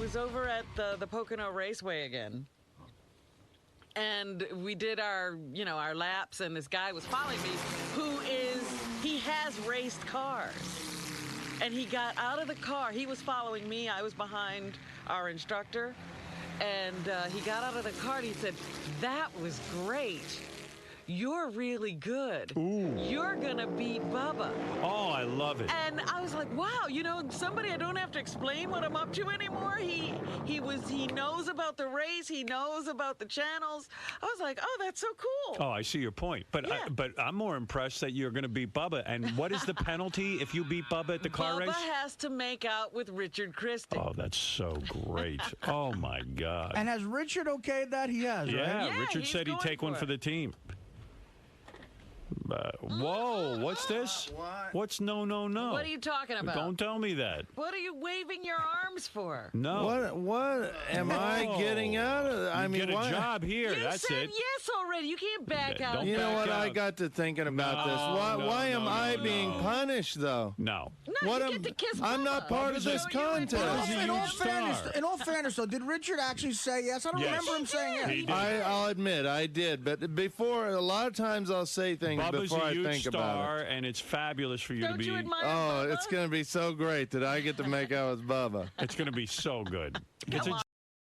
was over at the Pocono Raceway again. And we did our laps, and this guy was following me he has raced cars. And he got out of the car. He was following me. I was behind our instructor. And he got out of the car and he said, "That was great. You're really good. Ooh. You're going to beat Bubba." Oh, I love it. And I was like, wow, somebody I don't have to explain what I'm up to anymore. He knows about the race. He knows about the channels. I was like, oh, that's so cool. Oh, I see your point. But Yeah. but I'm more impressed that you're going to beat Bubba. And what is the penalty if you beat Bubba at the car race? Bubba has to make out with Richard Christie. Oh, that's so great. Oh, my God. And has Richard okayed that? He has, Yeah, right? Yeah, Richard he's said he'd going take one for for it. the team. Whoa, what's this? What? What's no? What are you talking about? Don't tell me that. What are you waving your arms for? No. What am I getting out of it? You get a job here. You That's said it. yes already. You can't back Yeah, out. don't You know back what? I out. got to thinking about No, this. Why no, am no, I no, being no. punished, though? No. No, What you am- get to kiss I'm Bubba. not part of this Show you and contest. Bubba. He's a In all huge fairness, star. though, did Richard actually say yes? I don't Yes. remember him saying yes. He did. I'll admit I did, but before a lot of times I'll say things Bubba's before a I huge think about star, it. and it's fabulous for you to Don't be. you admire Oh, Bubba? it's going to be so great that I get to make out with Bubba. It's going to be so good. It's Come a on.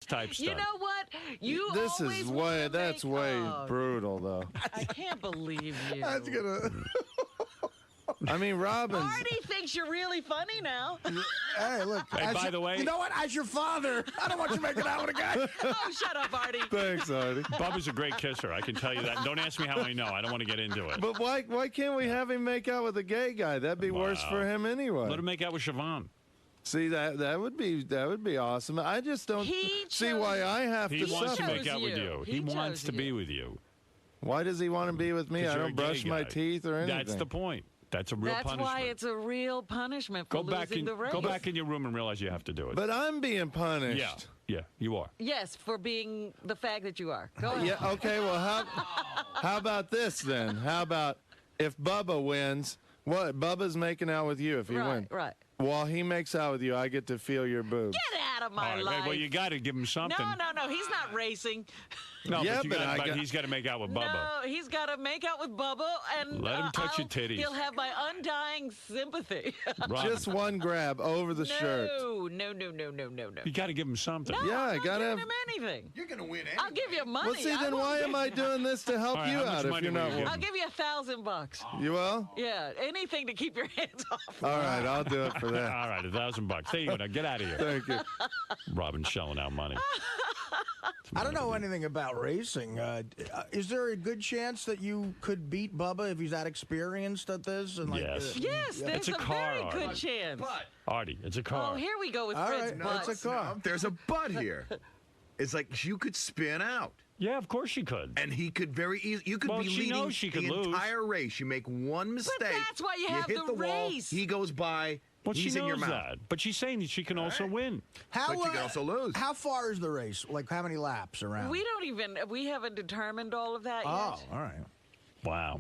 type stuff. You know what? You This always is wanna that's make- way Oh, brutal, though. I can't believe you. That's gonna. I mean, Robin's. Artie thinks you're really funny now. Hey, look. Hey, by the way- you know what? As your father, I don't want you making out with a guy. Oh, shut up, Artie. Thanks, Artie. Bubba's a great kisser. I can tell you that. Don't ask me how I know. I don't want to get into it. But why can't we have him make out with a gay guy? That'd be worse Wow. for him anyway. Let him make out with Siobhan. See that would be awesome. I just don't He see chose- why I have He to wants to suffer. make out with you. you. He He wants chose to be you. with you. Why does he want to be with me? 'Cause I you're don't a gay brush my guy. teeth or anything. That's the point. That's a real That's punishment. why it's a real punishment for losing the race. Go back in your room and realize you have to do it. But I'm being punished. Yeah, you are. Yes, for being the fag that you are. Go ahead. Yeah. Okay. Well, how about this then? How about if Bubba wins? What? Bubba's making out with you if he wins. Right. While he makes out with you, I get to feel your boobs. Get out of All my right, life. well, you got to give him something. No. He's not racing. No, Yeah, but, but he's got to make out with Bubba. No, he's got to make out with Bubba, and Let him touch your titties. He'll have my undying sympathy. Robin, Just one grab over the shirt. No. you got to give him something. No, Yeah, I'm I not gotta giving have- him anything. You're gonna win. I'll give you money. Well, see, I then won't why give am I you- doing this to help All right, you how much out if money you're will not you winning? I'll give you $1,000. You will? Yeah, anything to keep your hands off. All right, I'll do it for that. All right, $1,000. There you go. Now get out of here. Thank you. Robin shelling out money. I don't know anything about racing. Is there a good chance that you could beat Bubba if he's that experienced at this? And Yes. Yes, there's It's a a car, very Artie. good chance. Artie, it's a car. Oh, here we go with All Fred's right, butts. it's a car. No, there's a but here. It's like you could spin out, Yeah, of course she could. and he could very easily. You could Well, be she leading knows she could the lose. entire race. You make one mistake. that's why you have hit the the wall. race. He goes by. Well, she he's in your knows mouth. that. But she's saying that she can also win. How, But you can also lose. How far is the race? Like how many laps around? We haven't determined all of that Oh, yet. all right. Wow.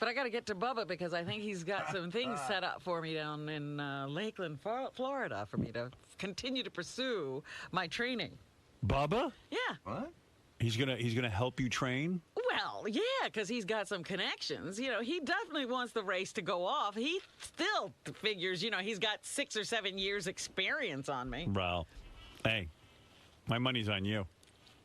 But I got to get to Bubba because I think he's got some things set up for me down in Lakeland, Florida, for me to continue to pursue my training. Bubba? Yeah. What? He's gonna help you train? Well, yeah, because he's got some connections. You know, he definitely wants the race to go off. He still figures, he's got 6 or 7 years experience on me. Well, hey, my money's on you.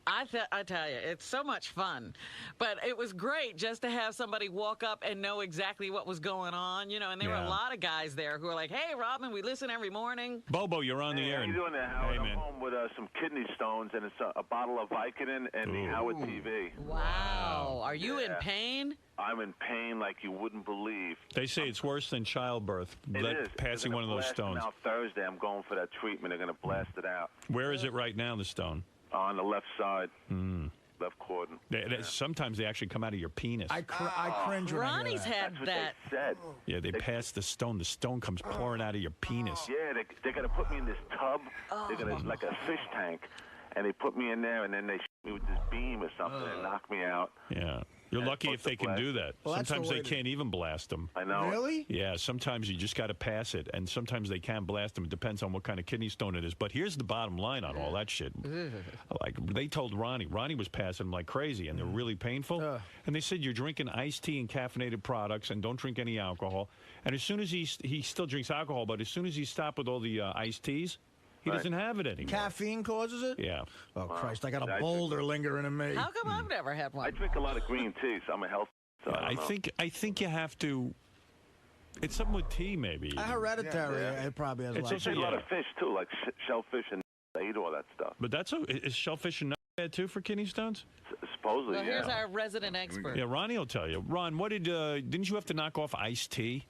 I tell you, it's so much fun. But it was great just to have somebody walk up and know exactly what was going on, and there were Yeah. a lot of guys there who were like, hey, Robin, we listen every morning. Bobo, you're on the Hey, air. how you doing there, Hey, Howard? I'm man. home with some kidney stones, and it's a bottle of Vicodin and the Howard TV. Wow. Are you in Yeah. pain? I'm in pain like you wouldn't believe. They say it's worse than childbirth. It is. Passing They're one of gonna those blast stones. Now Thursday, I'm going for that treatment. They're going to blast it out Where is it right now, the stone? on the left side, left quadrant. Sometimes they actually come out of your penis. I cringe when I hear Ronnie's that. had That's what that. they said. Yeah, they pass the stone. The stone comes pouring out of your penis. Yeah, they're going to put me in this tub. They're going to like a fish tank, and they put me in there, and then they shoot me with this beam or something and knock me out. Yeah. You're And lucky if they can do that. Well, that's sometimes the they way can't even blast them. I know. Really? Yeah, sometimes you just got to pass it, and sometimes they can blast them. It depends on what kind of kidney stone it is. But here's the bottom line on all that shit. Like, they told Ronnie was passing them like crazy, and they're really painful. And they said, you're drinking iced tea and caffeinated products, and don't drink any alcohol. And as soon as he still drinks alcohol, but as soon as he stopped with all the iced teas, he doesn't have it anymore. Caffeine causes it? Yeah. Oh, Christ, I got a boulder lingering in me. How come I've never had one? I drink a lot of green tea, so I'm a health. So I think you have to. It's something with tea, maybe. Hereditary. It probably has It's a lot. also- drink a lot of fish too, like shellfish, and I eat all that stuff. But is shellfish and nut bad too for kidney stones? Supposedly, Well, here's our resident expert. Yeah, Ronnie will tell you. Ron, didn't you have to knock off iced tea?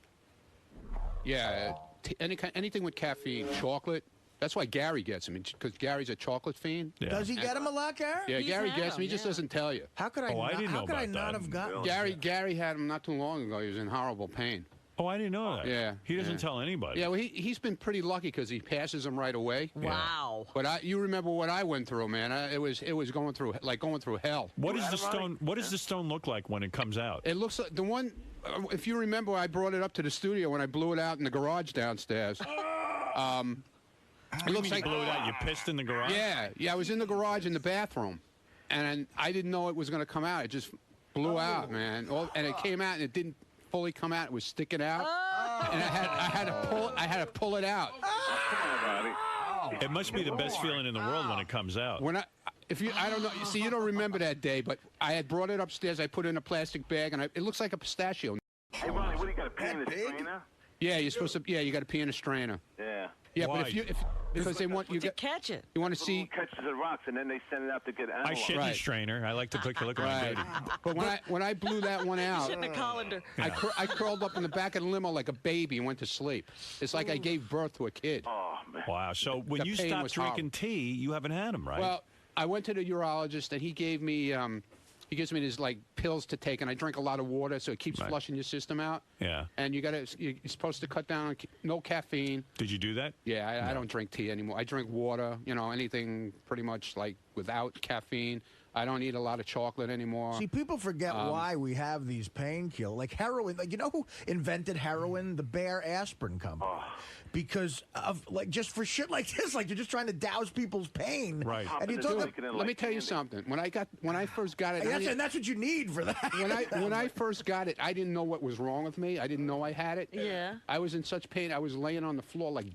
Yeah, anything with caffeine, chocolate. That's why Gary gets him, because Gary's a chocolate fiend. Yeah. Does he get him a lot, Gary? Yeah, He's Gary had gets him. He them, just yeah. doesn't tell you. How could I? Oh, I didn't know how could I about not that. have gotten? Gary had him not too long ago. He was in horrible pain. Oh, I didn't know that. Yeah, He doesn't yeah. tell anybody. Yeah, well, he's been pretty lucky because he passes them right away. Wow. But you remember what I went through, man? It was going through hell. What does the stone? What does the stone look like when it comes out? It looks like the one. If you remember, I brought it up to the studio when I blew it out in the garage downstairs. It looks like you blew it out. You pissed in the garage. Yeah. I was in the garage in the bathroom, and I didn't know it was going to come out. It just blew out, man. And it came out, and it didn't fully come out. It was sticking out, and I had to pull it out. It must be the best feeling in the world when it comes out. I don't know. You see, you don't remember that day, but I had brought it upstairs. I put it in a plastic bag, and it looks like a pistachio. Hey, Ronnie, what do you got? A pee in the strainer? Yeah, you're supposed to. Yeah, you got to pee in a strainer. Yeah. Yeah, Why? but because they want you To catch it. you want to see. Catches the rocks, and then they send it out to get I analyzed. shit Right. strainer. I like to take a look at my Right. booty. But when I blew that one out, Shit in a colander. I curled up in the back of the limo like a baby and went to sleep. It's like I gave birth to a kid. Oh man. Wow. So when The you pain stopped was drinking tea, you haven't had them, right? Well, I went to the urologist and he gave me he gives me these like pills to take, and I drink a lot of water, so it keeps flushing your system out. Yeah. And you're supposed to cut down on no caffeine. Did you do that? Yeah, I don't drink tea anymore. I drink water, anything pretty much like without caffeine. I don't eat a lot of chocolate anymore. See, people forget why we have these painkillers, like heroin. Like, you know who invented heroin? The Bayer Aspirin Company. Because of just for shit like this, like you're just trying to douse people's pain. Right. And you Dude, talk. Let me tell you something. When I first got it, And that's what you need for that. when I first got it, I didn't know what was wrong with me. I didn't know I had it. Yeah. I was in such pain. I was laying on the floor like.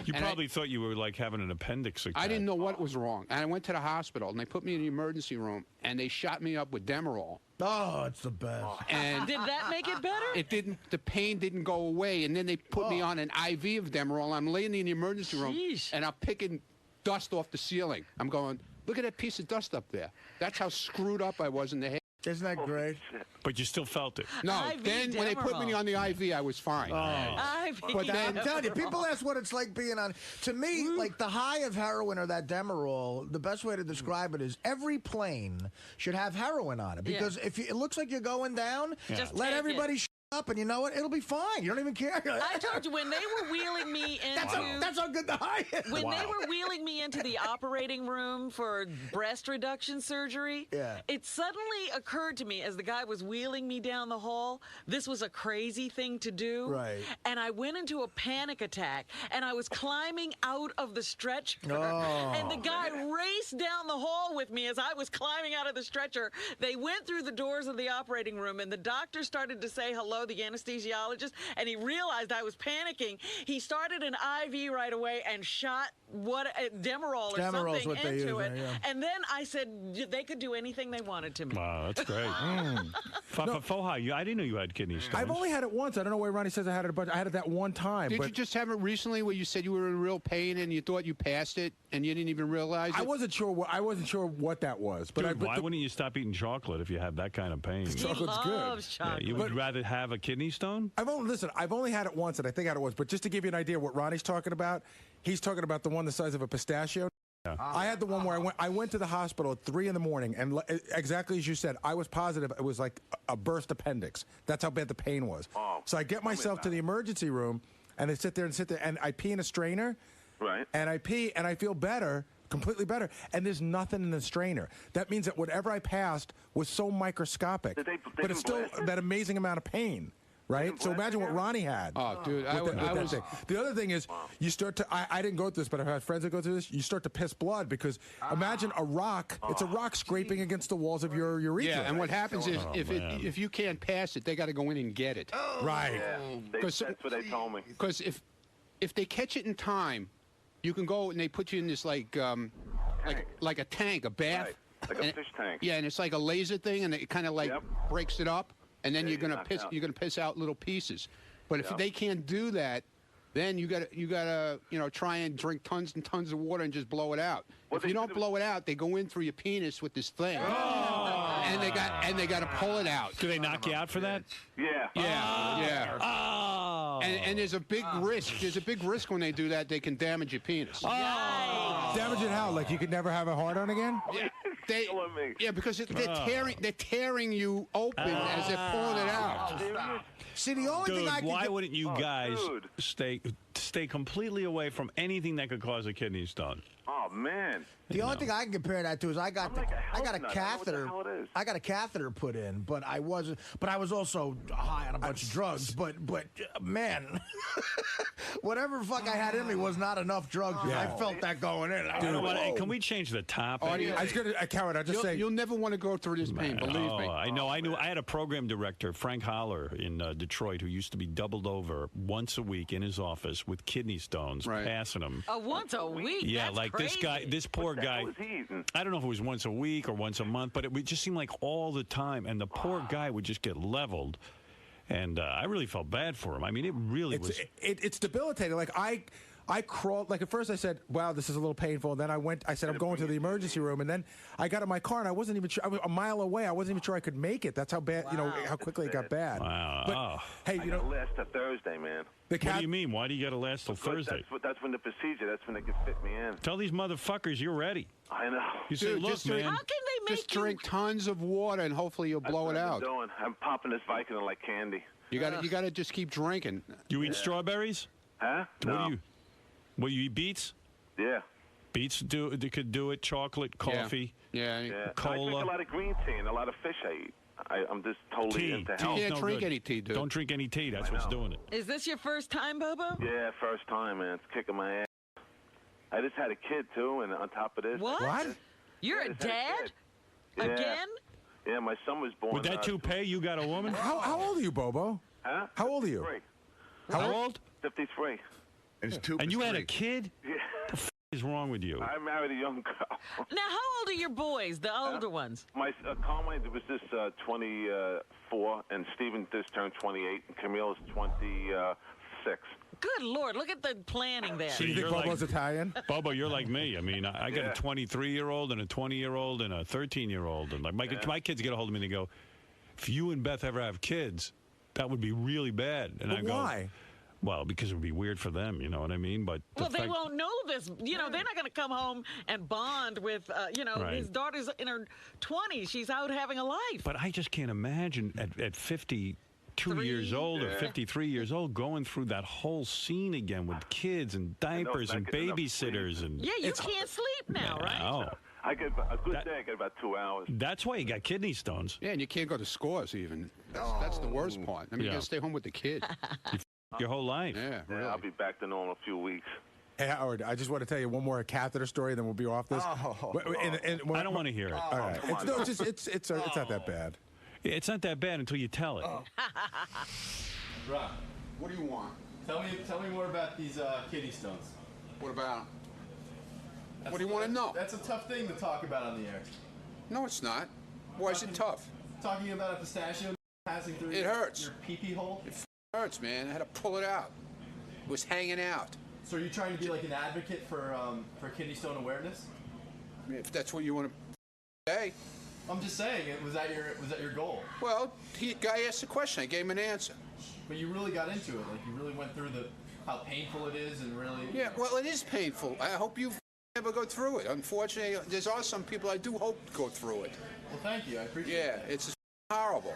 You And probably thought you were like having an appendix attack. I didn't know what was wrong. And I went to the hospital, and they put me in the emergency room, and they shot me up with Demerol. Oh, it's the best. And Did that make it better? it didn't. The pain didn't go away, and then they put me on an IV of Demerol. I'm laying in the emergency room, Sheesh. and I'm picking dust off the ceiling. I'm going, look at that piece of dust up there. That's how screwed up I was in the head. Isn't that great? But you still felt it. No, IV then when they put me Demerol. on the IV, I was fine. But I'm telling you, people ask what it's like being on. To me, like the high of heroin or that Demerol, the best way to describe it is every plane should have heroin on it. Because if it looks like you're going down, Just let take everybody it. up, and you know what? It'll be fine. You don't even care. I told you when they were wheeling me into That's how good the high is. when they were wheeling me into the operating room for breast reduction surgery, it suddenly occurred to me as the guy was wheeling me down the hall, this was a crazy thing to do. Right. And I went into a panic attack, and I was climbing out of the stretcher, Oh. and the guy raced down the hall with me as I was climbing out of the stretcher. They went through the doors of the operating room, and the doctor started to say hello, the anesthesiologist, and he realized I was panicking. He started an IV right away and shot Demerol or Demerol's something what they into use, it. yeah. And then I said they could do anything they wanted to me. Wow, that's great. Foha, I didn't know you had kidney stones. I've only had it once. I don't know why Ronnie says I had it a bunch. I had it that one time. Did but you just have it recently where you said you were in real pain and you thought you passed it and you didn't even realize it? I wasn't sure what that was. But Dude, why wouldn't you stop eating chocolate if you have that kind of pain? He chocolate's good. loves chocolate. You would rather have a kidney stone? I've only had it once, and I think I had it once. But just to give you an idea what Ronnie's talking about, he's talking about the one the size of a pistachio. Yeah. I had the one where I went to the hospital at 3 in the morning, and exactly as you said, I was positive it was like a burst appendix. That's how bad the pain was. Oh, so I get myself to the emergency room, and I sit there, and I pee in a strainer. Right. And I pee, and I feel better. completely better. And there's nothing in the strainer. That means that whatever I passed was so microscopic, but it's still that amazing amount of pain. Right? So imagine what Ronnie had. Oh, dude, I was. The other thing is, you start to, I didn't go through this, but I've had friends that go through this, you start to piss blood because imagine a rock, it's a rock scraping against the walls of your urethra. Yeah, and what happens is if you can't pass it, they got to go in and get it. Right. Yeah, that's what they told me. Because if they catch it in time, you can go and they put you in this like a tank, a bath. Right. Like a fish tank. Yeah, and it's like a laser thing, and it kind of like breaks it up. And then you're gonna piss out little pieces. But if they can't do that, then you gotta try and drink tons and tons of water and just blow it out. If you don't blow it out, they go in through your penis with this thing, and they gotta pull it out. Do they knock you out for that? Yeah. Yeah. Oh. And there's a big risk. There's a big risk when they do that. They can damage your penis. Damage it how? Like you could never have a hard on again? Yeah, because they're tearing you open as they're pulling it out. See, the only thing I can why wouldn't you guys stay completely away from anything that could cause a kidney stone? Oh man. The only thing I can compare that to is I got a catheter. I got a catheter put in, but I was also high on a bunch of drugs. But man, whatever fuck I had in me was not enough drugs. I felt that going in. Can we change the topic? I was gonna, Coward. I just say you'll never want to go through this pain. Believe me. I know. I had a program director, Frank Holler, in Detroit, who used to be doubled over once a week in his office with kidney stones, passing them. Once a week? Yeah, that's like crazy. this poor guy. I don't know if it was once a week or once a month, but it would just seem like all the time, and the poor guy would just get leveled. And I really felt bad for him. I mean, it really was. It's debilitating. Like I crawled, like at first I said, wow, this is a little painful. And then I said, I'm going to the emergency room. And then I got in my car and I wasn't even sure, I was a mile away. I wasn't even sure I could make it. That's how bad, how quickly it got bad. Wow. But, hey, I gotta last till Thursday, man. What do you mean? Why do you got to last till Thursday? That's when the procedure, that's when they can fit me in. Tell these motherfuckers you're ready. I know. You say, look, man. How can they make Just drink tons of water and hopefully you'll blow it out. I'm popping this Vicodin like candy. You gotta just keep drinking. You eat strawberries? Huh? No. What do you eat? Beets? Yeah. Beets could do it. Chocolate, coffee, yeah. cola. I drink a lot of green tea and a lot of fish I eat. I'm just totally into health. You can't drink any tea, dude. Don't drink any tea. That's what's doing it. Is this your first time, Bobo? Yeah, first time, man. It's kicking my ass. I just had a kid, too, and on top of this... What? You're a dad? Again? Yeah, my son was born... With that toupee, you got a woman? How old are you, Bobo? Huh? How old are you? 53. How old? 53. And you had a kid? Yeah. What the f*** is wrong with you? I married a young girl. Now, how old are your boys, the older ones? My Carmine was just 24, and Steven just turned 28, and Camille's 26. Good Lord, look at the planning there. Do you think Bobo's Italian? Bobo, you're like me. I mean, I got a 23-year-old and a 20-year-old and a 13-year-old. And like my kids get a hold of me and they go, if you and Beth ever have kids, that would be really bad. And I go, why? Well, because it would be weird for them, you know what I mean? But they won't know this. They're not going to come home and bond with, his daughter's in her 20s. She's out having a life. But I just can't imagine at 52 years old or 53 years old going through that whole scene again with kids and diapers and babysitters. And yeah, you can't sleep now, right? No. I get a good day. I get about 2 hours. That's why you got kidney stones. Yeah, and you can't go to scores even. That's the worst part. I mean, you got to stay home with the kid. Your whole life. Yeah, really. I'll be back to normal in a few weeks. Hey, Howard, I just want to tell you one more catheter story, then we'll be off this. I don't want to hear it. All right. It's not that bad. It's not that bad until you tell it. Rob, What do you want? tell me more about these kidney stones. What about? What do you want to know? That's a tough thing to talk about on the air. No, it's not. Why is it tough? Talking about a pistachio passing through It hurts. your pee-pee hole. It hurts, man. I had to pull it out. It was hanging out. So are you trying to be like an advocate for kidney stone awareness? I mean, if that's what you want to say. I'm just saying, was that your goal? Well, guy asked a question. I gave him an answer. But you really got into it. Like you really went through how painful it is and really. Yeah, well, it is painful. I hope you never go through it. Unfortunately, there's also some people I do hope go through it. Well, thank you. I appreciate it. Yeah, it's horrible.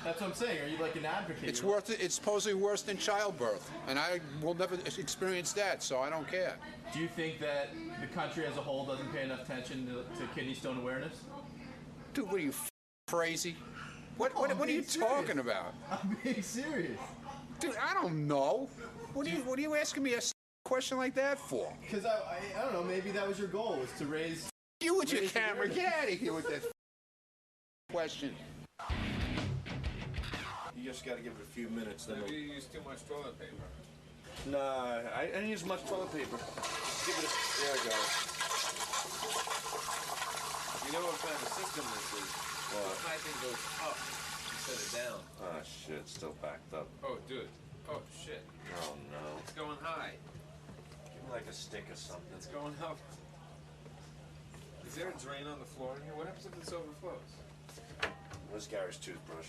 That's what I'm saying. Are you like an advocate? It's supposedly worse than childbirth, and I will never experience that, so I don't care. Do you think that the country as a whole doesn't pay enough attention to kidney stone awareness? Dude, what are you crazy? What are you talking about? I'm being serious. Dude, I don't know. What are you asking me a question like that for? Because I don't know. Maybe that was your goal, was to raise. You with your camera, get out of here with that question. You just got to give it a few minutes. Then Maybe you use too much toilet paper. Nah, I didn't use much toilet paper. Give it a. There we go. You know what kind of system this is? What? The high thing goes up instead of down. Oh shit, it's still backed up. Oh, dude. Oh, shit. Oh no. It's going high. Give me like a stick or something. It's going up. Is there a drain on the floor in here? What happens if this overflows? Where's Gary's toothbrush?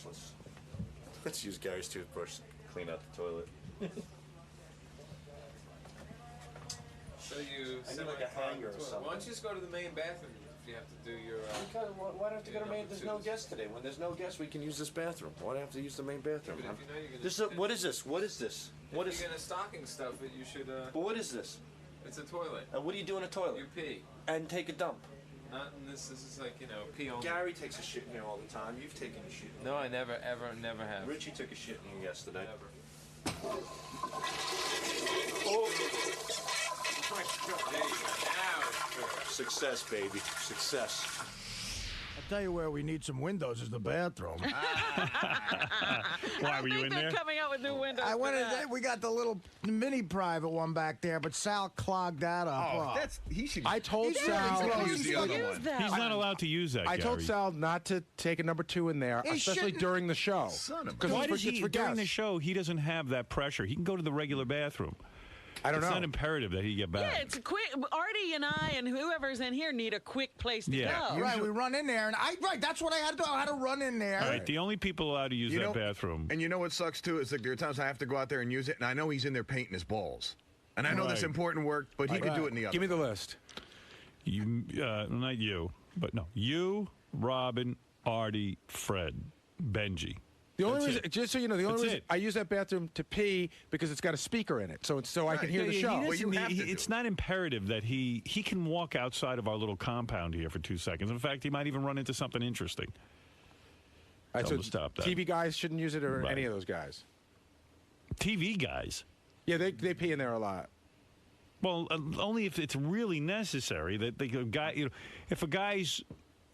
Let's use Gary's toothbrush to clean out the toilet. So you I need like a hanger or something. Why don't you just go to the main bathroom if you have to do your... Why do I have to go to main? There's no guests today. When there's no guests, we can use this bathroom. Why do I have to use the main bathroom? But if you know you're gonna... This is what is this? What is this? What is... If you're gonna stocking stuff it, you should... But what is this? It's a toilet. And what do you do in a toilet? You pee. And take a dump. Not in this. This is like, you know, pee only. Gary takes a shit in here all the time. You've taken a shit in here. No, I never, ever, never have. Richie took a shit in here yesterday. Never. Oh. There you go. Now it's good. Success, baby. Success. I'll tell you where we need some windows is the bathroom. Why were you in They're there? coming out with new windows. I went for in that. there, we got the little mini private one back there, but Sal clogged that up. Oh, that's he should. I told he's Sal. gonna use the other Use one. that He's one. not allowed to use that, I told Gary. Sal not to take a number 2 in there, He especially shouldn't. during the show. Son of a- 'Cause Why it's does for- it's he, for during the guests. show, he doesn't have that pressure? He can go to the regular bathroom. I don't It's know. not imperative that he get back. Yeah, it's a quick. Artie and I and whoever's in here need a quick place to Yeah. go. Right, we run in there, and that's what I had to do. I had to run in there. All right, the only people allowed to use You that know- bathroom. And you know what sucks too? Is like there are times I have to go out there and use it, and I know he's in there painting his balls. And I know that's Right. important work, but he could do it in the other. Give me the list. You, not you, but no, you, Robin, Artie, Fred, Benji. The only That's reason, it. just so you know, the That's only reason it. I use that bathroom to pee because it's got a speaker in it, so I can hear the Yeah, show. he doesn't you need- have to do it's it. not imperative that he can walk outside of our little compound here for 2 seconds. In fact, he might even run into something interesting. All right, Tell him to stop that. TV guys shouldn't use it, or Right. any of those guys. TV guys. Yeah, they pee in there a lot. Well, only if it's really necessary. That the guy, if a guy's,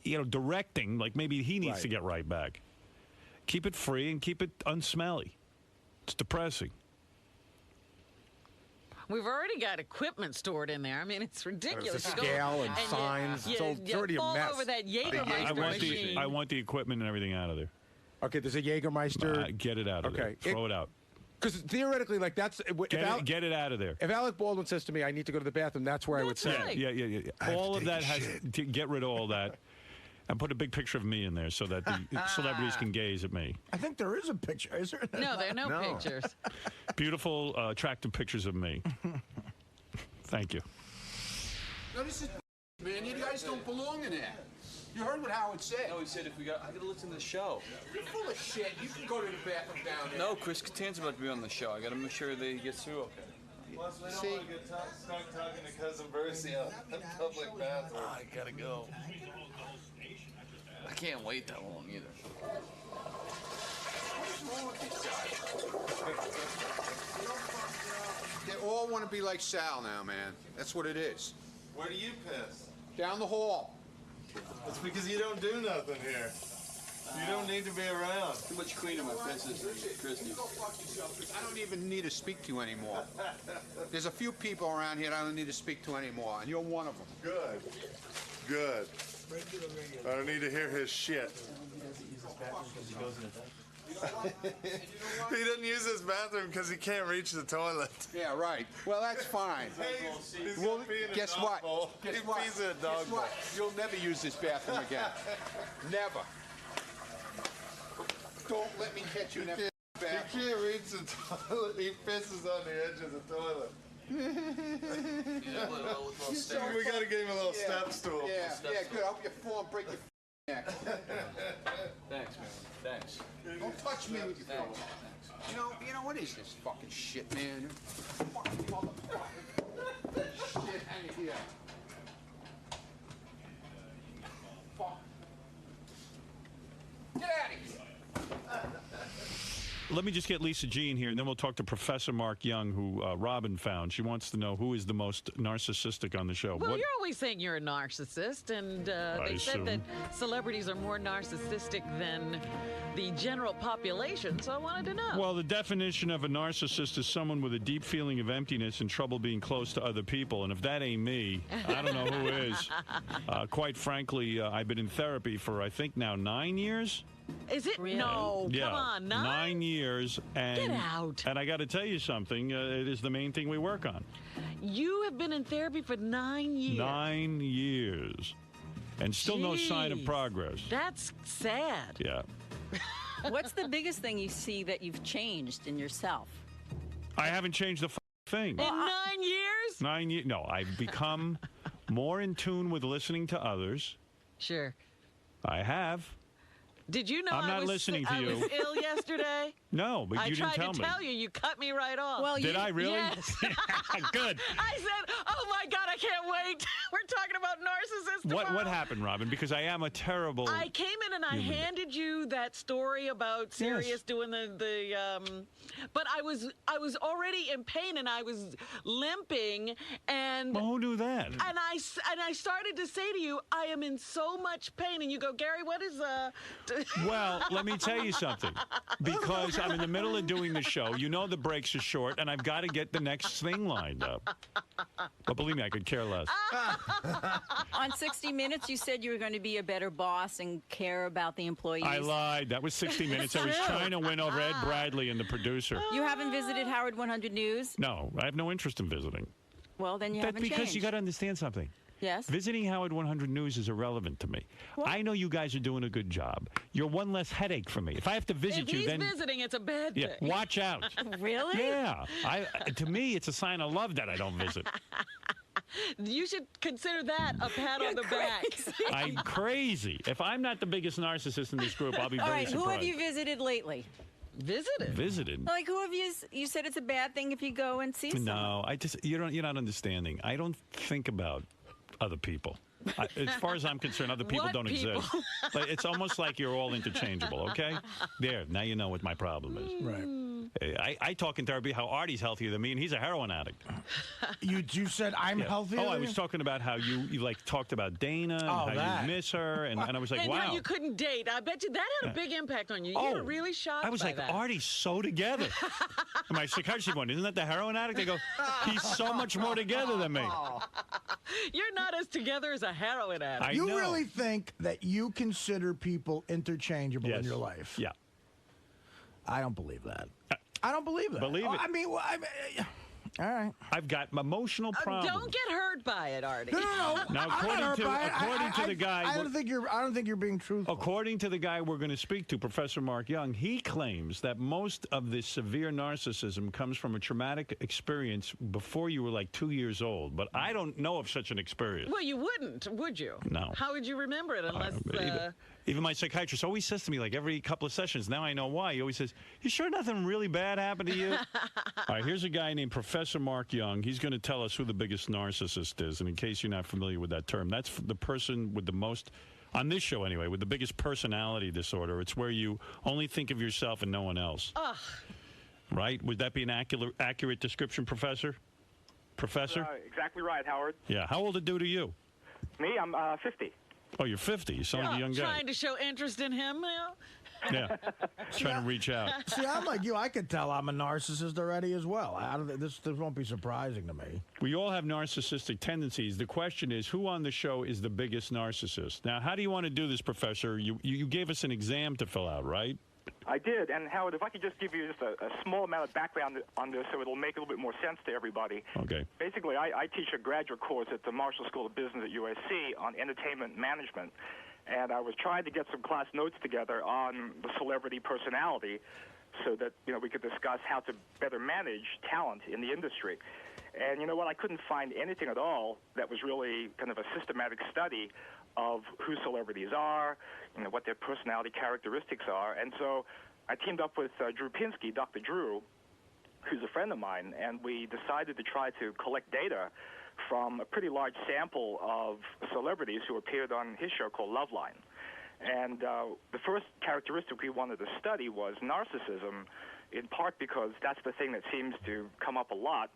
directing, like maybe he needs Right. to get right back. Keep it free and keep it unsmelly. It's depressing. We've already got equipment stored in there. I mean, it's ridiculous. There's a You go scale and signs. It's already a fall mess. over that Jägermeister machine. I want the equipment and everything out of there. Okay, there's a Jägermeister. Get it out of there. Okay. Throw it out. Because theoretically, like that's Get it out of there. if Alec Baldwin says to me, "I need to go to the bathroom," that's where I would That's say. right. Yeah. All of that has to get rid of all that, and put a big picture of me in there so that the celebrities can gaze at me. I think there is a picture. Is there? No, there are no pictures. Beautiful, attractive pictures of me. Thank you. No, this is man. You guys don't belong in there. You heard what Howard said. No, he said I gotta listen to the show. You're full of shit. You can go to the bathroom down there. No, Chris Kattan's about to be on the show. I gotta make sure that he gets through okay. Plus, we don't See? want to get stuck talking to Cousin Bercy out in the public bathroom. I gotta go. I can't wait that long either. They all want to be like Sal now, man. That's what it is. Where do you piss? Down the hall. It's because you don't do nothing here. You don't need to be around. Too much cleaning my fences, Christy. I don't even need to speak to you anymore. There's a few people around here that I don't need to speak to anymore, and you're one of them. Good. Good. I don't need to hear his shit. He doesn't use his bathroom because he can't reach the toilet. Yeah, right. Well, that's fine. He's Well, gonna pee in a guess dog what? bowl. Guess He what? pees in a dog Guess bowl. what? You'll never use this bathroom again. Never. Don't let me catch you in that He bathroom. can't reach the toilet. He pisses on the edge of the toilet. We gotta give him a little step stool. Yeah, good. I hope you fall and break your neck. Thanks, man. Thanks. Don't touch me with your phone. You know what is this fucking shit, man? Fucking motherfucker. Shit, hang it here. Fuck. Get out of here. Let me just get Lisa Jean here, and then we'll talk to Professor Mark Young, who Robin found. She wants to know who is the most narcissistic on the show. Well, you're always saying you're a narcissist, and they said that celebrities are more narcissistic than the general population, so I wanted to know. Well, the definition of a narcissist is someone with a deep feeling of emptiness and trouble being close to other people, and if that ain't me, I don't know who is. Quite frankly, I've been in therapy for, I think, now 9 years. Is it? Really? No, Yeah, come on, 9 years. And, Get out. And I got to tell you something. It is the main thing we work on. You have been in therapy for 9 years. 9 years. And still no sign of Jeez. progress. That's sad. Yeah. What's the biggest thing you see that you've changed in yourself? I haven't changed the thing. In 9 years? 9 years. No, I've become more in tune with listening to others. Sure. I have. Did you know I'm not I was listening to I you. was ill yesterday? No, but you didn't tell me. I tried to tell you. You cut me right off. Well, Did I really? Yes. Good. I said, oh, my God, I can't wait. We're talking about narcissists tomorrow. What happened, Robin? Because I am a terrible... I came in and I handed you that story about Sirius doing the but I was already in pain and I was limping and... Well, who knew that? And I started to say to you, I am in so much pain. And you go, Gary, what is... Well, let me tell you something. Because I'm in the middle of doing the show. You know the breaks are short, and I've got to get the next thing lined up. But believe me, I could care less. On 60 Minutes, you said you were going to be a better boss and care about the employees. I lied. That was 60 Minutes. I was trying to win over Ed Bradley and the producer. You haven't visited Howard 100 News? No, I have no interest in visiting. Well, then you That's haven't because changed. you got to understand something. Yes? Visiting Howard 100 News is irrelevant to me. What? I know you guys are doing a good job. You're one less headache for me. If I have to visit If you, he's then... visiting, it's a bad thing. Yeah, watch out. Really? Yeah. To me, it's a sign of love that I don't visit. You should consider that a pat on the back. I'm crazy. If I'm not the biggest narcissist in this group, I'll be All very right, surprised. who have you visited lately? Visited? Visited? Like, who have you said it's a bad thing if you go and see someone? No, you're not understanding. I don't think about other people. As far as I'm concerned, other people What don't people? exist. Like, it's almost like you're all interchangeable, okay? There, now you know what my problem is. Right. I talk in therapy how Artie's healthier than me, and he's a heroin addict. You said I'm healthier? Oh, I than was you? talking about how you like talked about Dana and how that. you miss her, and I was like, And wow. how you couldn't date. I bet you that had a big impact on you. You were really shocked I was by like, that. Artie's so together. And my psychiatrist going, isn't that the heroin addict? I go, he's so much more together than me. You're not as together as a heroin addict. You really think that you consider people interchangeable in Yes. your life? Yeah. I don't believe that. I don't believe that. Believe it. I mean, all right. I've got emotional problems. Don't get hurt by it, Artie. No. Now, I'm not according hurt to by it. the guy, I don't think you're being truthful. according to the guy we're going to speak to, Professor Mark Young, he claims that most of this severe narcissism comes from a traumatic experience before you were like 2 years old. But I don't know of such an experience. Well, you wouldn't, would you? No. How would you remember it unless... Even my psychiatrist always says to me, like every couple of sessions, now I know why. He always says, you sure nothing really bad happened to you? All right, here's a guy named Professor Mark Young. He's going to tell us who the biggest narcissist is. And in case you're not familiar with that term, that's the person with the most, on this show anyway, with the biggest personality disorder. It's where you only think of yourself and no one else. Ugh. Right? Would that be an accurate description, Professor? Professor? Exactly right, Howard. Yeah. How old a dude are you? Me, I'm 50. Oh, you're 50. You sound like a young guy. Trying to show interest in him, Yeah. Trying to reach out. See, I'm like you. I could tell I'm a narcissist already as well. I don't think this won't be surprising to me. We all have narcissistic tendencies. The question is, who on the show is the biggest narcissist? Now, how do you want to do this, Professor? You gave us an exam to fill out, right? I did, and Howard, if I could just give you just a small amount of background on this so it'll make a little bit more sense to everybody. Okay. Basically, I teach a graduate course at the Marshall School of Business at USC on entertainment management, and I was trying to get some class notes together on the celebrity personality so that, we could discuss how to better manage talent in the industry. And you know what? I couldn't find anything at all that was really kind of a systematic study of who celebrities are, what their personality characteristics are. And so I teamed up with Drew Pinsky, Dr. Drew, who's a friend of mine, and we decided to try to collect data from a pretty large sample of celebrities who appeared on his show called Loveline. And the first characteristic we wanted to study was narcissism, in part because that's the thing that seems to come up a lot,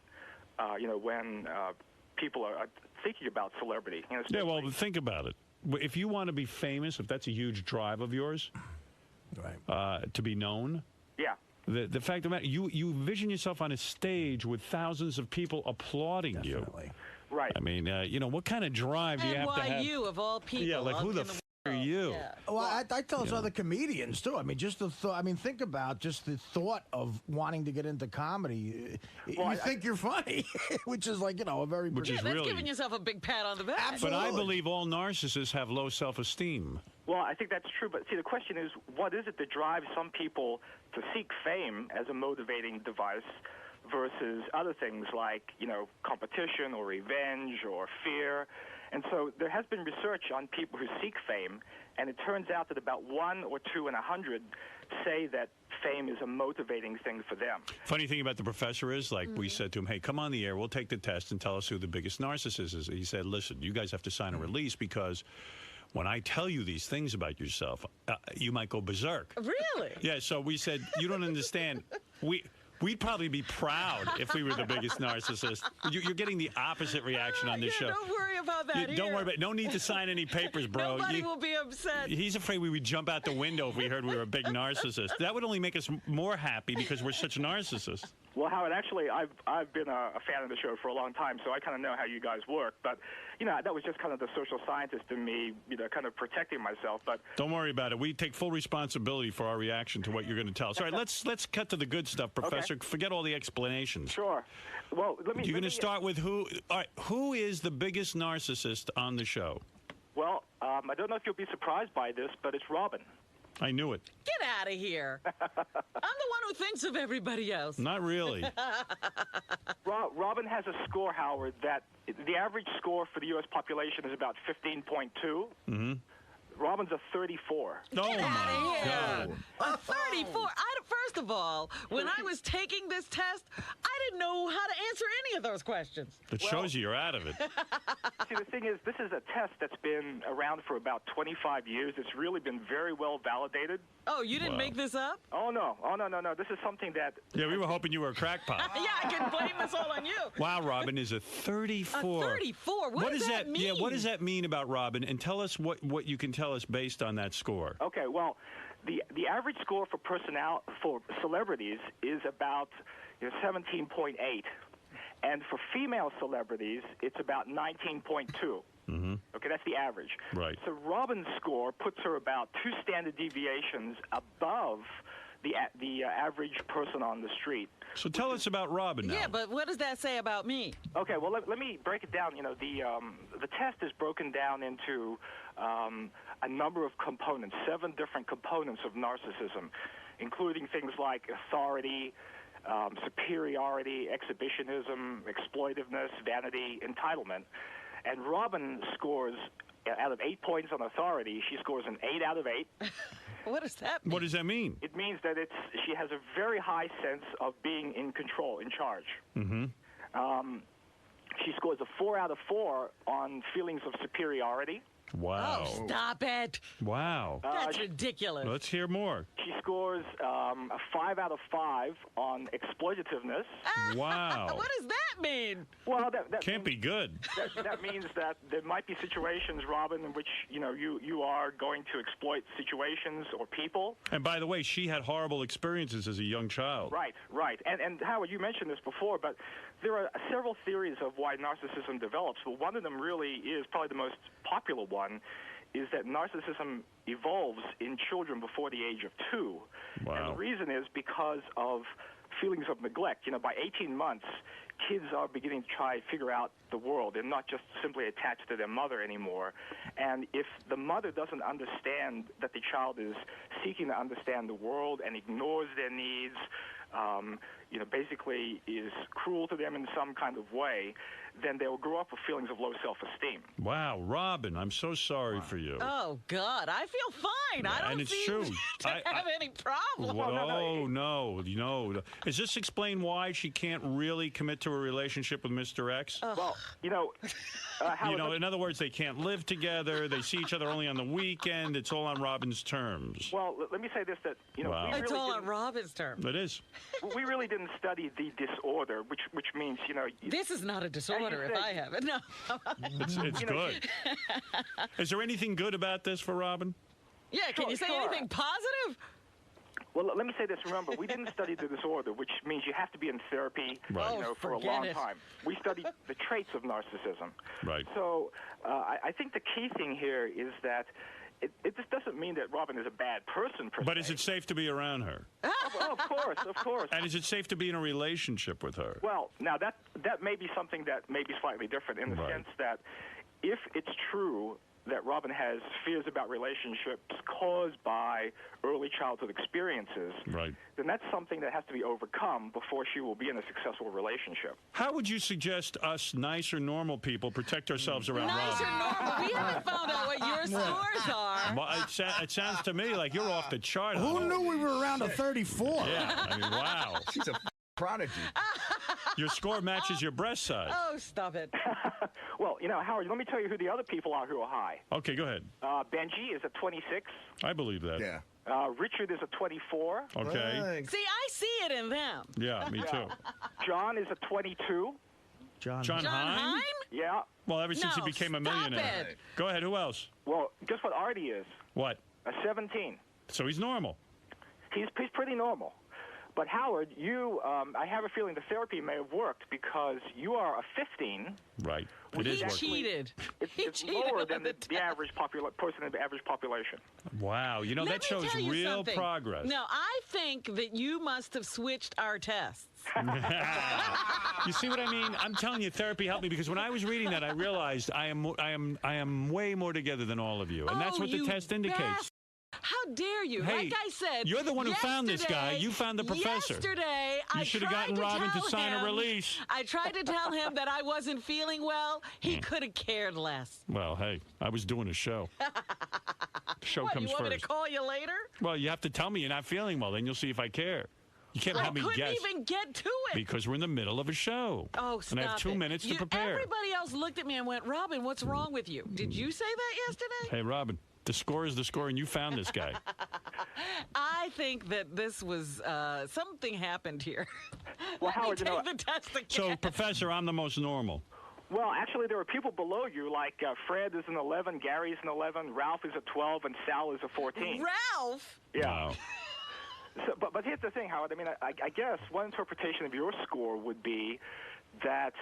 when people are thinking about celebrity. Yeah, well, think about it. If you want to be famous, if that's a huge drive of yours, right, to be known, yeah. The fact of the matter, you envision yourself on a stage with thousands of people applauding you. Right. I mean, what kind of drive do you have to have? NYU of all people. Yeah, like who the f are you? Yeah. Well, I tell us other comedians too. I mean, just the thought. I mean, think about just the thought of wanting to get into comedy. You think you're funny, which is like a very. Which is that's really giving yourself a big pat on the back. Absolutely. But I believe all narcissists have low self-esteem. Well, I think that's true, but see, the question is, what is it that drives some people to seek fame as a motivating device versus other things like, competition or revenge or fear? And so there has been research on people who seek fame, and it turns out that about 1 or 2 in 100 say that fame is a motivating thing for them. Funny thing about the professor is, like, we said to him, hey, come on the air, we'll take the test and tell us who the biggest narcissist is. He said, listen, you guys have to sign a release because when I tell you these things about yourself, you might go berserk. Really? Yeah, so we said, you don't understand. We'd probably be proud if we were the biggest narcissist. You're getting the opposite reaction on this show. Don't worry about that. Don't worry about it. No need to sign any papers, bro. Nobody will be upset. He's afraid we would jump out the window if we heard we were a big narcissist. That would only make us more happy because we're such narcissists. Well, Howard, actually, I've been a fan of the show for a long time, so I kind of know how you guys work. But, that was just kind of the social scientist in me, kind of protecting myself. But don't worry about it. We take full responsibility for our reaction to what you're going to tell us. All right, let's cut to the good stuff, Professor. Okay. Forget all the explanations. Sure. Well, You're going to start with who? All right, who is the biggest narcissist on the show? Well, I don't know if you'll be surprised by this, but it's Robin. I knew it. Get out of here. I'm the one who thinks of everybody else. Not really. Robin has a score, Howard, that the average score for the U.S. population is about 15.2. Mm-hmm. Robin's a 34. Oh, my God. A 34. First of all, when I was taking this test, I didn't know how to answer any of those questions. It shows you're out of it. See, the thing is, this is a test that's been around for about 25 years. It's really been very well validated. Oh, you didn't make this up? Oh, no. No. This is something that... Yeah, we were hoping you were a crackpot. Yeah, I can blame this all on you. Wow, Robin is a 34. A 34? What does that mean? Yeah, what does that mean about Robin? And tell us what you can tell us based on that score. Okay, well, the average score for celebrities is about 17.8. And for female celebrities, it's about 19.2. Mm-hmm. Okay, that's the average. Right. So Robin's score puts her about 2 standard deviations above the average person on the street. So tell us about Robin now. Yeah, but what does that say about me? Okay, well, let me break it down. The test is broken down into a number of components, 7 different components of narcissism, including things like authority, superiority, exhibitionism, exploitiveness, vanity, entitlement. And Robin scores, out of 8 points on authority, she scores an 8 out of 8. What does that mean? What does that mean? It means that she has a very high sense of being in control, in charge. Mm-hmm. She scores a 4 out of 4 on feelings of superiority. Wow. Oh, stop it. Wow. That's ridiculous. Let's hear more. She scores a 5 out of 5 on exploitativeness. Wow. What does that mean? Well, that can't be good. That means that there might be situations, Robin, in which you are going to exploit situations or people. And by the way, she had horrible experiences as a young child. Right. And Howard, you mentioned this before, but there are several theories of why narcissism develops. But one of them really is probably the most popular one, is that narcissism evolves in children before the age of 2. Wow. And the reason is because of feelings of neglect. By 18 months, kids are beginning to try to figure out the world. They're not just simply attached to their mother anymore. And if the mother doesn't understand that the child is seeking to understand the world and ignores their needs, basically is cruel to them in some kind of way, then they will grow up with feelings of low self-esteem. Wow, Robin, I'm so sorry for you. Oh, God, I feel fine. I And don't it's seem true. to have any problem. Whoa, no. Does this explain why she can't really commit to a relationship with Mr. X? Well, Howard, in other words, they can't live together. They see each other only on the weekend. It's all on Robin's terms. Well, let me say this, that, Wow. It's all on Robin's terms. It is. We really didn't study the disorder, which means, This is not a disorder if I have it. No. It's good. Is there anything good about this for Robin? Yeah, can you say anything positive? Well, let me say this. Remember, we didn't study the disorder, which means you have to be in therapy for a long time. We studied the traits of narcissism. Right. So I think the key thing here is that it just doesn't mean that Robin is a bad person, per But se. is it safe to be around her? Of course. And is it safe to be in a relationship with her? Well, now that may be something that may be slightly different in the sense that if it's true that Robin has fears about relationships caused by early childhood experiences, then that's something that has to be overcome before she will be in a successful relationship. How would you suggest us nice or normal people protect ourselves around Nice Robin? or normal? We haven't found out what your scores are. Well, it sounds to me like you're off the chart. Who knew we were around a 34? Yeah, I mean, wow. She's a prodigy. Your score matches your breast size. Oh, stop it. Well, Howard, let me tell you who the other people are who are high. Okay, go ahead. Benji is a 26. I believe that. Yeah. Richard is a 24. Okay. See, I see it in them. Yeah, me too. John is a 22. John Hine? Yeah. Well, ever since he No, became a stop millionaire. it. Go ahead, who else? Well, guess what Artie is? What? A 17. So he's normal. He's pretty normal. But Howard, I have a feeling the therapy may have worked because you are a 15. Right. Which It is He working. cheated. It's cheated lower on than the average person in the average population. Wow. Let that me shows tell you real something. progress. No, I think that you must have switched our tests. You see what I mean? I'm telling you, therapy helped me because when I was reading that, I realized I am way more together than all of you, and that's what the test indicates. How dare you? Hey, like I said, you're the one who found this guy. yesterday- You found the professor. Yesterday, You I should have tried gotten Robin to tell sign a him- release. I tried to tell him that I wasn't feeling well. He could have cared less. Well, hey, I was doing a show. The show What, comes you want me first. to call you later? Well, you have to tell me you're not feeling well. Then you'll see if I care. You can't have me I couldn't guess. even get to it. Because we're in the middle of a show. Oh, stop And I have 2 it. minutes to prepare. Everybody else looked at me and went, Robin, what's wrong with you? Did you say that yesterday? Hey, Robin, the score is the score, and you found this guy. I think that this was, something happened here. Well, Let me Howard, take the test again. So, Professor, I'm the most normal. Well, actually, there are people below you, like Fred is an 11, Gary's an 11, Ralph is a 12, and Sal is a 14. Ralph? Yeah. Wow. So, but here's the thing, Howard. I mean, I guess one interpretation of your score would be that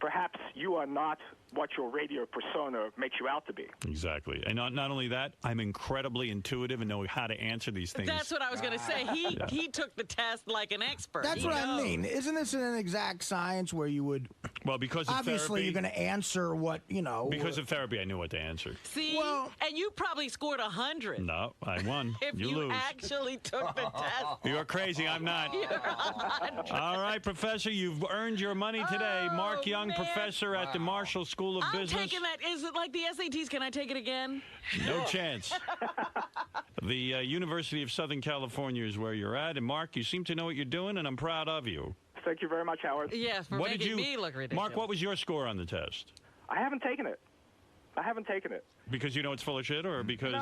perhaps you are not what your radio persona makes you out to be. Exactly. And not only that, I'm incredibly intuitive and know how to answer these things. That's what I was going to say. He took the test like an expert. That's He what I knows. mean. Isn't this an exact science where you would... Well, because of obviously therapy... you're going to answer what, Because of therapy, I knew what to answer. See? And you probably scored 100. No, I won. If you you lose. actually took the test. You're crazy. I'm not. You're 100. All right, Professor, you've earned your money today. Mark Young, man. professor at the Marshall School of I'm Business. taking that. Is it like the SATs? Can I take it again? No chance. The University of Southern California is where you're at. And, Mark, you seem to know what you're doing, and I'm proud of you. Thank you very much, Howard. Yes, for What making me look ridiculous. Mark, what was your score on the test? I haven't taken it. Because you know it's full of shit, or because...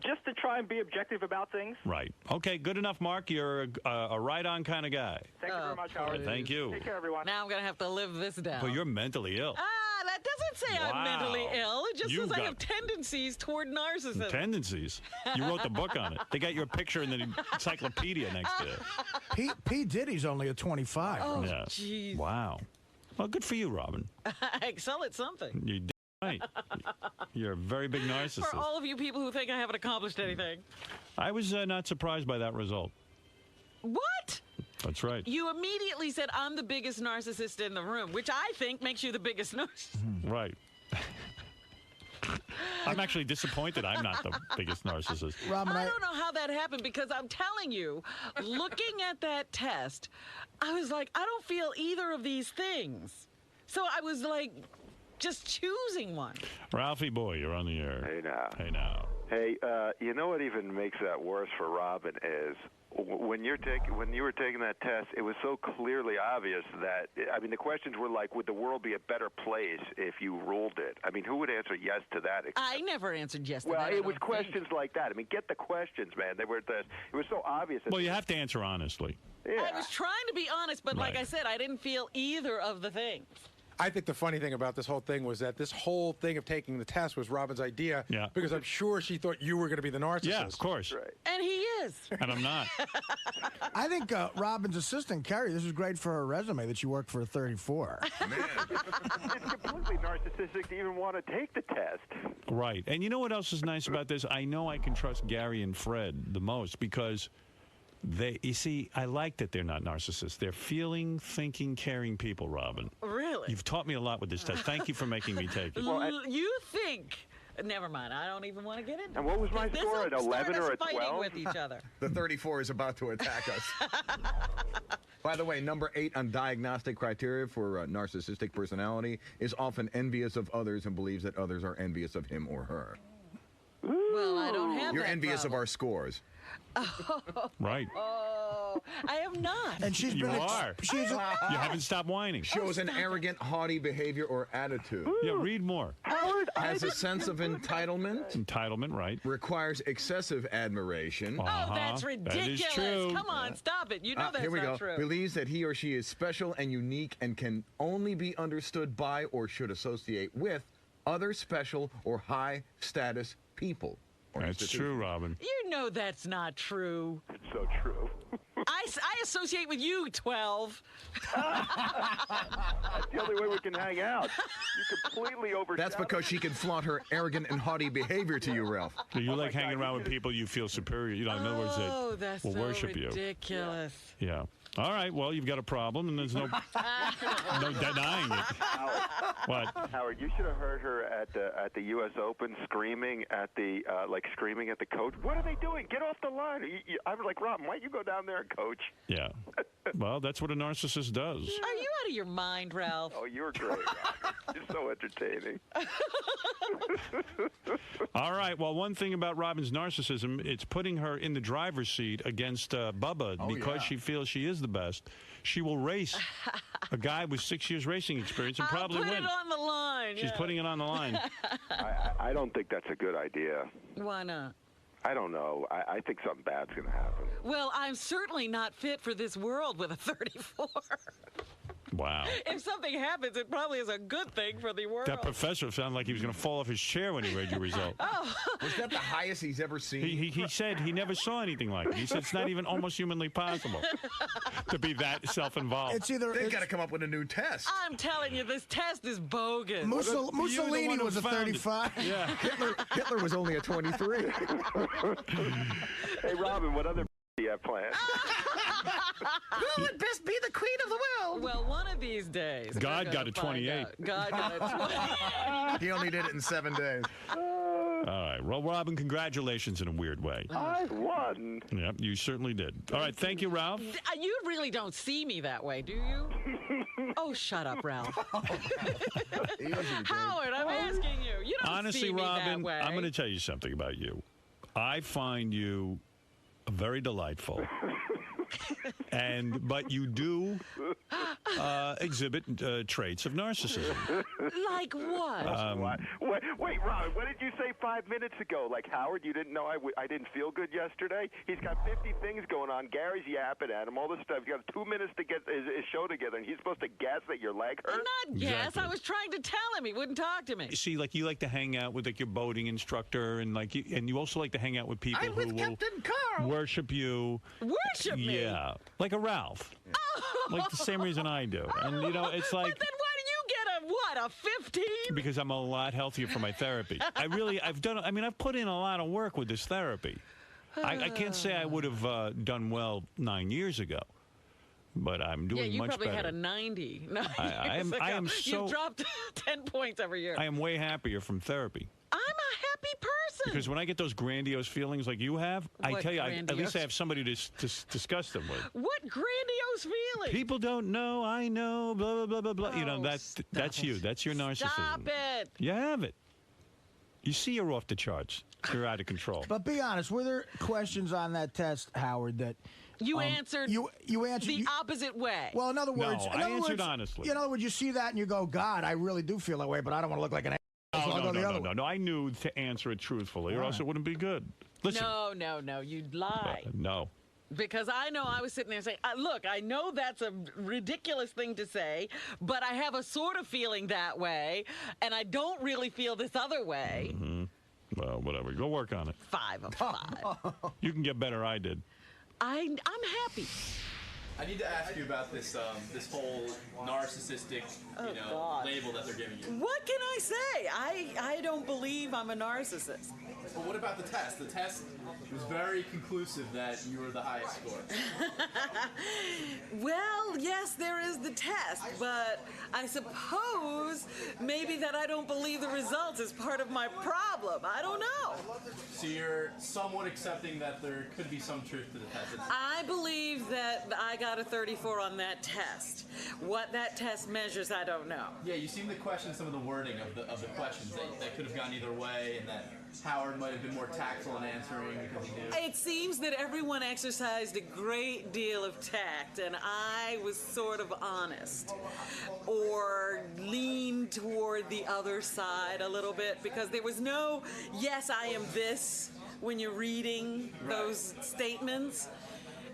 Just to try and be objective about things. Right. Okay, good enough, Mark. You're a right-on kind of guy. Thank you very much, Howard. Thank you. Take care, everyone. Now I'm going to have to live this down. Well, you're mentally ill. That doesn't say I'm mentally ill. It just You says I got- have tendencies toward narcissism. Tendencies. You wrote the book on it. They got your picture in the encyclopedia next to it. P. Diddy's only a 25. Oh, Yeah. jeez. Wow. Well, good for you, Robin. I excel at something. You d- right. You're a very big narcissist. For all of you people who think I haven't accomplished anything. I was not surprised by that result. What? That's right. You immediately said, I'm the biggest narcissist in the room, which I think makes you the biggest narcissist. Right. I'm actually disappointed I'm not the biggest narcissist. Robin, I don't know how that happened because I'm telling you, looking at that test, I was like, I don't feel either of these things. So I was like, just choosing one. Ralphie boy, you're on the air. Hey now. Hey now. Hey, you know what even makes that worse for Robin is when you were taking that test, it was so clearly obvious that, I mean, the questions were like, would the world be a better place if you ruled it? I mean, who would answer yes to that? I never answered yes to well, that. it was questions like that. I mean, get the questions, man. It was so obvious. Well, you have to answer honestly. Yeah. I was trying to be honest, but like Right. I said, I didn't feel either of the things. I think the funny thing about this whole thing was that this whole thing of taking the test was Robin's idea. Yeah. Because I'm sure she thought you were going to be the narcissist. Yeah, of course. Right. And he is. And I'm not. I think Robin's assistant, Carrie, this is great for her resume that she worked for 34. It's completely narcissistic to even want to take the test. Right. And you know what else is nice about this? I know I can trust Gary and Fred the most because you see, I like that they're not narcissists. They're feeling, thinking, caring people, Robin. Really? You've taught me a lot with this test. Thank you for making me take it. You think. Never mind. I don't even want to get into it. And what was my score, an 11 or a 12? Fighting with each other. The 34 is about to attack us. By the way, number 8 on diagnostic criteria for narcissistic personality is often envious of others and believes that others are envious of him or her. Well, I don't have You're that envious of problem. our scores. Right. Oh, I am not. And she's You been are. She's You haven't stopped whining. Shows an arrogant, haughty behavior or attitude. Yeah, read more. Howard, Has a sense of entitlement. Entitlement, right. Requires excessive admiration. Oh, that's That ridiculous. is true. Come on, stop it. You know that's Here we not go. true. Believes that he or she is special and unique and can only be understood by or should associate with other special or high status people. or That's institutions. true, Robin. You know that's not true. It's so true. I associate with you, 12. That's the only way we can hang out. You completely overshadow. That's because she can flaunt her arrogant and haughty behavior to you, Ralph. So you like hanging around with people you feel superior. You know, in other words, Oh, that that's will so worship you. ridiculous. Yeah. All right. Well, you've got a problem, and there's no denying it. What? Howard, you should have heard her at the U.S. Open screaming at the screaming at the coach. What are they doing? Get off the line! I was like, Rob, why don't you go down there and coach? Yeah. Well, that's what a narcissist does. Are you out of your mind, Ralph? Oh, you're great. You're so entertaining. All right. Well, one thing about Robin's narcissism, it's putting her in the driver's seat against Bubba because she feels she is the best. She will race a guy with 6 years racing experience and probably I'll put win. it on the line. She's putting it on the line. I don't think that's a good idea. Why not? I don't know. I think something bad's going to happen. Well, I'm certainly not fit for this world with a 34. Wow. If something happens, it probably is a good thing for the world. That professor sounded like he was going to fall off his chair when he read your result. Oh. Was that the highest he's ever seen? He said he never saw anything like it. He said it's not even almost humanly possible to be that self-involved. It's either They've got to come up with a new test. I'm telling you, this test is bogus. Mussolini was a 35. Yeah. Hitler was only a 23. Hey, Robin, what other do you have planned? Who would best be the queen of the world? Well, one of these days. God we're got a gonna find 28. out. God got a 28. He only did it in 7 days. All right. Well, Robin, congratulations in a weird way. I won. Yep, you certainly did. All right. Thank you, Ralph. You really don't see me that way, do you? Oh, shut up, Ralph. Howard, I'm asking you. You don't Honestly, see me Robin, that way. I'm going to tell you something about you. I find you very delightful. But you do exhibit traits of narcissism. Like what? Wait, Robin, what did you say 5 minutes ago? Like, Howard, you didn't know I didn't feel good yesterday? He's got 50 things going on. Gary's yapping at him, all this stuff. You got 2 minutes to get his show together, and he's supposed to guess that your leg hurts? Not guess. Exactly. I was trying to tell him. He wouldn't talk to me. See, like you like to hang out with like your boating instructor, and you also like to hang out with people who will Captain Carl. worship you. Worship me? Yeah, like a Ralph. Like the same reason I do. And it's like. But then why do you get a 15? Because I'm a lot healthier for my therapy. I've put in a lot of work with this therapy. I can't say I would have done well 9 years ago. but I'm doing much better. Yeah, you probably had a 90. No, I am so... You've dropped 10 points every year. I am way happier from therapy. I'm a happy person. Because when I get those grandiose feelings like you have, I tell you, at least I have somebody to discuss them with. What grandiose feelings? People don't know, I know, blah, blah, blah, blah, blah. You know, that's you. That's your narcissism. Stop it. You have it. You see you're off the charts. You're out of control. But be honest, were there questions on that test, Howard, that... You answered you answered the opposite way. Well, in other words... No, I answered honestly. In other words, you see that and you go, God, I really do feel that way, but I don't want to look like an No. I knew to answer it truthfully, or else it wouldn't be good. Listen. No. You'd lie. No. Because I know I was sitting there saying, look, I know that's a ridiculous thing to say, but I have a sort of feeling that way, and I don't really feel this other way. Mm-hmm. Well, whatever. Go work on it. 5 of 5. You can get better. I did. I'm happy. I need to ask you about this this whole narcissistic, label that they're giving you. What can I say? I don't believe I'm a narcissist. But what about the test? The test was very conclusive that you were the highest score. Well, yes, there is the test, but I suppose maybe that I don't believe the results is part of my problem. I don't know. So you're somewhat accepting that there could be some truth to the test. I believe that I got a 34 on that test. What that test measures, I don't know. Yeah, you seem to question some of the wording of the questions that could have gone either way, and that Howard might have been more tactful in answering because he knew. It seems that everyone exercised a great deal of tact, and I was sort of honest, or leaned toward the other side a little bit, because there was no, yes, I am this, when you're reading those statements.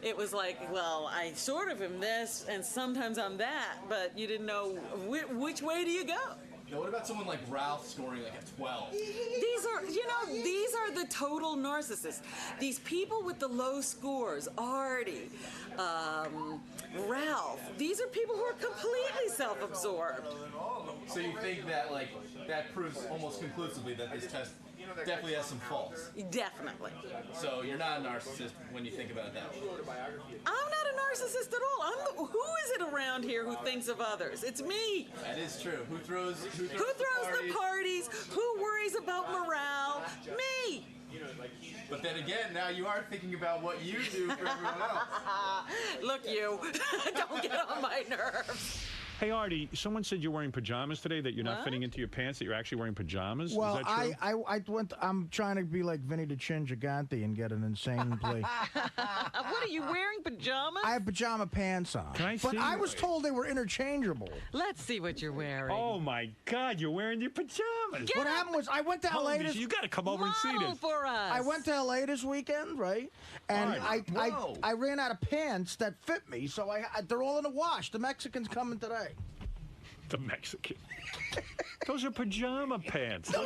It was like, well, I sort of am this, and sometimes I'm that, but you didn't know which way do you go. Now, what about someone like Ralph scoring like a 12? These are the total narcissists. These people with the low scores, Artie, Ralph, these are people who are completely self-absorbed. So you think that, that proves almost conclusively that this test definitely has some faults? Definitely. So you're not a narcissist when you think about it that way? I'm not a narcissist at all. Who is it around here who thinks of others? It's me. That is true. Who throws the parties? Who worries about morale? Me. But then again, now you are thinking about what you do for everyone else. Look, you. Don't get on my nerves. Hey, Artie, someone said you're wearing pajamas today, that you're not fitting into your pants, that you're actually wearing pajamas. Well, is that true? I'm trying to be like Vinny the Chin Gigante and get an insane play. What are you wearing, pajamas? I have pajama pants on. Can I see? But I was told they were interchangeable. Let's see what you're wearing. Oh, my God, you're wearing your pajamas. What happened was I went to L.A. You got to come over and see this. For us. I went to L.A. this weekend, right? And I ran out of pants that fit me, so they're all in the wash. The Mexicans coming today. The Mexican. Those are pajama pants. No,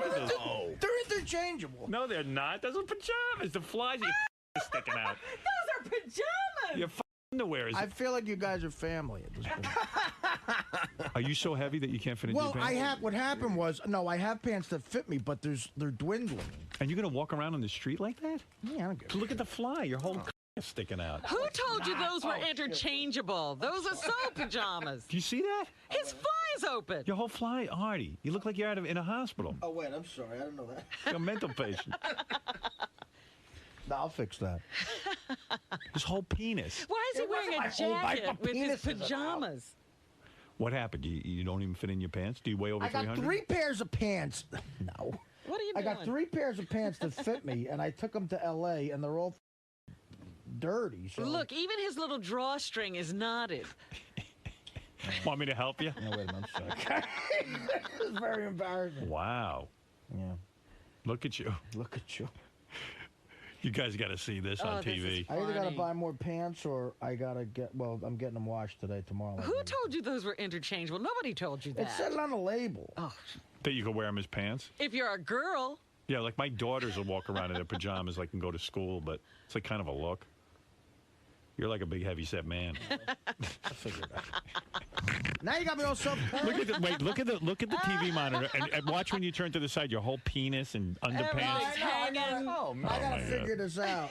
they're interchangeable. No, they're not. Those are pajamas. The flies are sticking out. Those are pajamas. Your underwear is. I feel like you guys are family at this point. Are you so heavy that you can't fit into your pants? What happened was, I have pants that fit me, but they're dwindling. And you're going to walk around on the street like that? Yeah, I'm good. Look at the fly. Your whole is sticking out. Who told you those were interchangeable? Those are so pajamas. Do you see that? His fly is open. Your whole fly, Artie. You look like you're in a hospital. Oh, wait, I'm sorry. I didn't know that. You're a mental patient. No, I'll fix that. His whole penis. Why is he wearing a jacket with his pajamas? What happened? You don't even fit in your pants? Do you weigh over 300? I got 3 pairs of pants. No. What are you doing? I got 3 pairs of pants that fit me, and I took them to L.A., and they're all dirty. So. Look, even his little drawstring is knotted. Want me to help you? No, wait a minute, I'm sorry. It's very embarrassing. Wow. Yeah. Look at you. Look at you. You guys got to see this on TV. I either got to buy more pants or I got to I'm getting them washed tomorrow. Who told you those were interchangeable? Nobody told you that. It said it on the label. Oh. That you can wear them as pants? If you're a girl. Yeah, like my daughters will walk around in their pajamas like and go to school, but it's like kind of a look. You're like a big, heavy-set man. I figured that. Now you got me all self-conscious. Look at the TV monitor and watch when you turn to the side. Your whole penis and underpants. I gotta figure this out.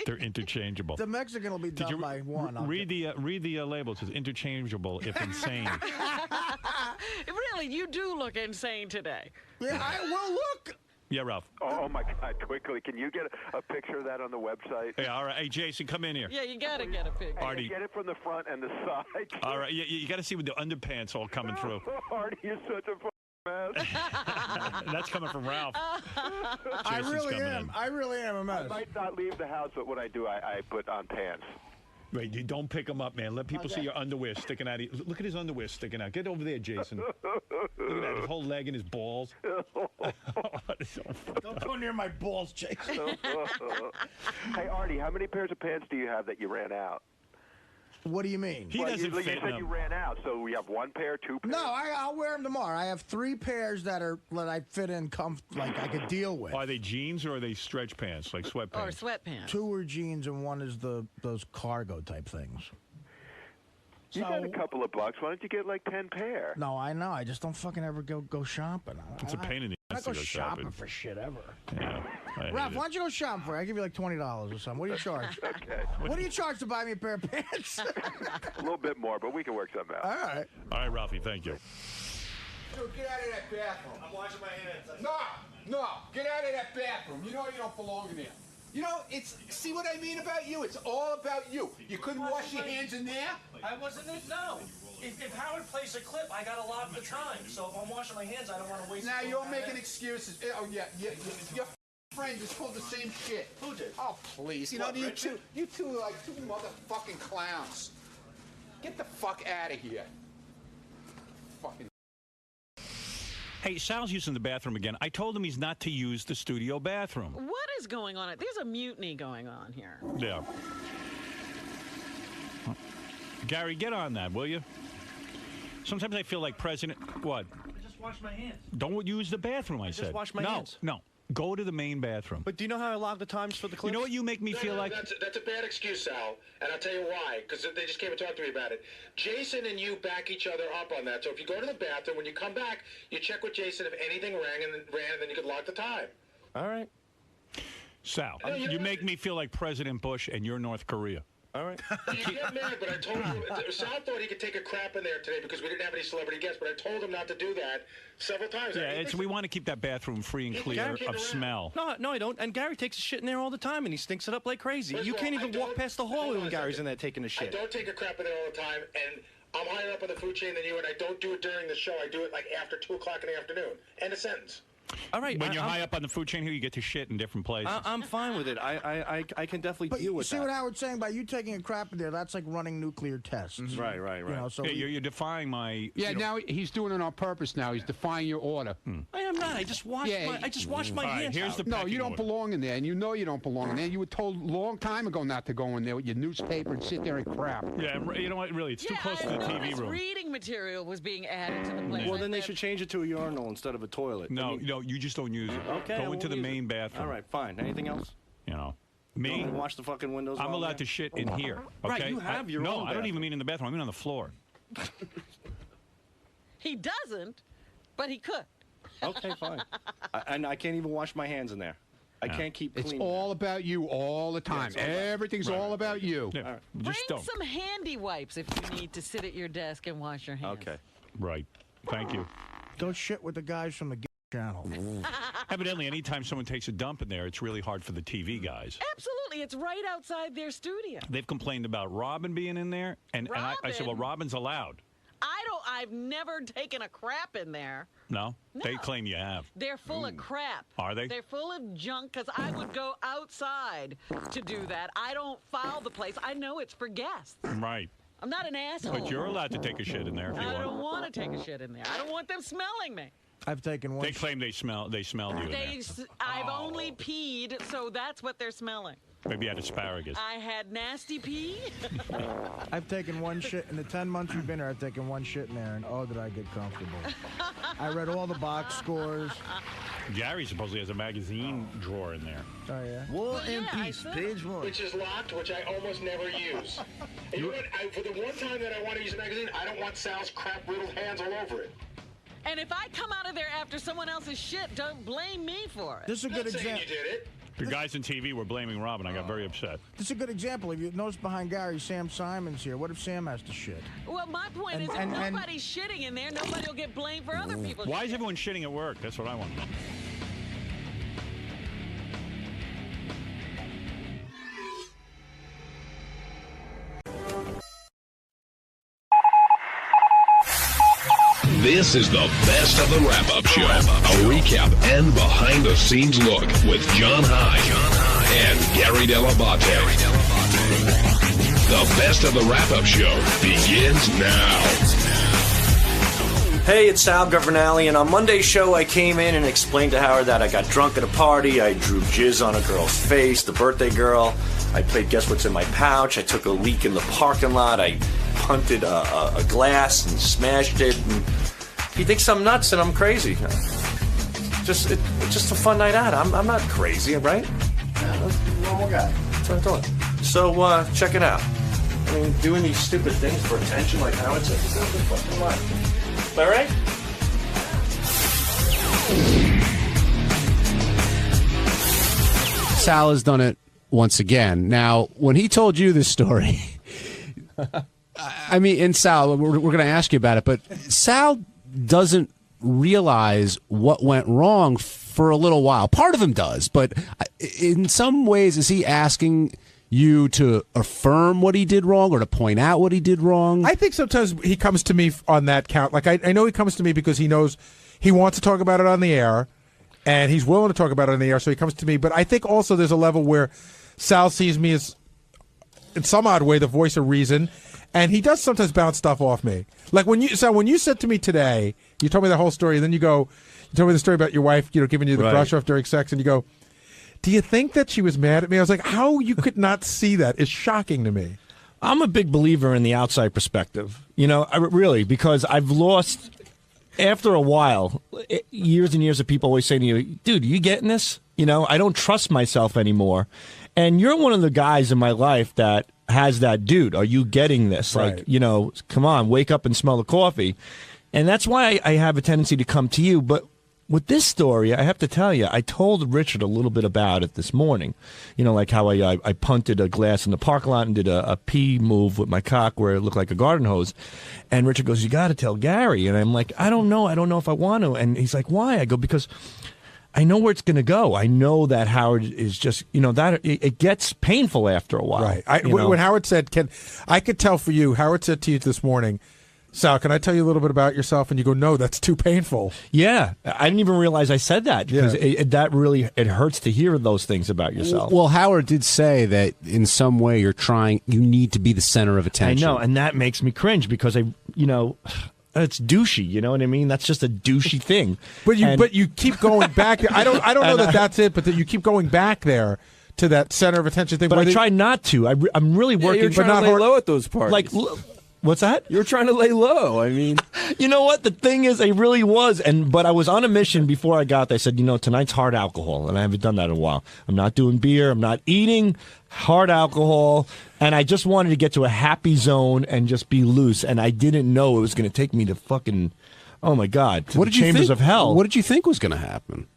They're interchangeable. The Mexican will be done by one. Read the label. It says interchangeable if insane. Really, you do look insane today. Yeah, well, look. Yeah, Ralph. Oh my God! Quickly, can you get a picture of that on the website? Yeah, all right. Hey, Jason, come in here. Yeah, you gotta get a picture. Artie, get it from the front and the side. All right, you got to see with the underpants all coming through. Artie, you're such a mess. That's coming from Ralph. I really am. I really am a mess. I might not leave the house, but when I do, I put on pants. Wait, you don't pick them up, man. Let people see your underwear sticking out. Look at his underwear sticking out. Get over there, Jason. Look at that, his whole leg and his balls. Don't go near my balls, Jason. Hey, Artie, how many pairs of pants do you have that you ran out? What do you mean? He doesn't fit You said you ran out, so we have one pair, two pairs? No, I'll wear them tomorrow. I have 3 pairs that I fit in, like I could deal with. Are they jeans or are they stretch pants, like sweatpants? Or sweatpants. 2 are jeans and 1 is those cargo type things. You got a couple of bucks. Why don't you get like 10 pair? No, I know. I just don't fucking ever go shopping. It's a pain in the ass I don't to go go shopping shopping for shit ever. Yeah, Ralph, why don't you go shopping for it? I give you like $20 or something. What do you charge? Okay. What do you charge to buy me a pair of pants? A little bit more, but we can work something out. All right. All right, Ralphie, thank you. Dude, get out of that bathroom. I'm washing my hands. No, get out of that bathroom. You know you don't belong in there. You know, see what I mean about you? It's all about you. You couldn't wash your hands in there? I wasn't in, no. If Howard plays a clip, I got a lot of the time. So if I'm washing my hands, I don't want to waste. Now you're making excuses. Oh yeah, your friend just pulled the same shit. Who did? Oh please, you know you two are like 2 motherfucking clowns. Get the fuck out of here. Fucking. Hey, Sal's using the bathroom again. I told him he's not to use the studio bathroom. What is going on? There's a mutiny going on here. Yeah. Gary, get on that, will you? Sometimes I feel like President. What? I just washed my hands. Don't use the bathroom, I said. just wash my hands. No. Go to the main bathroom. But do you know how I log the times for the clips? You know what you make me feel like? That's a bad excuse, Sal, and I'll tell you why, because they just came and talked to me about it. Jason and you back each other up on that, so if you go to the bathroom, when you come back, you check with Jason if anything rang, and then you could log the time. All right. Sal, you make me feel like President Bush and you're North Korea. All right. You get mad, but I told him. Sal thought he could take a crap in there today because we didn't have any celebrity guests, but I told him not to do that several times. Yeah, we want to keep that bathroom free and clear of smell. No, I don't. And Gary takes a shit in there all the time, and he stinks it up like crazy. You can't even walk past the hallway when Gary's in there taking a shit. I don't take a crap in there all the time, and I'm higher up on the food chain than you, and I don't do it during the show. I do it like after 2 o'clock in the afternoon. End of sentence. All right. When you're high up on the food chain here, you get to shit in different places. I'm fine with it. I can definitely deal with that. See what Howard's saying? By you taking a crap in there, that's like running nuclear tests. Right. You know, so you're defying my... Yeah, now he's doing it on purpose now. He's defying your order. I am not. I just washed my hands. Here's the No, you don't belong in there, and you know you don't belong in there. You were told a long time ago not to go in there with your newspaper and sit there and crap. Yeah, you know what? Really, it's too close to the TV room. Reading material was being added to the place. Well, then they should change it to a urinal instead of a toilet. No, you just don't use it. Okay. Go into the main bathroom. All right, fine. Anything else? You know. Me? Wash the fucking windows. I'm allowed to shit in here. Okay? Right, you have your own No, I don't bathroom. even mean in the bathroom. I mean on the floor. He doesn't, but he could. Okay, fine. And I can't even wash my hands in there. I can't keep clean. It's all about you all the time. Everything's all about you. Yeah. Bring some handy wipes if you need to sit at your desk and wash your hands. Okay. Right. Thank you. Don't shit with the guys from the channel. Evidently, anytime someone takes a dump in there, it's really hard for the TV guys. Absolutely. It's right outside their studio. They've complained about Robin being in there, and I said, well, Robin's allowed. I've never taken a crap in there. No? They claim you have. They're full of crap. Are they? They're full of junk because I would go outside to do that. I don't foul the place. I know it's for guests. Right. I'm not an asshole. But you're allowed to take a shit in there if you want. I don't want to take a shit in there. I don't want them smelling me. I've taken one. They claim they smelled you in there. I've only peed, so that's what they're smelling. Maybe you had asparagus. I had nasty pee. I've taken one shit in the 10 months we've been here. I've taken one shit in there, and oh, did I get comfortable. I read all the box scores. Gary supposedly has a magazine drawer in there. Oh, yeah? War and Peace, page 1. Which is locked, which I almost never use. And you know what? For the one time that I want to use a magazine, I don't want Sal's crap-riddled hands all over it. And if I come out of there after someone else's shit, don't blame me for it. This is a good example. You did it. The guys in TV were blaming Robin. I got very upset. This is a good example. If you notice behind Gary, Sam Simon's here. What if Sam has to shit? Well, my point is, if nobody's shitting in there, nobody will get blamed for other people's Why shit. is everyone shitting at work? That's what I want to know. This is the best of the wrap-up show. A recap and behind-the-scenes look with John High and Gary Dell'Abate. The best of the wrap-up show begins now. Hey, it's Sal Governale, and on Monday's show I came in and explained to Howard that I got drunk at a party, I drew jizz on a girl's face, the birthday girl, I played Guess What's in My Pouch, I took a leak in the parking lot, I punted a glass and smashed it, and he thinks I'm nuts and I'm crazy. It's just a fun night out. I'm not crazy, right? Normal guy. That's what I thought. So, check it out. I mean, doing these stupid things for attention like Howard said, it's not the fucking life. All right? Sal has done it once again. Now, when he told you this story, I mean, and Sal, we're going to ask you about it, but Sal doesn't realize what went wrong for a little while. Part of him does, but in some ways, is he asking you to affirm what he did wrong or to point out what he did wrong? I think sometimes he comes to me on that count. Like, I know he comes to me because he knows he wants to talk about it on the air, and he's willing to talk about it on the air, so he comes to me. But I think also there's a level where Sal sees me as, in some odd way, the voice of reason, and he does sometimes bounce stuff off me. Like when you said to me today, you told me the whole story, and then you told me the story about your wife, giving you the brush off during sex, and you go, do you think that she was mad at me? I was like, how you could not see that is shocking to me. I'm a big believer in the outside perspective, really, because I've lost, after a while, years and years of people always saying to you, dude, you getting this? I don't trust myself anymore. And you're one of the guys in my life that has that, dude, are you getting this? Right. Like, come on, wake up and smell the coffee. And that's why I have a tendency to come to you. But with this story, I have to tell you, I told Richard a little bit about it this morning. Like how I punted a glass in the parking lot and did a pee move with my cock where it looked like a garden hose. And Richard goes, you got to tell Gary. And I'm like, I don't know if I want to. And he's like, why? I go, because I know where it's going to go. I know that Howard is just, that it gets painful after a while. Right. When Howard said, I could tell for you, Howard said to you this morning, Sal, can I tell you a little bit about yourself? And you go, no, that's too painful. Yeah. I didn't even realize I said that because that really, it hurts to hear those things about yourself. Well, Howard did say that in some way you need to be the center of attention. I know, and that makes me cringe because it's douchey, you know what I mean? That's just a douchey thing. But you keep going back. I don't know that that's it, but that you keep going back there to that center of attention thing. But I try not to. I'm really working. You're trying to lay low at those parties. Like, what's that? You're trying to lay low. I mean, you know what? The thing is, I really was, but I was on a mission before I got there. I said, tonight's hard alcohol, and I haven't done that in a while. I'm not doing beer. I'm not eating hard alcohol, and I just wanted to get to a happy zone and just be loose. And I didn't know it was going to take me to fucking, oh my God, to the chambers of hell. What did you think was going to happen?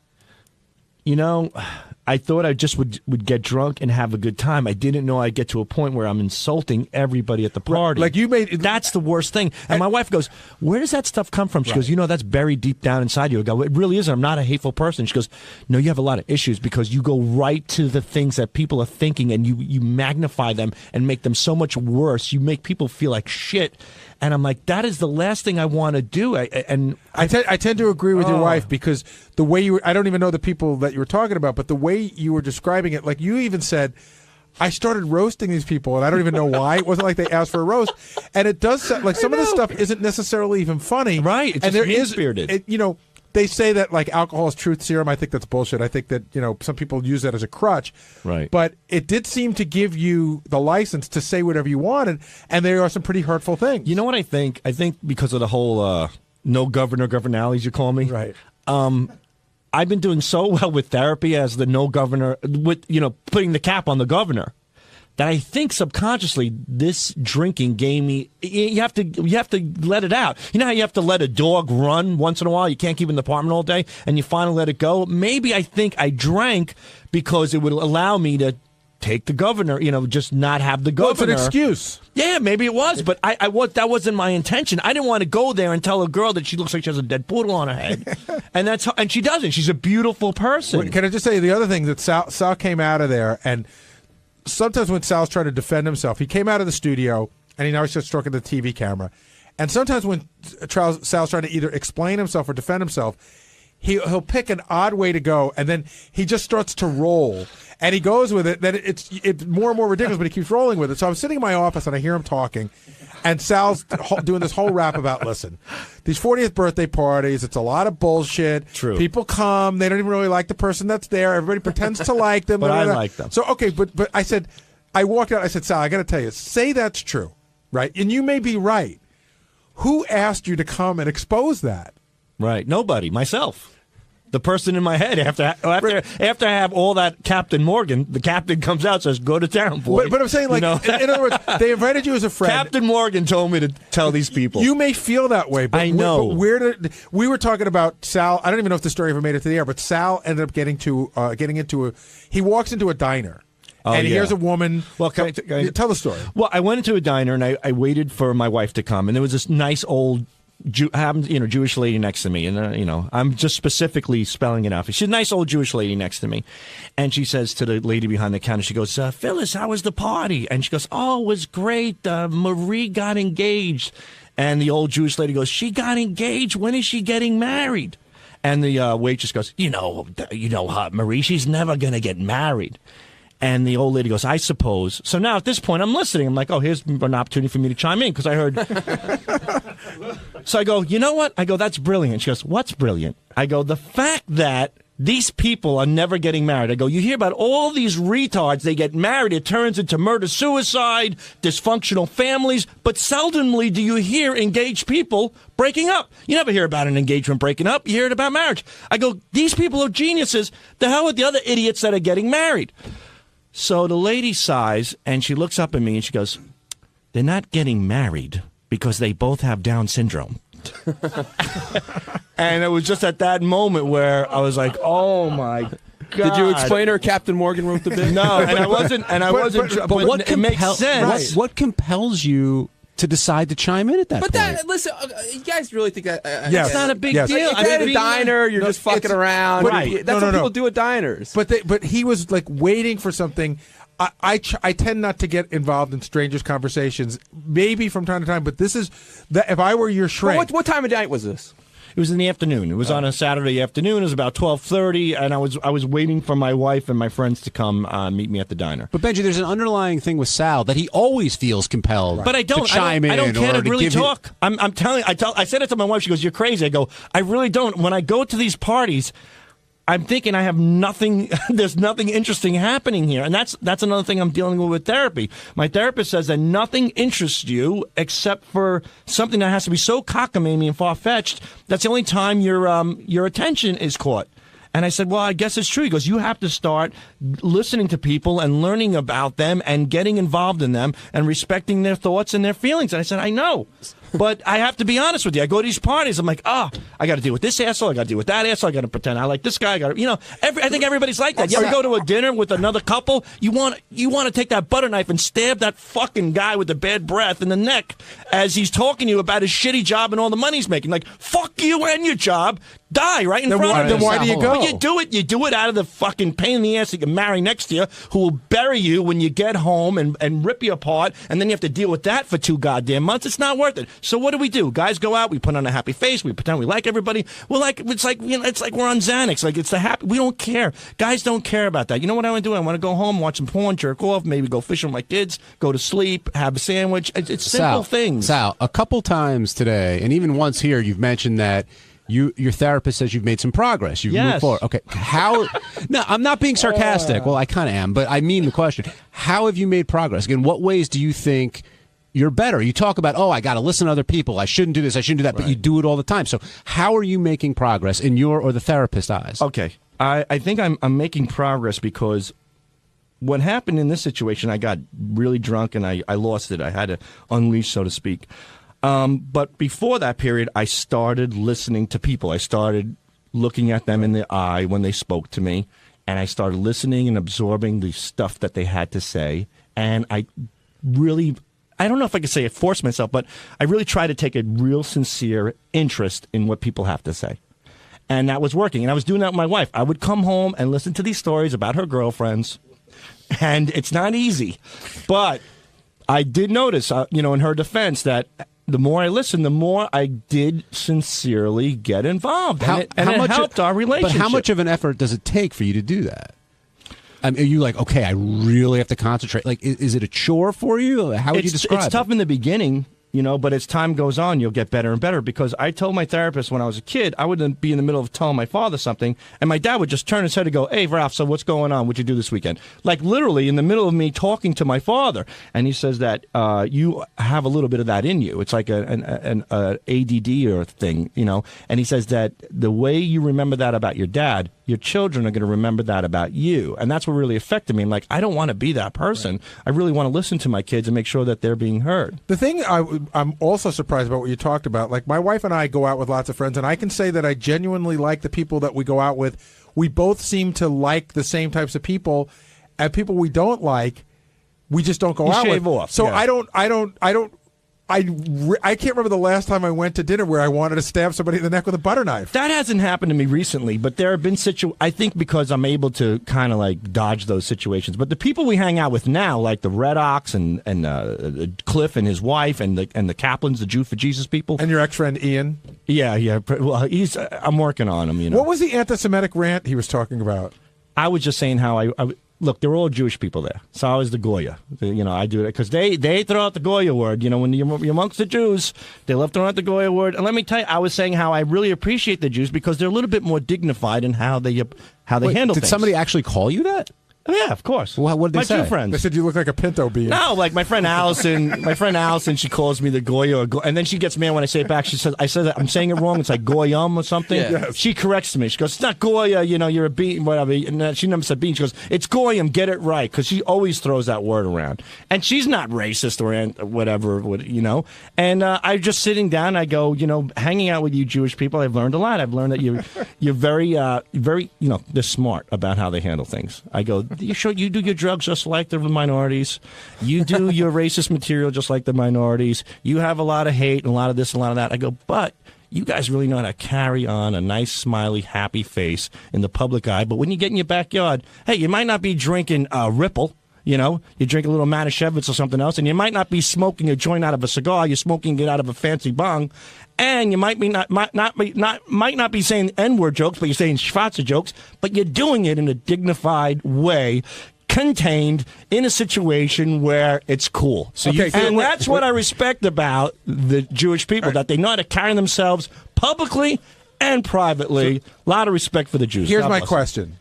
I thought I just would get drunk and have a good time. I didn't know I'd get to a point where I'm insulting everybody at the party. Like that's the worst thing. And my wife goes, where does that stuff come from? She goes, that's buried deep down inside you. I go, it really isn't. I'm not a hateful person. She goes, no, you have a lot of issues because you go right to the things that people are thinking and you magnify them and make them so much worse. You make people feel like shit. And I'm like, that is the last thing I want to do. I tend to agree with your wife because the way I don't even know the people that you were talking about, but the way you were describing it, like you even said, I started roasting these people, and I don't even know why. It wasn't like they asked for a roast. And it does sound like some of this stuff isn't necessarily even funny. Right. It's just mean-spirited. they say that like alcohol is truth serum. I think that's bullshit. I think that some people use that as a crutch. Right. But it did seem to give you the license to say whatever you wanted, and there are some pretty hurtful things. You know what I think? I think because of the whole no governor governales you call me. Right. I've been doing so well with therapy as the no governor, with putting the cap on the governor, that I think subconsciously this drinking gave me. You have to let it out. You know how you have to let a dog run once in a while? You can't keep it in the apartment all day, and you finally let it go. Maybe I think I drank because it would allow me to take the governor. Just not have the governor. Well, it's an excuse. Yeah, maybe it was, but that wasn't my intention. I didn't want to go there and tell a girl that she looks like she has a dead poodle on her head, and she doesn't. She's a beautiful person. Well, can I just say the other thing that Sal came out of there, and sometimes when Sal's trying to defend himself, he came out of the studio and he now starts stroking the TV camera, and sometimes when Sal's trying to either explain himself or defend himself, he'll pick an odd way to go, and then he just starts to roll. And he goes with it. Then it's more and more ridiculous, but he keeps rolling with it. So I'm sitting in my office, and I hear him talking, and Sal's doing this whole rap about, listen, these 40th birthday parties, it's a lot of bullshit. True. People come. They don't even really like the person that's there. Everybody pretends to like them. But I like them. So, okay, but I walked out. I said, Sal, I got to tell you, say that's true, right? And you may be right. Who asked you to come and expose that? Right. Nobody. Myself. The person in my head after I have all that Captain Morgan, the captain comes out and says, "Go to town, boy." But I'm saying, like, in other words, they invited you as a friend. Captain Morgan told me to tell these people. You may feel that way, but I know. We were talking about Sal. I don't even know if the story ever made it to the air, but Sal ended up getting into he walks into a diner. And here's a woman. Well, can I tell the story. Well, I went into a diner and I waited for my wife to come, and there was this nice old Jewish lady next to me, and I'm just specifically spelling it out. She's a nice old Jewish lady next to me, and she says to the lady behind the counter, she goes, "Phyllis, how was the party?" And she goes, "Oh, it was great. Marie got engaged." And the old Jewish lady goes, "She got engaged. When is she getting married?" And the waitress goes, "You know, Marie, she's never gonna get married." And the old lady goes, "I suppose." So now at this point, I'm listening. I'm like, oh, here's an opportunity for me to chime in because I heard. So I go, you know what? I go, that's brilliant. She goes, what's brilliant? I go, the fact that these people are never getting married. I go, you hear about all these retards. They get married. It turns into murder-suicide, dysfunctional families. But seldomly do you hear engaged people breaking up. You never hear about an engagement breaking up. You hear it about marriage. I go, these people are geniuses. The hell with the other idiots that are getting married. So the lady sighs, and she looks up at me, and she goes, they're not getting married because they both have Down syndrome. And it was just at that moment where I was like, oh, my God. Did you explain her Captain Morgan wrote the bit? No, and I wasn't. But what it makes sense. What compels you to decide to chime in at that point? Listen, you guys really think that... It's not a big deal. If you're at a diner, you're just fucking around. Right. That's what people do at diners. But he was like waiting for something. I tend not to get involved in strangers' conversations, maybe from time to time. But this is if I were your shrink. What time of night was this? It was in the afternoon. It was on a Saturday afternoon. It was about 12:30, and I was waiting for my wife and my friends to come meet me at the diner. But Benji, there's an underlying thing with Sal that he always feels compelled. But I don't to chime in. I don't care to really give talk. I'm telling. I said it to my wife. She goes, "You're crazy." I go, "I really don't." When I go to these parties, I'm thinking I have nothing. There's nothing interesting happening here, and that's another thing I'm dealing with therapy. My therapist says that nothing interests you except for something that has to be so cockamamie and far-fetched. That's the only time your attention is caught. And I said, well, I guess it's true. He goes, you have to start listening to people and learning about them and getting involved in them and respecting their thoughts and their feelings. And I said, I know. But I have to be honest with you. I go to these parties. I'm like, I got to deal with this asshole. I got to deal with that asshole. I got to pretend I like this guy. I think everybody's like that. You ever go to a dinner with another couple? You want to take that butter knife and stab that fucking guy with the bad breath in the neck as he's talking to you about his shitty job and all the money he's making. Like, fuck you and your job. Die right in front of him. Then why do you go? But you do it out of the fucking pain in the ass that you can marry next to you, who will bury you when you get home and rip you apart, and then you have to deal with that for 2 goddamn months. It's not worth it. So what do? Guys go out, we put on a happy face, we pretend we like everybody. It's like we're on Xanax. Like it's the happy. We don't care. Guys don't care about that. You know what I want to do? I want to go home, watch some porn, jerk off, maybe go fishing with my kids, go to sleep, have a sandwich. It's simple things. Sal, a couple times today, and even once here, you've mentioned that Your therapist says you've made some progress. You've moved Yes. forward. Okay, how? No, I'm not being sarcastic. Well, I kind of am, but I mean the question. How have you made progress? Again, what ways do you think you're better? You talk about, I got to listen to other people. I shouldn't do this. I shouldn't do that. But you do it all the time. So how are you making progress in your or the therapist's eyes? Okay, I think I'm making progress because what happened in this situation, I got really drunk and I lost it. I had to unleash, so to speak. But before that period, I started listening to people. I started looking at them in the eye when they spoke to me, and I started listening and absorbing the stuff that they had to say. And I don't know if I could say I forced myself, but I really tried to take a real sincere interest in what people have to say. And that was working. And I was doing that with my wife. I would come home and listen to these stories about her girlfriends, and it's not easy. But I did notice, in her defense, that the more I listened, the more I did sincerely get involved. And it helped our relationship. But how much of an effort does it take for you to do that? I mean, are you like, okay, I really have to concentrate? Like, is it a chore for you? How would you describe it? It's tough in the beginning, but as time goes on, you'll get better and better. Because I told my therapist when I was a kid, I would be in the middle of telling my father something, and my dad would just turn his head and go, "Hey, Ralph, so what's going on? What'd you do this weekend?" Like literally in the middle of me talking to my father. And he says that you have a little bit of that in you. It's like an ADD or thing, And he says that the way you remember that about your dad, your children are going to remember that about you. And that's what really affected me. I'm like, I don't want to be that person. Right. I really want to listen to my kids and make sure that they're being heard. The thing I'm also surprised about what you talked about, like my wife and I go out with lots of friends, and I can say that I genuinely like the people that we go out with. We both seem to like the same types of people, and people we don't like, we just don't go out with. Shave off. So yeah. I can't remember the last time I went to dinner where I wanted to stab somebody in the neck with a butter knife. That hasn't happened to me recently, but there have been I think because I'm able to kind of like dodge those situations. But the people we hang out with now, like the Red Ox and Cliff and his wife and the Kaplans, the Jew for Jesus people, and your ex-friend Ian. Yeah. Well, I'm working on him. What was the anti-Semitic rant he was talking about? I was just saying how I look, they're all Jewish people there. So I was the Goya. I do it because they throw out the Goya word. When you're amongst the Jews, they love throwing out the Goya word. And let me tell you, I was saying how I really appreciate the Jews because they're a little bit more dignified in how they handle things. Did somebody actually call you that? Oh, yeah, of course. What did they say? My Jew friends. They said you look like a pinto bean. No, like my friend Allison, she calls me the Goya, and then she gets mad when I say it back. She says, I said I'm saying it wrong. It's like Goyam or something. Yeah. Yes. She corrects me. She goes, it's not Goya, you're a bean, whatever. And she never said bean. She goes, it's Goyam, get it right, because she always throws that word around. And she's not racist or whatever, And I'm just sitting down, I go, hanging out with you Jewish people, I've learned a lot. I've learned that you're very, they're smart about how they handle things. I go, you do your drugs just like the minorities. You do your racist material just like the minorities. You have a lot of hate and a lot of this and a lot of that. I go, but you guys really know how to carry on a nice, smiley, happy face in the public eye. But when you get in your backyard, hey, you might not be drinking Ripple. You drink a little Manischewitz or something else, and you might not be smoking a joint out of a cigar. You're smoking it out of a fancy bong. And you might not be saying N-word jokes, but you're saying Schwarzer jokes, but you're doing it in a dignified way, contained in a situation where it's cool. That's what I respect about the Jewish people, that they know how to carry themselves publicly and privately. A lot of respect for the Jews. Here's my question.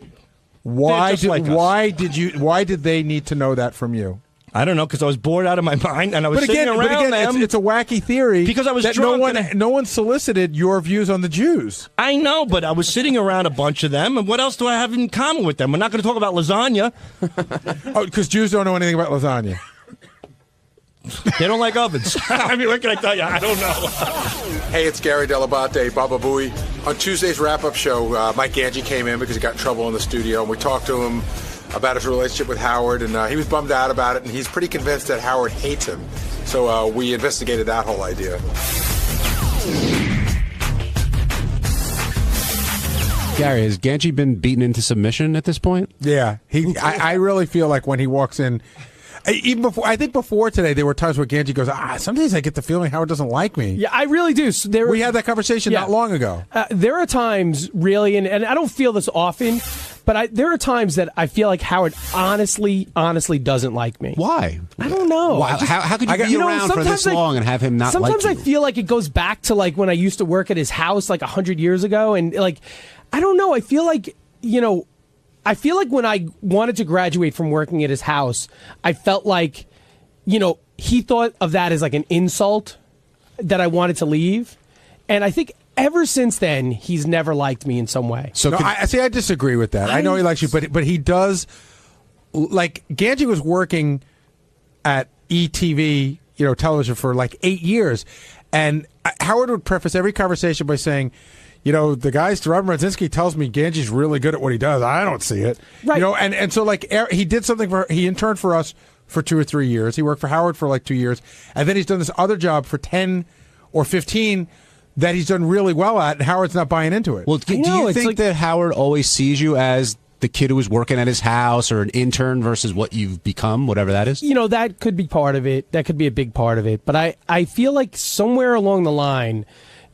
Why did they need to know that from you? I don't know, because I was bored out of my mind, and I was sitting around them. It's a wacky theory. Because I was drunk. No one solicited your views on the Jews. I know, but I was sitting around a bunch of them, and what else do I have in common with them? We're not going to talk about lasagna. Because Jews don't know anything about lasagna. They don't like ovens. I mean, what can I tell you? I don't know. Hey, it's Gary Dell'Abate, Baba Booey. On Tuesday's wrap-up show, Mike Gange came in because he got in trouble in the studio, and we talked to him about his relationship with Howard, and he was bummed out about it, and he's pretty convinced that Howard hates him. So we investigated that whole idea. Gary, has Gange been beaten into submission at this point? Yeah. I really feel like when he walks in, even before today, there were times where Gange goes, some days I get the feeling Howard doesn't like me. Yeah, I really do. We had that conversation not long ago. There are times, really, and I don't feel this often, But there are times that I feel like Howard honestly doesn't like me. Why? I don't know. Why? How could you be around for this long and have him not like you? Sometimes I feel like it goes back to like when I used to work at his house like 100 years ago, and like I don't know. I feel like when I wanted to graduate from working at his house, I felt like he thought of that as like an insult that I wanted to leave, and I think ever since then he's never liked me in some way. So I disagree with that. I know he likes you, but he does. Like Ganji was working at ETV, television for like 8 years, and Howard would preface every conversation by saying, the guy, Robin Radzinski, tells me Ganji's really good at what he does. I don't see it. Right. And so like he did something he interned for us for 2 or 3 years. He worked for Howard for like 2 years, and then he's done this other job for 10 or 15 that he's done really well at, and Howard's not buying into it. Well, do you think that Howard always sees you as the kid who was working at his house or an intern versus what you've become, whatever that is? That could be part of it. That could be a big part of it. But I feel like somewhere along the line,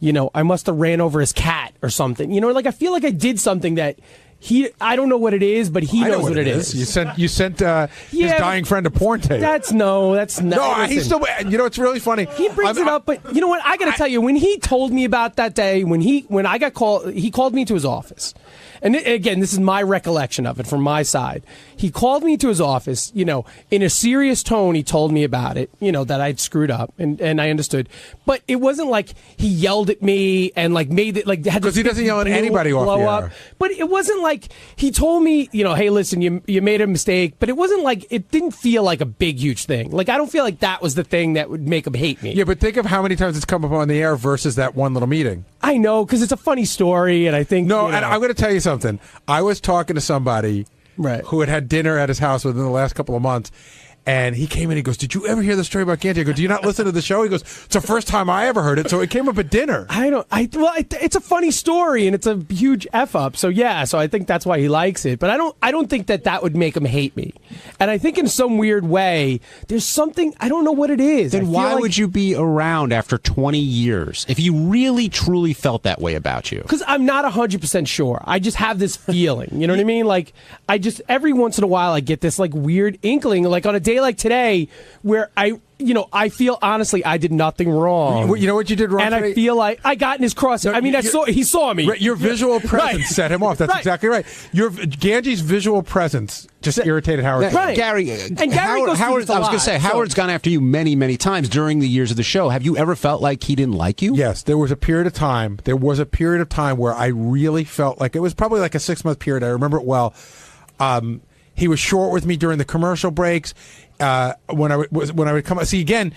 I must have ran over his cat or something. Like I feel like I did something that I don't know what it is, but he knows what it is. You sent his dying friend a porn tape. That's not. No, he's still. It's really funny. He brings it up, but you know what? I got to tell you, when he told me about that day, when I got called, he called me to his office. And again, this is my recollection of it from my side. He called me to his office, in a serious tone. He told me about it, that I'd screwed up, and I understood. But it wasn't like he yelled at me and like made it like had because he doesn't yell at anybody off the air. But it wasn't like he told me, hey, listen, you made a mistake. But it wasn't like it didn't feel like a big, huge thing. Like I don't feel like that was the thing that would make him hate me. Yeah, but think of how many times it's come up on the air versus that one little meeting. I know, because it's a funny story, and I think and I'm going to tell you something. I was talking to somebody who had dinner at his house within the last couple of months, and he came in and he goes, "Did you ever hear the story about Ganji?" I go, "Do you not listen to the show?" He goes, "It's the first time I ever heard it." So it came up at dinner. It's a funny story, and it's a huge F up. So yeah, so I think that's why he likes it. But I don't think that would make him hate me. And I think in some weird way, there's something, I don't know what it is. Then why would you be around after 20 years if you really, truly felt that way about you? Because I'm not 100% sure. I just have this feeling. You know what I mean? Like, I just, every once in a while, I get this, like, weird inkling. Like, on a day like today, where I feel, honestly, I did nothing wrong. You know what you did wrong and today? I feel like I got in his cross. I mean, he saw me. Your visual presence set him off. That's exactly right. Ganji's visual presence just irritated Howard. Right. Gary, and Gary goes through this a I was going lot, to say, Howard's gone after you many, many times during the years of the show. Have you ever felt like he didn't like you? Yes, there was a period of time. Where I really felt like it was probably like a 6-month period. I remember it well. He was short with me during the commercial breaks. When I would come, see again,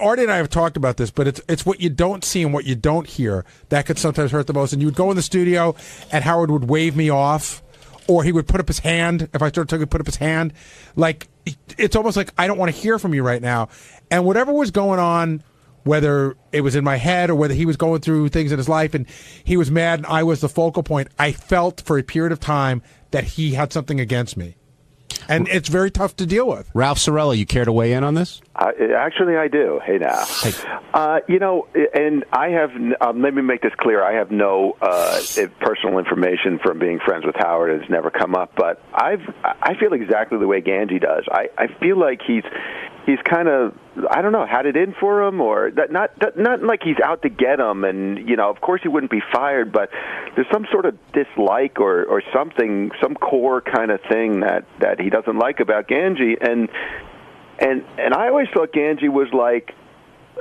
Artie and I have talked about this, but it's what you don't see and what you don't hear that could sometimes hurt the most. And you would go in the studio, and Howard would wave me off, or he would put up his hand. If I started talking, he'd put up his hand. Like it's almost like I don't want to hear from you right now. And whatever was going on, whether it was in my head or whether he was going through things in his life, and he was mad, and I was the focal point. I felt for a period of time that he had something against me. And it's very tough to deal with. Ralph Sorella, you care to weigh in on this? Actually, I do. Hey, now. And I have, let me make this clear, I have no personal information from being friends with Howard. It's never come up. But I feel exactly the way Ganji does. I feel like he's kind of, I don't know, had it in for him, or not like he's out to get him. And, of course he wouldn't be fired, but there's some sort of dislike or something, some core kind of thing that he doesn't like about Ganji. And I always thought Ganji was like,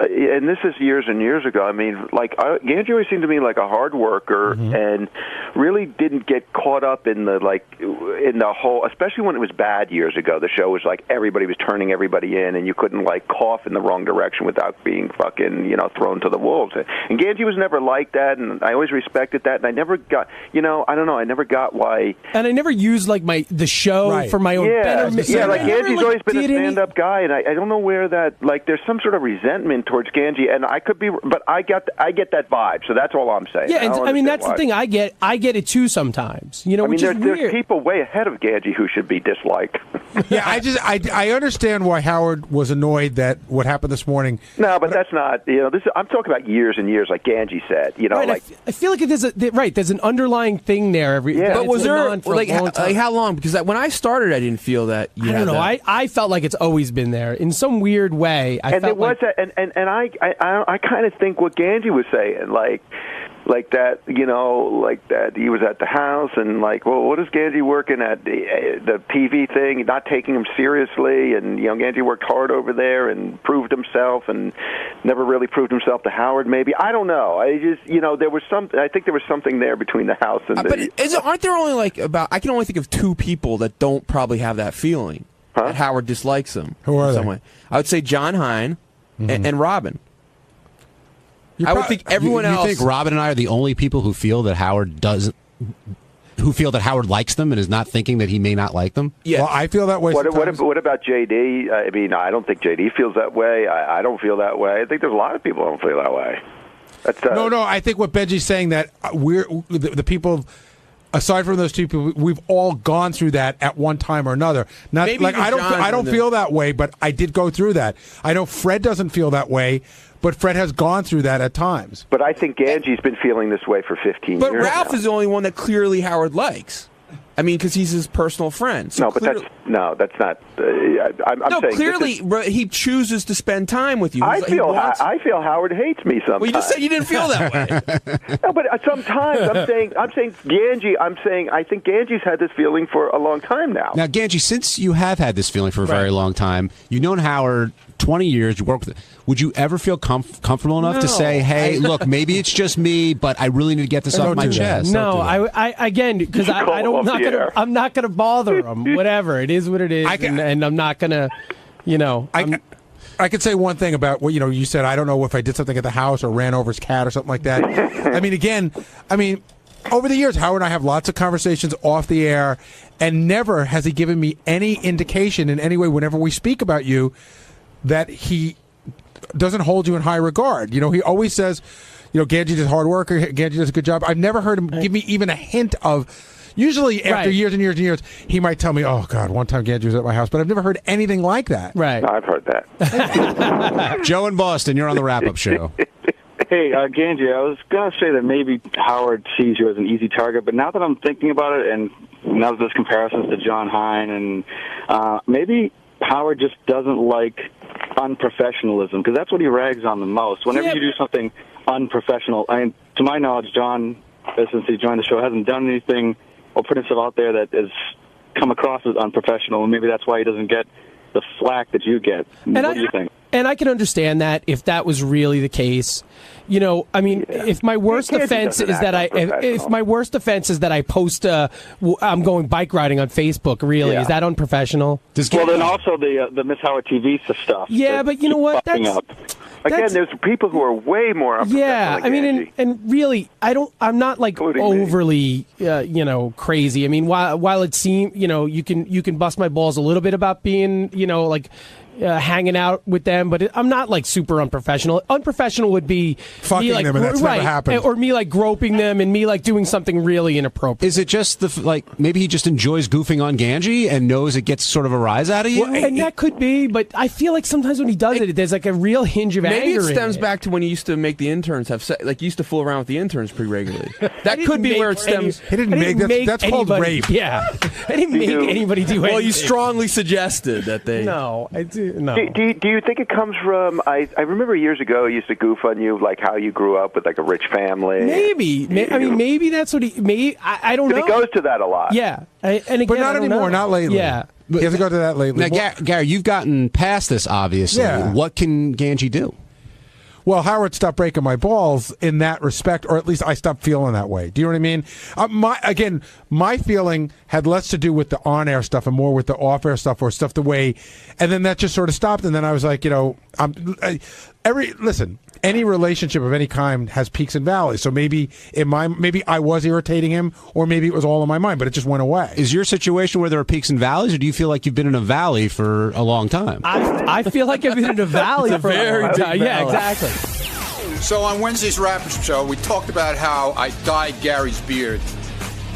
and this is years and years ago, I mean, like, Ganji always seemed to me like a hard worker and really didn't get caught up in the whole, especially when it was bad years ago. The show was like everybody was turning everybody in, and you couldn't, like, cough in the wrong direction without being fucking, thrown to the wolves. And Ganji was never like that, and I always respected that, and I never got, I don't know, I never got why. And I never used, like, the show for my own betterment. Yeah, like, Ganji's always been a stand-up guy, and I don't know where that, like, there's some sort of resentment towards Ganji, and I could be, but I get that vibe. So that's all I'm saying. Yeah, and I mean that's the thing. I get it too sometimes. You know, I mean, which is weird. there's people way ahead of Ganji who should be disliked. Yeah, I understand why Howard was annoyed that what happened this morning. No, but that's not. I'm talking about years and years, like Ganji said. Right, I feel like there's an underlying thing there. But was there like how long? Because when I started, I didn't feel that. I don't know. I felt like it's always been there in some weird way. I kind of think what Ganji was saying, like that he was at the house and like, well, what is Ganji working at the PV thing, not taking him seriously, and Ganji worked hard over there and proved himself and never really proved himself to Howard. Maybe I don't know. I just there was I think there was something there between the house and aren't there only I can only think of two people that don't probably have that feeling that Howard dislikes them. Who are they? Way. I would say John Hein and Robin. I would think everyone else. You think Robin and I are the only people who feel that Howard likes them and is not thinking that he may not like them? Yeah, well, I feel that way. What about JD? I mean, I don't think JD feels that way. I don't feel that way. I think there's a lot of people who don't feel that way. No. I think what Benji's saying that we're the people. Aside from those two people, we've all gone through that at one time or another. Not Maybe like I don't feel that way, but I did go through that. I know Fred doesn't feel that way, but Fred has gone through that at times. But I think Ganji's been feeling this way for 15 years. But Ralph now. is the only one that clearly Howard likes. I mean, because he's his personal friend. So that's not. I'm saying clearly he chooses to spend time with you. I feel Howard hates me sometimes. Well, you just said you didn't feel that way. No, but sometimes I'm saying Ganji. I think Ganji's had this feeling for a long time now. Now, Ganji, since you have had this feeling for a very long time, you've known Howard 20 years. You work with. Would you ever feel comfortable enough to say, "Hey, look, maybe it's just me, but I really need to get this off my chest"? No, I again because I'm not gonna bother him. Whatever it is, what it is, and I'm not gonna, I could say one thing about what you said. I don't know if I did something at the house or ran over his cat or something like that. I mean, over the years, Howard and I have lots of conversations off the air, and never has he given me any indication in any way whenever we speak about you that he doesn't hold you in high regard. He always says, Ganji does hard work, or Ganji does a good job. I've never heard him give me even a hint of. Usually, after years and years and years, he might tell me, "Oh God, one time Ganji was at my house," but I've never heard anything like that. Right? No, I've heard that. Joe in Boston, you're on the wrap-up show. Hey, Ganji, I was going to say that maybe Howard sees you as an easy target, but now that I'm thinking about it, and now that there's comparisons to John Hein, and maybe Howard just doesn't like unprofessionalism, because that's what he rags on the most. Whenever you do something unprofessional, to my knowledge, John, since he joined the show, hasn't done anything or put himself out there that has come across as unprofessional, and maybe that's why he doesn't get the flack that you get. What do you think? And I can understand that if that was really the case. If my worst offense is that I post I'm going bike riding on Facebook, really, is that unprofessional? Well, then also the Miss Howard TV stuff. Yeah, but you know what? Again, there's people who are way more unprofessional. Yeah, I mean, and really, I'm not like overly, crazy. I mean, while it seems, you can bust my balls a little bit about being, hanging out with them, but I'm not like super unprofessional. Unprofessional would be fucking me, like, them, and that's never happened. Or me like groping them, and me like doing something really inappropriate. Is it just maybe he just enjoys goofing on Ganji and knows it gets sort of a rise out of you? Well, and that could be, but I feel like sometimes when he does it, there's like a real hinge of anger. Maybe it stems back to when he used to make the interns have he used to fool around with the interns pretty regularly. That could be where it stems. He didn't make that's called rape. Yeah, I didn't make anybody do anything. Well, you strongly suggested that they. No, I do. No. Do you think it comes from? I remember years ago he used to goof on you, like how you grew up with like a rich family. Maybe. Maybe that's what he. Maybe I don't know. He goes to that a lot. Yeah, and again, but not anymore. Not lately. Yeah. He hasn't gone to that lately. Now, Gary, you've gotten past this, obviously. Yeah. What can Ganji do? Well, Howard stopped breaking my balls in that respect, or at least I stopped feeling that way. Do you know what I mean? My feeling had less to do with the on-air stuff and more with the off-air stuff, or stuff the way, and then that just sort of stopped. And then I was like, any relationship of any kind has peaks and valleys. So maybe I was irritating him, or maybe it was all in my mind, but it just went away. Is your situation where there are peaks and valleys, or do you feel like you've been in a valley for a long time? I feel like I've been in a valley for a long time. Yeah, exactly. So on Wednesday's wrap-up show, we talked about how I dyed Gary's beard.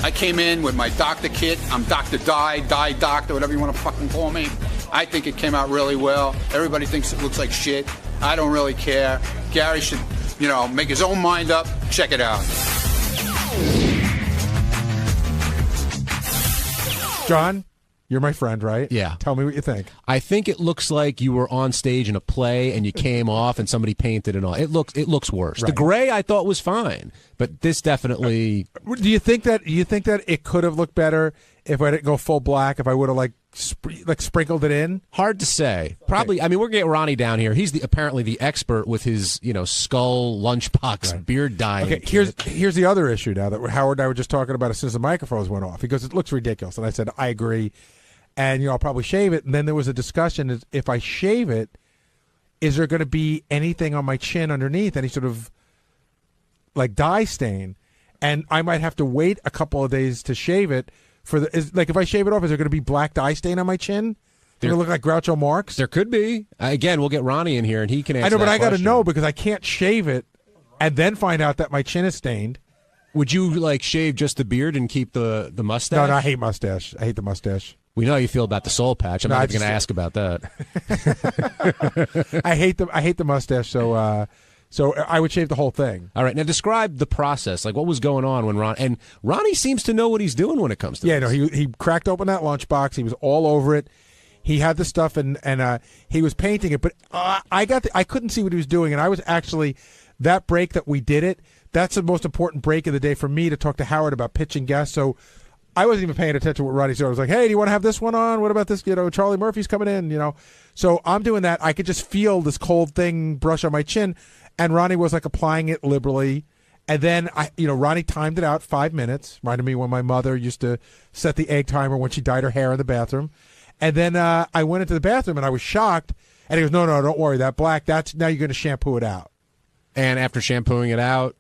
I came in with my doctor kit. I'm Dr. Dye Doctor, whatever you want to fucking call me. I think it came out really well. Everybody thinks it looks like shit. I don't really care. Gary should, make his own mind up. Check it out. John, you're my friend, right? Yeah. Tell me what you think. I think it looks like you were on stage in a play and you came off and somebody painted it on. It looks worse. Right. The gray I thought was fine, but this definitely. Do you think that it could have looked better if I didn't go full black? If I would have sprinkled it in? Hard to say. Probably. Okay. I mean, we're getting Ronnie down here. He's apparently the expert with his skull lunchbox beard dyeing. Okay. Here's the other issue now that Howard and I were just talking about as soon as the microphones went off. He goes, it looks ridiculous, and I said I agree. And I'll probably shave it. And then there was a discussion: if I shave it, is there going to be anything on my chin underneath, any sort of dye stain? And I might have to wait a couple of days to shave it. If I shave it off, is there going to be black dye stain on my chin? Does it look like Groucho Marx? There could be. Again, we'll get Ronnie in here, and he can answer. I know, but I got to question. know because I can't shave it and then find out that my chin is stained. Would you shave just the beard and keep the mustache? No, I hate mustache. I hate the mustache. We know how you feel about the soul patch. I'm not even going to ask about that. I hate the mustache. So I would shave the whole thing. All right, now describe the process. What was going on when Ronnie seems to know what he's doing when it comes to this. No, he cracked open that lunchbox. He was all over it. He had the stuff and he was painting it, but I couldn't see what he was doing, and I was actually that break that we did it. That's the most important break of the day for me to talk to Howard about pitching guests. So I wasn't even paying attention to what Ronnie said. I was like, hey, do you want to have this one on? What about this? Charlie Murphy's coming in. So I'm doing that. I could just feel this cold thing brush on my chin. And Ronnie was applying it liberally. And then, Ronnie timed it out 5 minutes. Reminded me when my mother used to set the egg timer when she dyed her hair in the bathroom. And then I went into the bathroom and I was shocked. And he goes, no, don't worry. That black, now you're going to shampoo it out. And after shampooing it out?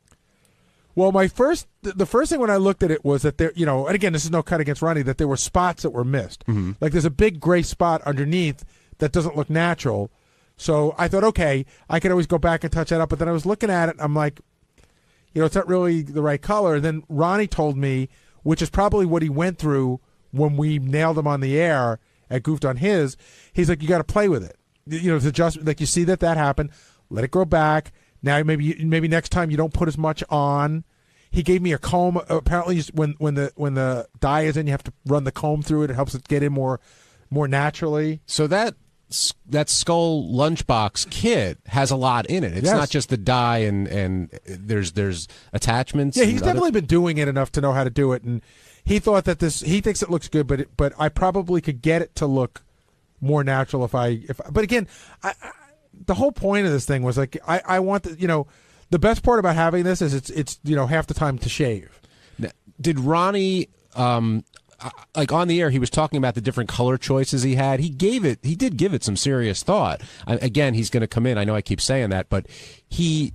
Well, the first thing when I looked at it was that there, and again, this is no cut against Ronnie, that there were spots that were missed. Mm-hmm. There's a big gray spot underneath that doesn't look natural. So I thought, okay, I could always go back and touch that up. But then I was looking at it, and I'm like, it's not really the right color. And then Ronnie told me, which is probably what he went through when we nailed him on the air at Goofed on His, he's like, you got to play with it. To just, you see that happened, let it grow back. Now maybe next time you don't put as much on. He gave me a comb. Apparently, when the dye is in, you have to run the comb through it. It helps it get in more naturally. So that skull lunchbox kit has a lot in it. It's not just the dye and there's attachments. Yeah, he's definitely been doing it enough to know how to do it, and he thought that he thinks it looks good, but I probably could get it to look more natural if. But again, the whole point of this thing was I want the best part about having this is it's half the time to shave. Did Ronnie on the air he was talking about the different color choices he had? He did give it some serious thought. Again, he's going to come in. I know I keep saying that, but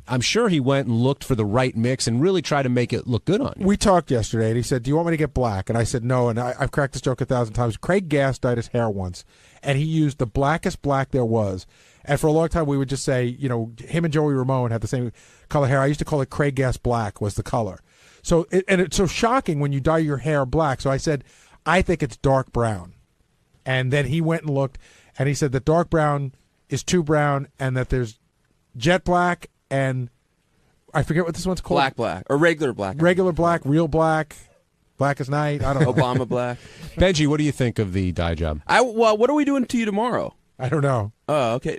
I'm sure he went and looked for the right mix and really tried to make it look good on you. We talked yesterday, and he said, "Do you want me to get black?" And I said, "No." And I've cracked this joke 1,000 times. Craig Gass dyed his hair once, and he used the blackest black there was. And for a long time, we would just say, him and Joey Ramone had the same color hair. I used to call it Craig Gass black was the color. So it's so shocking when you dye your hair black. So I said, I think it's dark brown. And then he went and looked, and he said that dark brown is too brown, and that there's jet black, and I forget what this one's called. Black, or regular black. Regular black, real black, black as night. I don't know. Obama black. Benji, what do you think of the dye job? What are we doing to you tomorrow? I don't know. Oh, okay.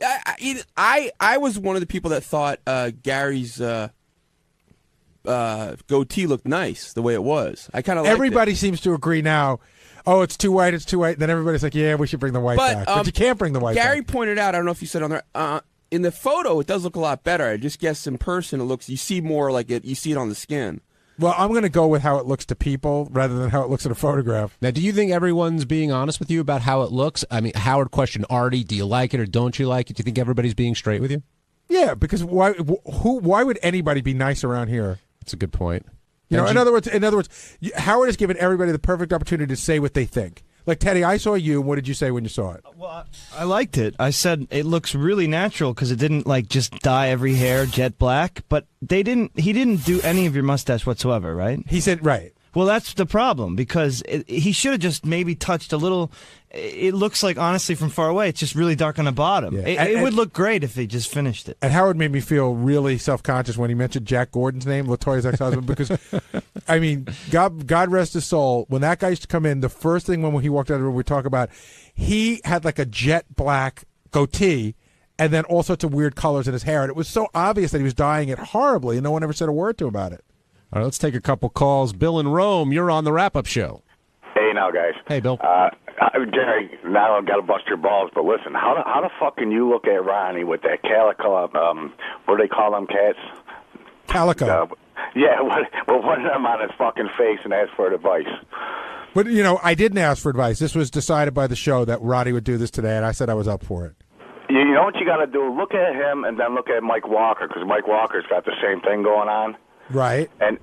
I was one of the people that thought Gary's goatee looked nice the way it was. I kind of everybody seems to agree now. Oh, it's too white. It's too white. Then everybody's like, yeah, we should bring the white back. But you can't bring the white Gary back. pointed out. I don't know if you said on there. In the photo, it does look a lot better. I just guess in person, it looks. You see more like it. You see it on the skin. Well, I'm going to go with how it looks to people rather than how it looks in a photograph. Now, do you think everyone's being honest with you about how it looks? I mean, Howard questioned Artie, do you like it or don't you like it? Do you think everybody's being straight with you? Yeah, because why would anybody be nice around here? That's a good point. You know, in other words, Howard has given everybody the perfect opportunity to say what they think. Like, Teddy, I saw you, and what did you say when you saw it? Well, I liked it. I said it looks really natural because it didn't just dye every hair jet black. But he didn't do any of your mustache whatsoever, right? He said right. Well, that's the problem because he should have just maybe touched a little. It looks like, honestly, from far away, it's just really dark on the bottom. Yeah. It would look great if he just finished it. And Howard made me feel really self-conscious when he mentioned Jack Gordon's name, LaToya's ex-husband, because, I mean, God rest his soul, when that guy used to come in, the first thing when he walked out of the room, we talk about, he had like a jet black goatee and then all sorts of weird colors in his hair. And it was so obvious that he was dyeing it horribly, and no one ever said a word to him about it. All right, let's take a couple calls. Bill in Rome, you're on the wrap-up show. Hey, now, guys. Hey, Bill. Jerry, now I've got to bust your balls, but listen, how the fuck can you look at Ronnie with that calico, what do they call them cats? Calico. Yeah, one of them on his fucking face and ask for advice. But, you know, I didn't ask for advice. This was decided by the show that Roddy would do this today, and I said I was up for it. You know what you got to do? Look at him and then look at Mike Walker, because Mike Walker's got the same thing going on. Right. And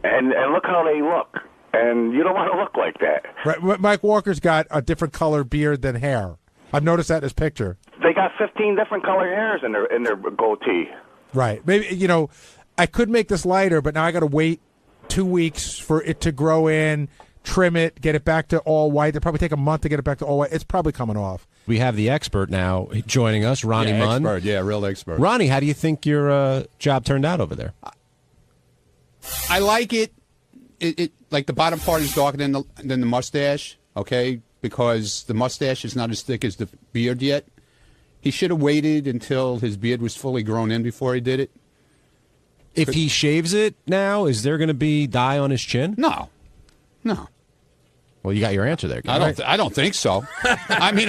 look how they look. And you don't want to look like that. Right. Mike Walker's got a different color beard than hair. I've noticed that in his picture. They got 15 different colored hairs in their goatee. Right. Maybe, you know, I could make this lighter, but now I got to wait 2 weeks for it to grow in, trim it, get it back to all white. It'll probably take a month to get it back to all white. It's probably coming off. We have the expert now joining us, Ronnie Munn. Expert, yeah, real expert. Ronnie, how do you think your job turned out over there? I like it. It like the bottom part is darker than the mustache, okay? Because the mustache is not as thick as the beard yet. He should have waited until his beard was fully grown in before he did it. If he shaves it now, is there going to be dye on his chin? No. Well, you got your answer there. I don't think so. I mean,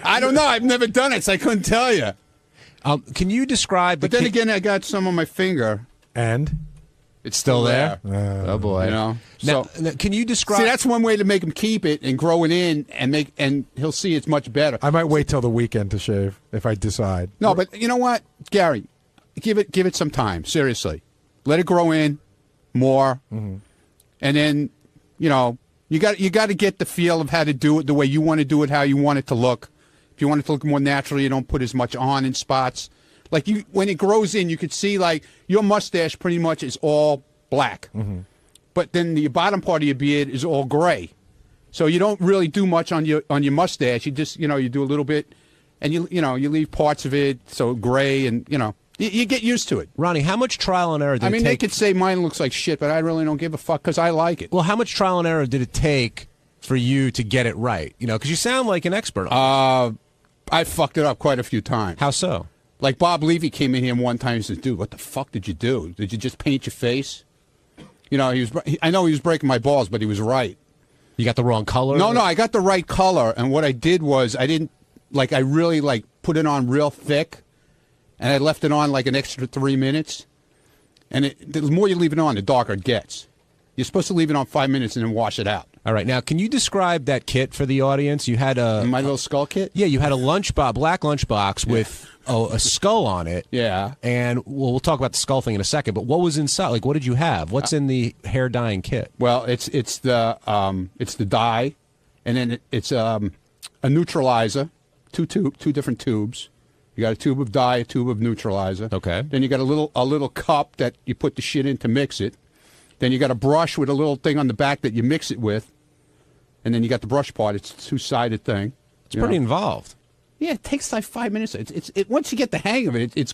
I don't know. I've never done it, so I couldn't tell you. Can you describe? But then again, I got some on my finger, and it's still there. Oh boy! You know. Now, can you describe? See, that's one way to make him keep it and grow it in, and he'll see it's much better. I might wait till the weekend to shave if I decide. No, but you know what, Gary, give it some time. Seriously, let it grow in more, and then you know you got to get the feel of how to do it the way you want to do it, how you want it to look. If you want it to look more natural, you don't put as much on in spots. Like when it grows in, you could see like your mustache pretty much is all black, but then the bottom part of your beard is all gray. So you don't really do much on your mustache. You just you do a little bit, and you leave parts of it so gray, and you get used to it. Ronnie, how much trial and error did it take? They could say mine looks like shit, but I really don't give a fuck because I like it. Well, how much trial and error did it take for you to get it right? Because you sound like an expert on it. I fucked it up quite a few times. How so? Like Bob Levy came in here one time and said, "Dude, what the fuck did you do? Did you just paint your face?" I know he was breaking my balls, but he was right. You got the wrong color? No, I got the right color, and what I did was I really put it on real thick, and I left it on like an extra 3 minutes. And the more you leave it on, the darker it gets. You're supposed to leave it on 5 minutes and then wash it out. All right, now can you describe that kit for the audience? You had my little skull kit. Yeah, you had a black lunchbox with a skull on it. Yeah, and we'll talk about the skull thing in a second. But what was inside? Like, what did you have? What's in the hair dyeing kit? Well, it's the dye, and then it's a neutralizer, two different tubes. You got a tube of dye, a tube of neutralizer. Okay. Then you got a little cup that you put the shit in to mix it. Then you got a brush with a little thing on the back that you mix it with. And then you got the brush part. It's a two-sided thing. It's pretty involved. Yeah, it takes like 5 minutes. It's once you get the hang of it, it's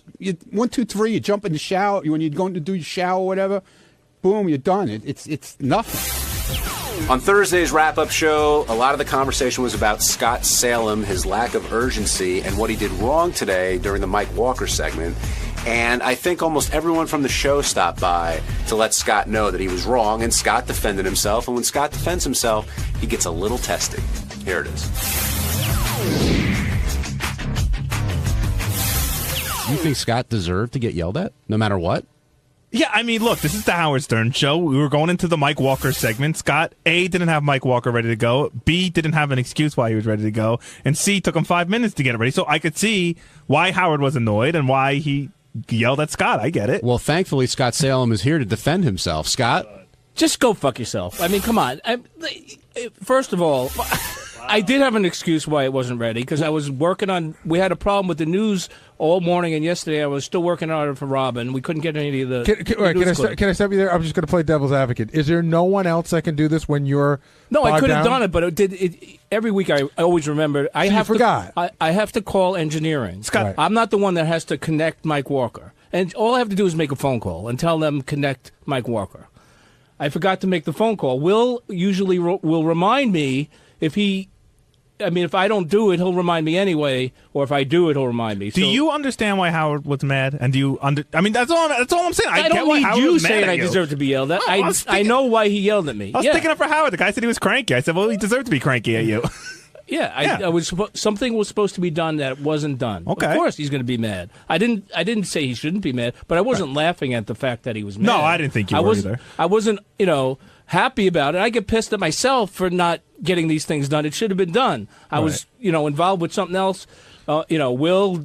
1, 2, 3. You jump in the shower when you're going to do your shower or whatever. Boom, you're done. It's nothing. On Thursday's wrap-up show, a lot of the conversation was about Scott Salem, his lack of urgency, and what he did wrong today during the Mike Walker segment. And I think almost everyone from the show stopped by to let Scott know that he was wrong, and Scott defended himself. And when Scott defends himself, he gets a little testy. Here it is. You think Scott deserved to get yelled at, no matter what? Yeah, I mean, look, this is the Howard Stern show. We were going into the Mike Walker segment. Scott, A, didn't have Mike Walker ready to go. B, didn't have an excuse why he was ready to go. And C, took him 5 minutes to get it ready. So I could see why Howard was annoyed and why he yelled at Scott. I get it. Well, thankfully, Scott Salem is here to defend himself. Scott? Just go fuck yourself. I mean, come on. First of all, I did have an excuse why it wasn't ready, because I was working on, we had a problem with the news all morning, and yesterday I was still working on it for Robin. We couldn't get any of the Can I stop you there? I'm just going to play devil's advocate. Is there no one else that can do this when you're No, I bogged could have down? done it, but every week I always remember. I forgot. I have to call engineering. Scott. Right. I'm not the one that has to connect Mike Walker. And all I have to do is make a phone call and tell them connect Mike Walker. I forgot to make the phone call. Will usually will remind me if I don't do it, he'll remind me anyway, or if I do it, he'll remind me. Do you understand why Howard was mad? And do you I mean, that's all I'm saying. I get don't why need Howard you was mad saying at I you. deserve to be yelled at. Oh, I know why he yelled at me. I was Yeah. sticking up for Howard. The guy said he was cranky. I said, well, he deserved to be cranky at you. Yeah, Yeah. I was something was supposed to be done that wasn't done. Okay. Of course he's going to be mad. I didn't say he shouldn't be mad, but I wasn't laughing at the fact that he was mad. No, I didn't think you were either. I wasn't, happy about it. I get pissed at myself for not getting these things done. It should have been done. I was, involved with something else. Will,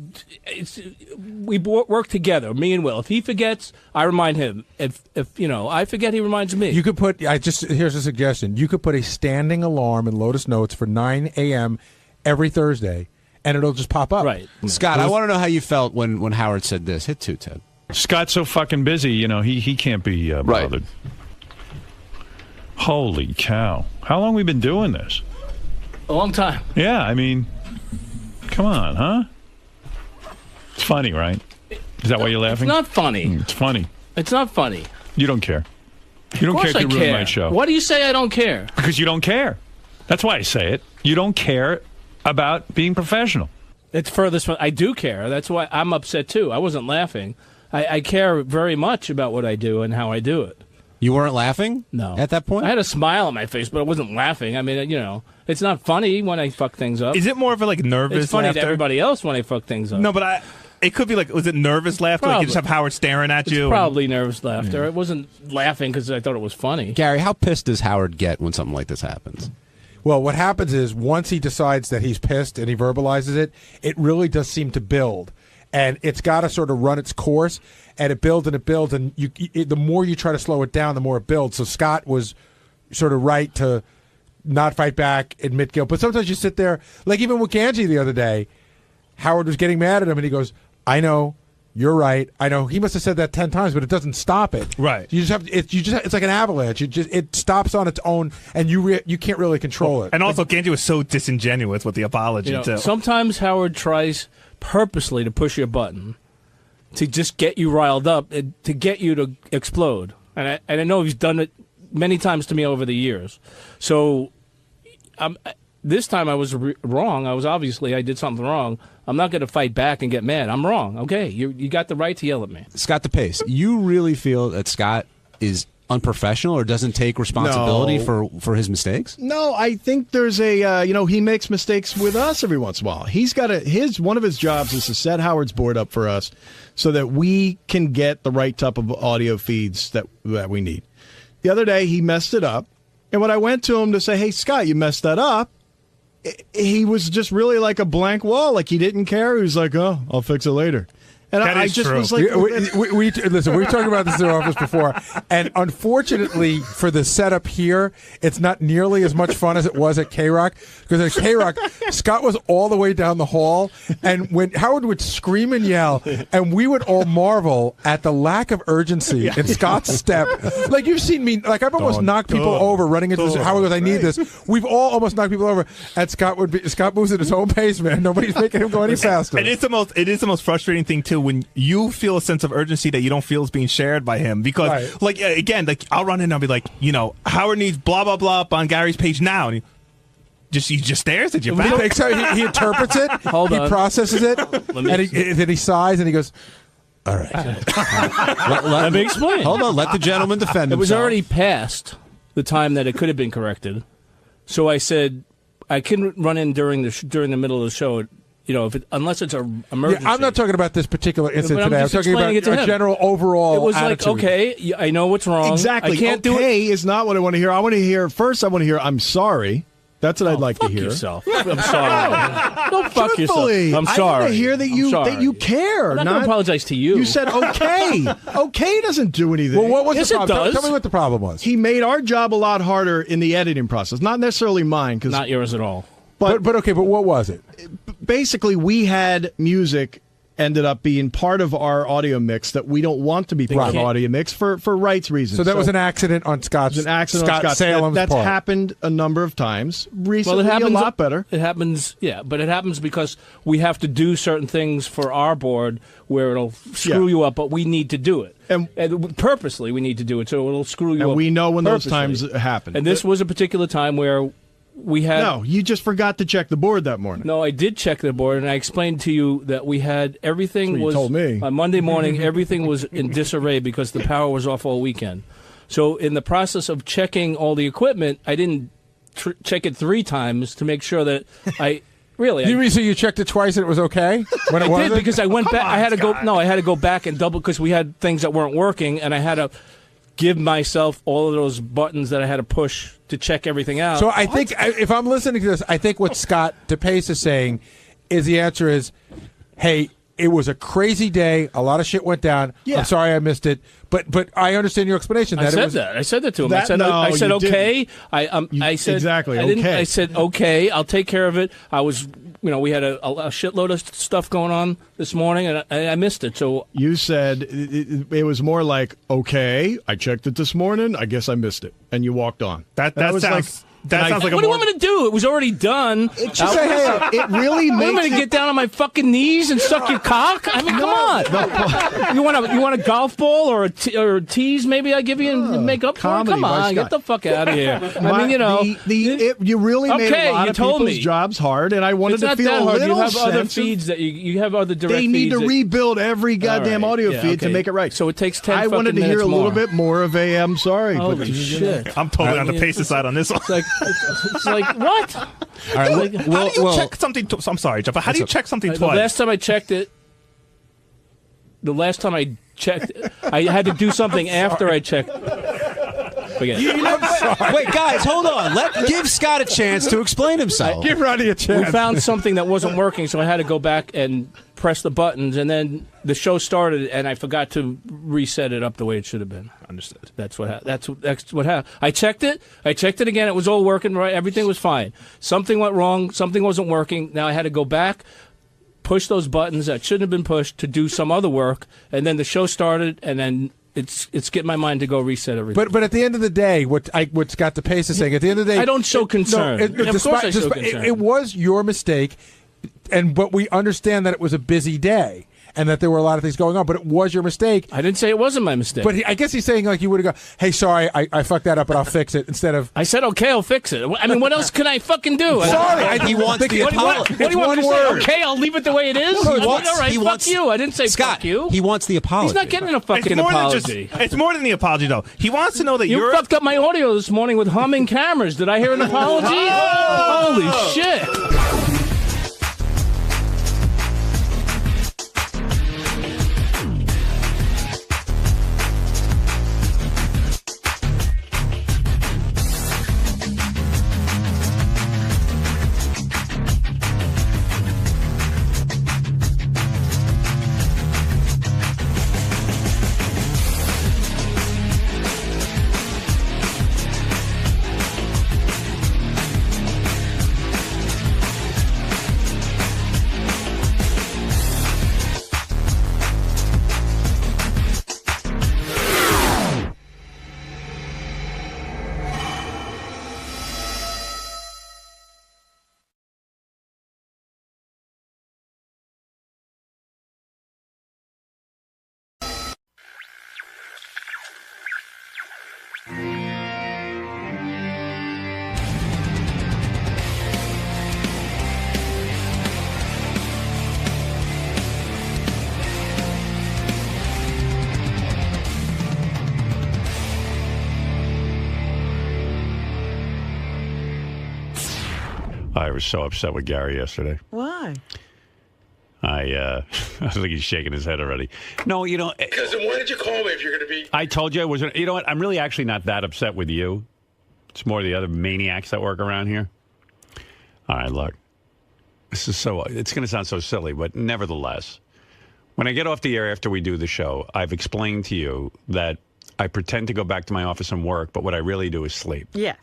we work together, me and Will. If he forgets, I remind him. If I forget, he reminds me. You could put. Here's a suggestion. You could put a standing alarm in Lotus Notes for 9 a.m. every Thursday, and it'll just pop up. Right. Scott, I want to know how you felt when Howard said this. Hit 2, Ted. Scott's so fucking busy, he can't be bothered. Holy cow. How long we been doing this? A long time. Yeah, I mean, come on, huh? It's funny, right? Is that why you're laughing? It's not funny. It's funny. It's not funny. You don't care. You don't care if you ruin my show. Why do you say I don't care? Because you don't care. That's why I say it. You don't care about being professional. It's furthest from. I do care. That's why I'm upset too. I wasn't laughing. I care very much about what I do and how I do it. You weren't laughing? No. At that point? I had a smile on my face, but I wasn't laughing. I mean, it's not funny when I fuck things up. Is it more of a nervous It's funny laughter? to everybody else when I fuck things up. No, but it could be was it nervous laughter? Like you just have Howard staring at you? Probably nervous laughter. It wasn't laughing because I thought it was funny. Gary, how pissed does Howard get when something like this happens? Well, what happens is once he decides that he's pissed and he verbalizes it, it really does seem to build. And it's got to sort of run its course, and it builds, and the more you try to slow it down, the more it builds. So Scott was sort of right to not fight back, admit guilt. But sometimes you sit there, like even with Ganji the other day, Howard was getting mad at him, and he goes, I know, you're right. I know. He must have said that 10 times, but it doesn't stop it. Right. You just have it's like an avalanche. It stops on its own, and you can't really control it. And also, Ganji was so disingenuous with the apology, too. Sometimes Howard tries purposely to push your button to just get you riled up, to get you to explode. And I know he's done it many times to me over the years. So this time I was wrong. I did something wrong. I'm not going to fight back and get mad. I'm wrong. Okay, you got the right to yell at me. Scott DePace, you really feel that Scott is unprofessional or doesn't take responsibility for his mistakes? No, I think there's he makes mistakes with us every once in a while. He's got one of his jobs is to set Howard's board up for us so that we can get the right type of audio feeds that we need. The other day he messed it up, and when I went to him to say, "Hey Scott, you messed that up," he was just really like a blank wall, like he didn't care. He was like, "Oh, I'll fix it later." And I just was like, listen, we've talked about this in our office before, and unfortunately for the setup here, it's not nearly as much fun as it was at K-Rock, because at K-Rock, Scott was all the way down the hall, and when Howard would scream and yell, and we would all marvel at the lack of urgency in Scott's step. Like, you've seen me, like, I've almost knocked people over running into this. Howard goes, I need this. We've all almost knocked people over, and Scott moves at his own pace, man. Nobody's making him go any faster. And it is the most frustrating thing, too, when you feel a sense of urgency that you don't feel is being shared by him. Because, again, I'll run in and I'll be like, Howard needs blah, blah, blah up on Gary's page now. And he just stares at you. He interprets it. He processes it. Then he sighs and he goes, all right. Let me explain. Hold on. Let the gentleman defend himself. It was already past the time that it could have been corrected. So I said, I couldn't run in during the middle of the show. Unless it's an emergency. Yeah, I'm not talking about this particular incident today. I'm talking about a general overall It was attitude. like, okay, I know what's wrong. Exactly. I can't do it. Is not what I want to hear. I want to hear, I'm sorry. That's what I'd like to Fuck hear. yourself. I'm sorry. Don't fuck Truthfully, yourself. I'm I sorry. want to hear that you care. I'm not going to apologize to you. You said okay. Okay doesn't do anything. Well, what was Yes, the it problem? does. Tell me what the problem was. He made our job a lot harder in the editing process. Not necessarily mine, because Not yours at all. But okay, but what was it? Basically, we had music ended up being part of our audio mix that we don't want to be part of audio mix for rights reasons. So that was an accident on Scott's. It was an accident on Scott Salem's That's part. happened a number of times. Recently, Well, it happens a lot better. It happens, yeah, but it happens because we have to do certain things for our board where it'll screw you up, but we need to do it. And purposely, we need to do it, so it'll screw you up. And we know when those purposely. times happen. And this was a particular time where we had... No, you just forgot to check the board that morning. No, I did check the board, and I explained to you that we had everything That's what was... you told me. On Monday morning, everything was in disarray because the power was off all weekend. So in the process of checking all the equipment, I didn't check it 3 times to make sure that I... Really? You mean so you checked it twice and it was okay? When it I wasn't? did because I went back. I had to go. No, I had to go back and double because we had things that weren't working, and I had to give myself all of those buttons that I had to push to check everything out. So I think if I'm listening to this, I think what Scott DePace is saying is the answer is, hey, it was a crazy day. A lot of shit went down. Yeah. I'm sorry I missed it. But I understand your explanation. I That said it was, that. I said that to him. That- I said you okay. didn't. I said exactly, I didn't, okay. I said okay. I'll take care of it. I was, we had a shitload of stuff going on this morning, and I missed it. So You said it was more like, okay, I checked it this morning. I guess I missed it, and you walked on. That was sounds like what do you want me to do? It was already done. It really What, am I makes going to get down on my fucking knees and suck your cock? I mean, come on. You want a golf ball or a tease? Maybe I give you and make up for it. comedy Come by on, get Scott. the fuck out of here. I mean, you really made Okay, a lot you of told people's me. jobs hard, and I wanted It's to not feel that a hard. little You have other sense of- feeds that you have other direct They need feeds to that- rebuild every goddamn All right. audio Yeah, feed to okay. make it right. So it takes 10 I wanted fucking to hear a minutes little more. bit more of a I'm sorry. Holy but shit. I'm totally on the Pacers side on this one. It's like what? All right, how do you check something? I'm sorry, Jeff. But how do you check something The twice? last time I checked, I had to do something after I checked. Forget it. Wait, guys, hold on. Give Scott a chance to explain himself. Give Ronnie a chance. We found something that wasn't working, so I had to go back and press the buttons, and then the show started, and I forgot to reset it up the way it should have been. Understood. That's what happened. That's what happened. I checked it again. It was all working right. Everything was fine. Something went wrong. Something wasn't working. Now I had to go back, push those buttons that shouldn't have been pushed to do some other work, and then the show started, and then it's getting my mind to go reset everything. But at the end of the day, what Scott DePace is saying, at the end of the day, I don't show concern. Of course I show concern. It was your mistake, but we understand that it was a busy day and that there were a lot of things going on. But it was your mistake. I didn't say it wasn't my mistake. But I guess he's saying like you would have gone, "Hey, sorry, I fucked that up, but I'll fix it." Instead of I said, "Okay, I'll fix it." I mean, what else can I fucking do? Sorry, he wants the apology. What do you want me to say? Okay, I'll leave it the way it is. All right, fuck you. I didn't say Scott, fuck you. He wants the apology. He's not getting a fucking apology. It's more than the apology, though. He wants to know that You you're. fucked up my audio this morning with humming cameras. Did I hear an apology? Holy shit. I was so upset with Gary yesterday. Why? I think he's shaking his head already. No, Because then why did you call me if you're going to be... I told you I wasn't. You know what? I'm really actually not that upset with you. It's more the other maniacs that work around here. All right, look. This is it's going to sound so silly, but nevertheless, when I get off the air after we do the show, I've explained to you that I pretend to go back to my office and work, but what I really do is sleep. Yes.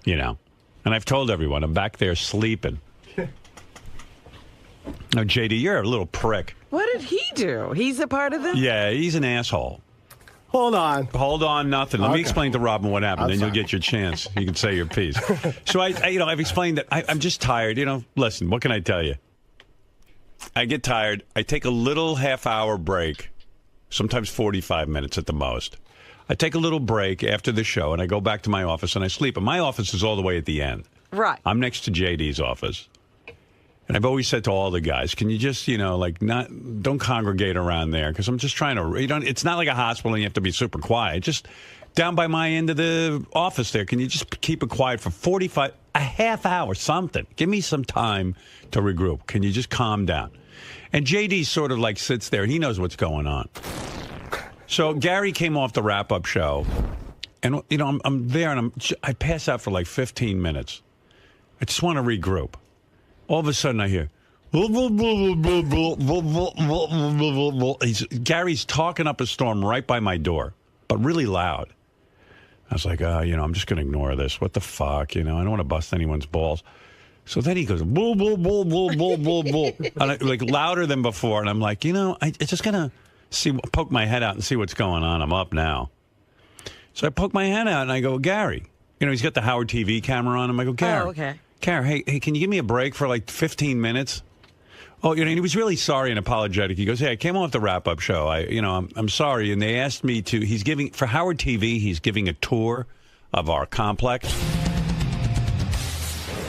You know? And I've told everyone I'm back there sleeping. Now, JD, you're a little prick. What did he do? He's a part of this? Yeah, he's an asshole. Hold on. Hold on, nothing. Let me explain to Robin what happened, then you'll get your chance. You can say your piece. So, I've explained that I'm just tired. Listen, what can I tell you? I get tired. I take a little half-hour break, sometimes 45 minutes at the most. I take a little break after the show, and I go back to my office, and I sleep. And my office is all the way at the end. Right. I'm next to JD's office. And I've always said to all the guys, can you just, don't congregate around there, because I'm just trying to, it's not like a hospital and you have to be super quiet. Just down by my end of the office there, can you just keep it quiet for a half hour, something? Give me some time to regroup. Can you just calm down? And JD sort of like sits there, and he knows what's going on. So Gary came off the wrap-up show, and, I'm there, and I pass out for like 15 minutes. I just want to regroup. All of a sudden, I hear, Gary's talking up a storm right by my door, but really loud. I was like, I'm just going to ignore this. What the fuck? I don't want to bust anyone's balls. So then he goes, bull, bull, bull, bull, bull, bull, bull, and like louder than before. And I'm like, I'm just going to poke my head out and see what's going on. I'm up now. So I poke my head out and I go, Gary. He's got the Howard TV camera on him. I go, Gary. Oh, okay. Gary, hey, can you give me a break for like 15 minutes? Oh, and he was really sorry and apologetic. He goes, hey, I came off the wrap-up show. I'm sorry. And they asked me to, for Howard TV, he's giving a tour of our complex.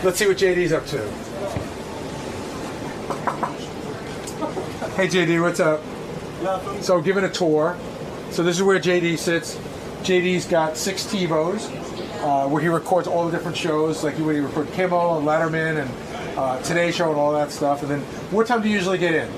Let's see what JD's up to. Hey, JD, what's up? Nothing. So giving a tour. So this is where JD sits. JD's got 6 TiVos. Where he records all the different shows, like when he records Kimmel and Letterman and Today Show and all that stuff. And then, what time do you usually get in?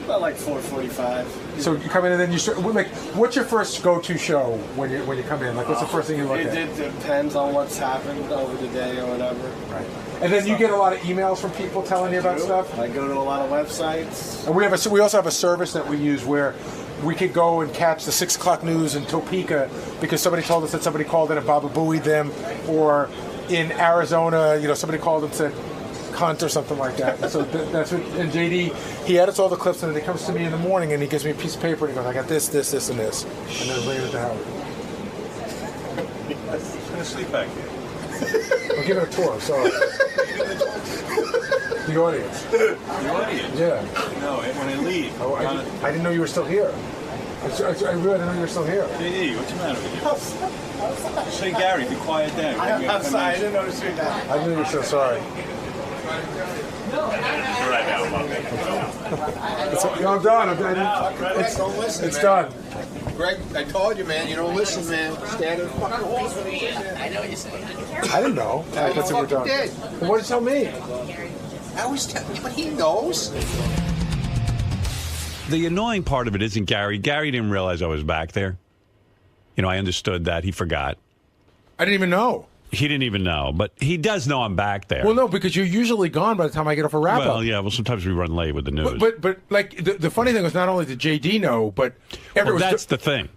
About like 4:45. So you come in and then you start. Like, what's your first go-to show when you come in? Like, what's the first thing you look at? It depends on what's happened over the day or whatever. Right. And then you get a lot of emails from people telling you about stuff. I go to a lot of websites. And we also have a service that we use where we could go and catch the 6 o'clock news in Topeka because somebody told us that somebody called in and Baba Booeyed them, or in Arizona, somebody called and said cunt or something like that. So that's what. And JD, he edits all the clips and then he comes to me in the morning and he gives me a piece of paper and he goes, I got this, this, this, and this, and then I bring it to Howard. I'm gonna sleep back here. I'm giving a tour. I'm sorry. The audience. The audience? Yeah. No, when I leave. Oh, I didn't know you were still here. I really didn't know you were still here. JD, what's the matter with you? Say, Gary, be quiet down. I'm sorry, I didn't notice you down. I knew you were so sorry. Right now, I'm done. It's done. Greg, I told you, man. You don't listen, man. Stand in the fucking wall. I know you said. I didn't know. I That's what we're done. did. What did you tell me? I was telling you, but he knows. The annoying part of it isn't Gary. Gary didn't realize I was back there. I understood that. He forgot. I didn't even know. He didn't even know, but he does know I'm back there. Well, no, because you're usually gone by the time I get off a wrap-up. Well, yeah. Well, sometimes we run late with the news. But like the funny thing was, not only did JD know, but everyone. Well, that's the thing.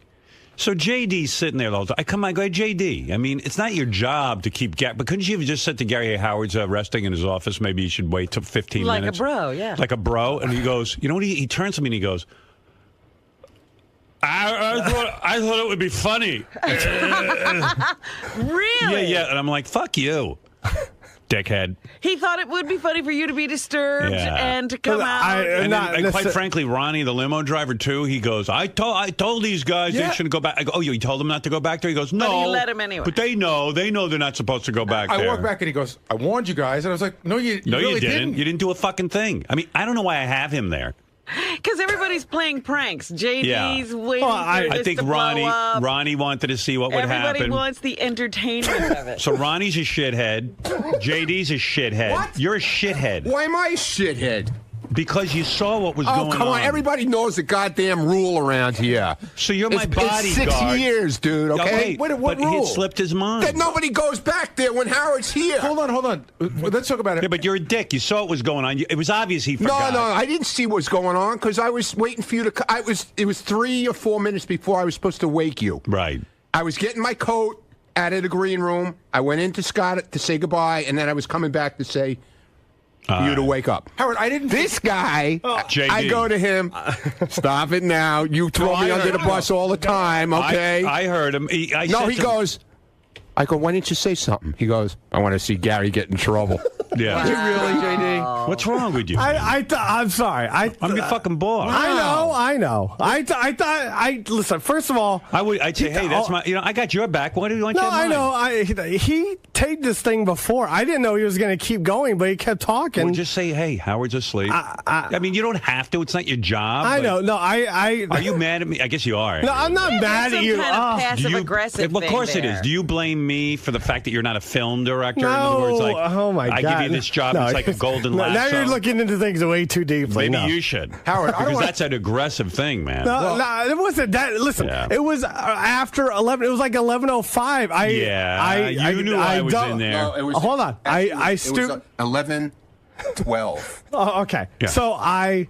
So JD's sitting there the whole time. I come, I go, hey, JD. I mean, it's not your job to keep But couldn't you have just said to Gary, hey, Howard's resting in his office. Maybe you should wait till 15 minutes. Like a bro, yeah. Like a bro. And he goes, you know what? He turns to me and he goes, I thought it would be funny. Really? Yeah. And I'm like, fuck you, dickhead. He thought it would be funny for you to be disturbed and to come out. And quite frankly, Ronnie, the limo driver, too, he goes, I told these guys they shouldn't go back. I go, oh, you told them not to go back there? He goes, no. But he let him anyway. But they know they're not supposed to go back there. I walk back and he goes, I warned you guys. And I was like, no, you really didn't. You didn't do a fucking thing. I mean, I don't know why I have him there. Because everybody's playing pranks. JD's waiting for I this think to blow up. Ronnie wanted to see what would happen. Everybody wants the entertainment of it. So Ronnie's a shithead. JD's a shithead. What? You're a shithead. Why am I a shithead? Because you saw what was Oh, going on. come on. Everybody knows the goddamn rule around here. So you're my It's bodyguard. 6 years, dude, okay? Wait, what but rule? he slipped his mind. That nobody goes back there when Howard's here. Hold on. Let's talk about it. Yeah, but you're a dick. You saw what was going on. It was obvious he No, forgot. I didn't see what was going on because I was waiting for you to. It was 3 or 4 minutes before I was supposed to wake you. Right. I was getting my coat out of the green room. I went into Scott to say goodbye, and then I was coming back to say you to wake up. Howard, I didn't. This guy, JD. I go to him. Stop it now! You throw me under the bus all the time, okay? I heard him. He goes. I go, why didn't you say something? He goes, I want to see Gary get in trouble. Yeah. Did you really, JD? What's wrong with you? I'm sorry. I'm your fucking boss. I know. I thought. Listen. First of all, I'd say, hey, that's my. I got your back. Why do you want no, your I mine? know. He taped this thing before. I didn't know he was going to keep going, but he kept talking. Well, just say, hey, Howard's asleep. I mean, you don't have to. It's not your job. I but- know. No, Are you mad at me? I guess you are. No, I'm not mad at you. Kind of passive-aggressive Of course thing it is. there. Do you blame me for the fact that you're not a film director? No. In other words, like, oh my I God. give you this job. No, It's like a golden no, lasso. now you're looking into things way too deeply. Maybe No. you should, Howard, I don't because wanna- that's an aggressive thing, man. No, it wasn't that. Listen, Yeah. it was after 11. It was like 11:05. You knew I was in there. No, it was. Hold on. Actually, I it was stooped. 11:12. Oh, okay. Yeah. So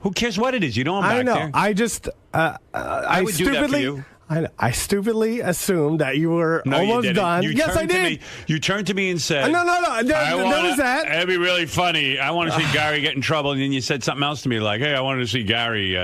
Who cares what it is? You know I'm back I know. there. I just. I would do that for stupidly. you. I stupidly assumed that you were No, you almost didn't. done. You Yes, I turned to did. me- You turned to me and said, No. There was that. That'd be really funny. I want to see Gary get in trouble. And then you said something else to me, like, hey, I wanted to see Gary,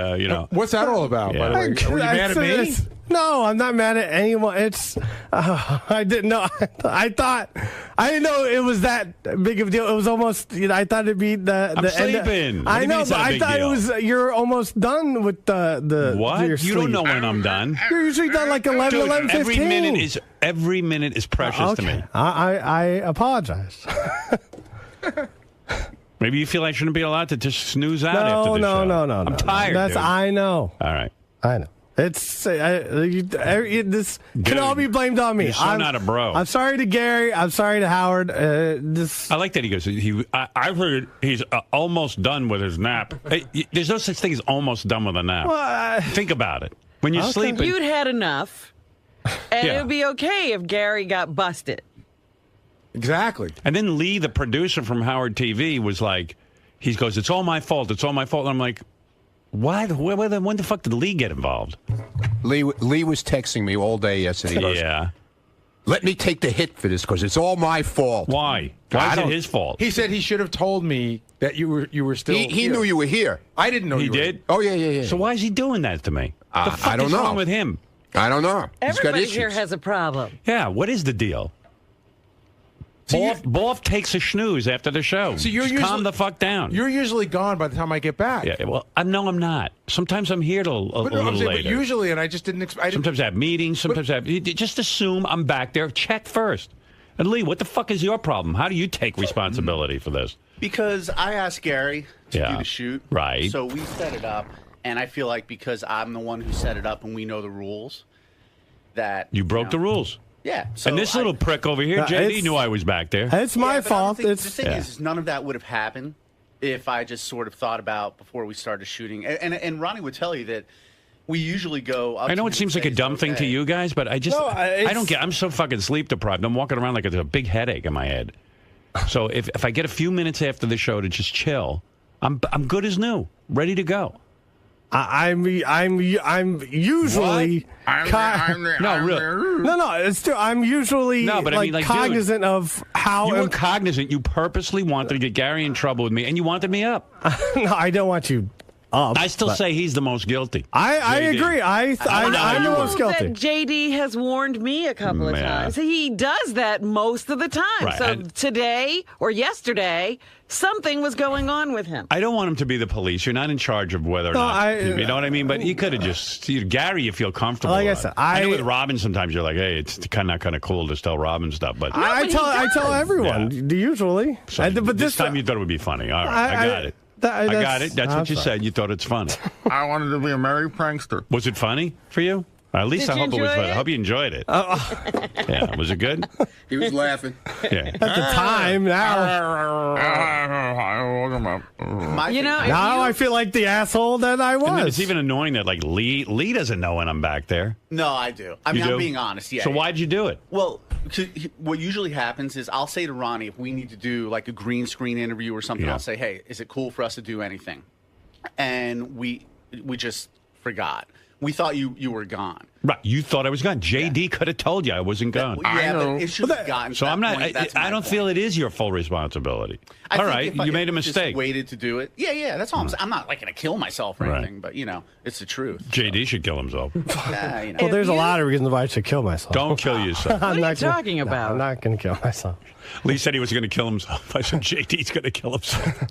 What's that all about, by the way? Were you mad at me? No, I'm not mad at anyone. It's I didn't know. I didn't know it was that big of a deal. It was almost. I thought it'd be the. I'm the sleeping. End. What do I you mean know, it's but not a I big thought deal? it was. You're almost done with the. What? Your You don't sleep. know when I'm done. You're usually done like 11, Dude, 11, 15. every minute is precious to me. I apologize. Maybe you feel I shouldn't be allowed to just snooze out No, after the show. no. I'm tired. That's dude. I know. All right. I know. It's this can all be blamed on me. You're so I'm not a bro. I'm sorry to Gary. I'm sorry to Howard. I like that he goes. I've heard he's almost done with his nap. Hey, there's no such thing as almost done with a nap. Well, Think about it. When you're sleeping, You'd had enough, and Yeah. it would be okay if Gary got busted. Exactly. And then Lee, the producer from Howard TV, was like, he goes, "It's all my fault. It's all my fault." And I'm like, why? When the fuck did Lee get involved? Lee was texting me all day yesterday. He goes, Yeah. let me take the hit for this because it's all my fault. Why? Why is it his fault? He said he should have told me that you were still. He here. knew you were here. I didn't know He you were did? here. Oh yeah. So why is he doing that to me? The fuck I don't is know. wrong with him? I don't know. He's got Everybody issues. here has a problem. Yeah, what is the deal? Boff takes a snooze after the show. So you're Just calm the fuck down. You're usually gone by the time I get back. Yeah, well, no, I'm not. Sometimes I'm here till a But little I'm saying, but later. usually, and I just didn't expect. Sometimes I have meetings. Sometimes I have. Just assume I'm back there. Check first. And Lee, what the fuck is your problem? How do you take responsibility for this? Because I asked Gary to Yeah. do the shoot. Right. So we set it up, and I feel like because I'm the one who set it up and we know the rules, that You broke the rules. Yeah. So And this little prick over here, JD, knew I was back there. It's my Yeah, but fault. The It's thing is, none of that would have happened if I just sort of thought about before we started shooting. And Ronnie would tell you that we usually go up I know to it him seems and like a say, dumb thing to "Okay." you guys, but I just No, I don't get. I'm so fucking sleep deprived. I'm walking around like it's a big headache in my head. So if I get a few minutes after the show to just chill, I'm good as new, ready to go. I'm usually No, really. no. It's still, I'm usually No, but I like mean, like, cognizant of how. You were cognizant. You purposely wanted to get Gary in trouble with me, and you wanted me up. No, I don't want you up. I still but- say he's the most guilty. I JD. agree. I'm the most guilty. That JD has warned me a couple of Yeah. times. He does that most of the time. Right, So and- today or yesterday, something was going on with him. I don't want him to be the police. You're not in charge of whether or No, not. You know what I mean? But you could have just Gary. You feel comfortable. Like I about said, it. I know with Robin sometimes you're like, hey, it's kind of cool to tell Robin stuff, but I tell everyone usually. So, but this time you thought it would be funny. All right, I got it. I got it. That's what you said. You thought it's funny. I wanted to be a merry prankster. Was it funny for you? At least Did I you hope it was enjoy fun. I hope you enjoyed it. Yeah, was it good? He was laughing. Yeah. At the time, now. You know, if Now you- I feel like the asshole that I And then was. it's even annoying that like Lee doesn't know when I'm back there. No, I do. I You mean, do? I'm being honest. Yeah. So why'd you do it? Well, what usually happens is I'll say to Ronnie, if we need to do like a green screen interview or something, Yeah. I'll say, hey, is it cool for us to do anything? And we just forgot. We thought you were gone. Right, you thought I was gone. JD could have told you I wasn't gone. Yeah, but it should have gotten to So that I'm not. point. That's I my don't point. feel it is your full responsibility. I All think right, if I you made a just mistake. waited to do it. Yeah, that's all I'm saying. I'm not like going to kill myself or Right. anything, but it's the truth. JD should kill himself. Well, there's a lot of reasons why I should kill myself. Don't kill yourself. I'm What are you not gonna- talking no, about? I'm not going to kill myself. Lee said he was going to kill himself. I said JD's going to kill himself.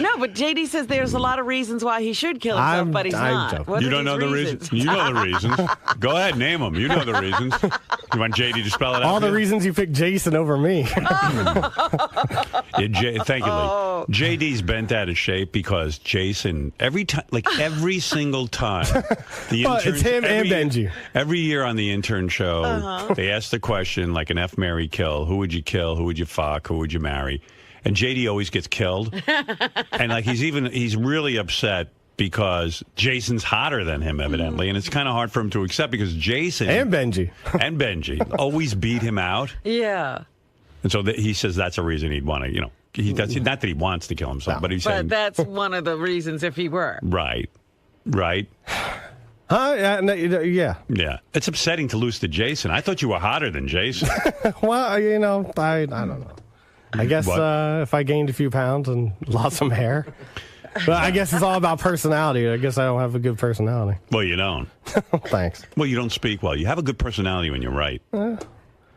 No, but JD says there's a lot of reasons why he should kill himself, but he's not. What You are don't know these the reasons. You know the reasons. Go ahead, name them. You know the reasons. You want JD to spell it out? All the for you? reasons you picked Jason over me. Yeah, thank you, Lee. JD's bent out of shape because Jason, every single time, the Well, interns, it's him and Benji. Every year on the intern show, they ask the question like an F, marry, kill. Who would you kill? Who would you fuck? Who would you marry? And JD always gets killed. And like he's really upset because Jason's hotter than him, evidently. And it's kind of hard for him to accept because Jason And Benji. always beat him out. Yeah. And so he says that's a reason he'd want to, that's not that he wants to kill himself, but he's saying, But that's one of the reasons if he were. right. Huh? Yeah, no, yeah. Yeah. It's upsetting to lose to Jason. I thought you were hotter than Jason. Well, I don't know. I guess if I gained a few pounds and lost some hair. But I guess it's all about personality. I guess I don't have a good personality. Well, you don't. Thanks. Well, you don't speak well. You have a good personality when you're right.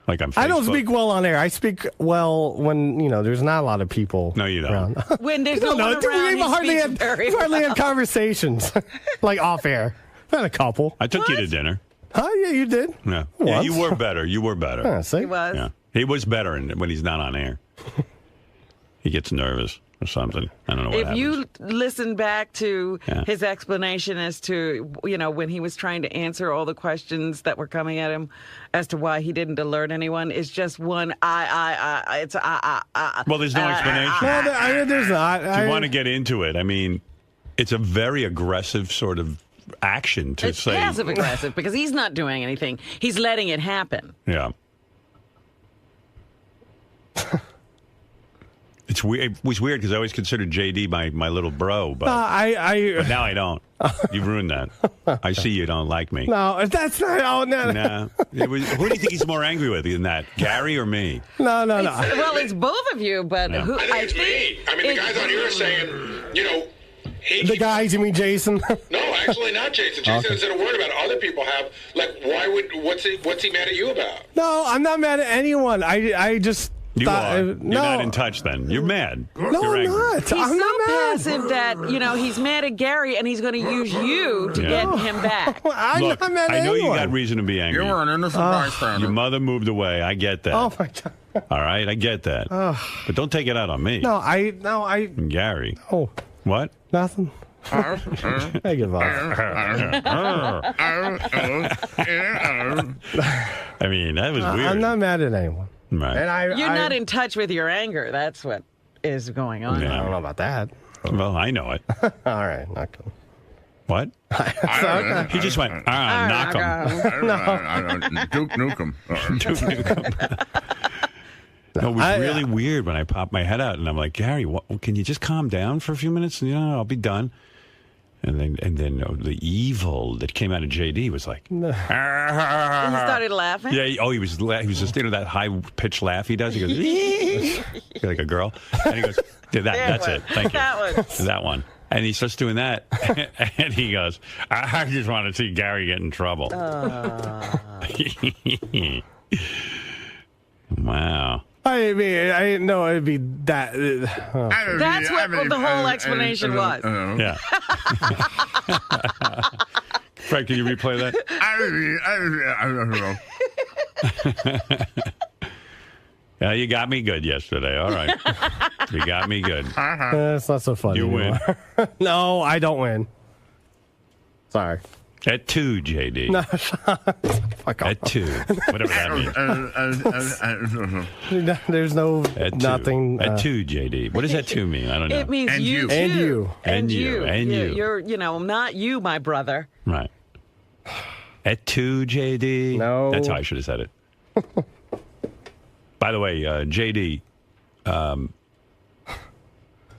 Like on Facebook. I don't speak well on air. I speak well when, there's not a lot of people. No, you don't. Around. When there's no one around, he speaks very hardly well. had conversations, like off air. Had a couple. I took you to dinner. Huh? Yeah, you did. Yeah. Once. Yeah, you were better. You were better. Yeah, see? He was. Yeah. He was better when he's not on air. He gets nervous or something. I don't know what If happens. you listen back to Yeah. his explanation as to, when he was trying to answer all the questions that were coming at him as to why he didn't alert anyone, it's just one it's Well, there's no explanation. Well, there's not. If you want to get into it, I mean, it's a very aggressive sort of action to It's say. passive aggressive because he's not doing anything. He's letting it happen. Yeah. It's weird. It was weird because I always considered JD my little bro, but, but now I don't. You've ruined that. I see you don't like me. No, that's not. Oh, no. Nah. Who do you think he's more angry with in that, Gary or me? No. Well, it's both of you, but Yeah. who, I think it's me. I mean, the guys on here are saying, The guys, you mean Jason? no, actually not Jason. Jason hasn't said a word about it. Other people have. Like, what's he mad at you about? No, I'm not mad at anyone. I just You thought, are. You're not in touch then. You're mad. No, You're I'm angry. not. He's I'm so not mad. passive that, he's mad at Gary and he's going to use you to get him back. I'm Look, not mad at I know anyone. you got reason to be angry. You were an innocent bystander. Your mother moved away. I get that. Oh my god. All right, I get that. But don't take it out on me. No, I. And Gary. Oh, What? nothing. I give up. I mean, that was weird. I'm not mad at anyone. Right. And You're not in touch with your anger. That's what is going on. Yeah. I don't know about that. Well, I know it. All right, not good. What? He just went, knock him. Duke Nukem. Duke Nukem. No, it was really weird when I popped my head out and I'm like, Gary, can you just calm down for a few minutes? I'll be done. And then the evil that came out of JD was like, He started laughing. yeah. He was just that high pitched laugh he does. He goes like a girl, and he goes, that's it. Thank you. That one. And he starts doing that, and he goes, I just want to see Gary get in trouble. Wow. I mean, I didn't know it'd be that. That's what the whole explanation was. Yeah. Frank, can you replay that? Yeah, you got me good yesterday. All right. You got me good. It's not so funny. You win. No, I don't win. Sorry. At 2, JD. No, fuck off. At 2. Whatever that means. There's no At 2. nothing. At 2, JD. What does that 2 mean? I don't know. It means And you you. too. And you. And you. And you. You're, not you, my brother. Right. At 2, JD. No. That's how I should have said it. By the way, JD,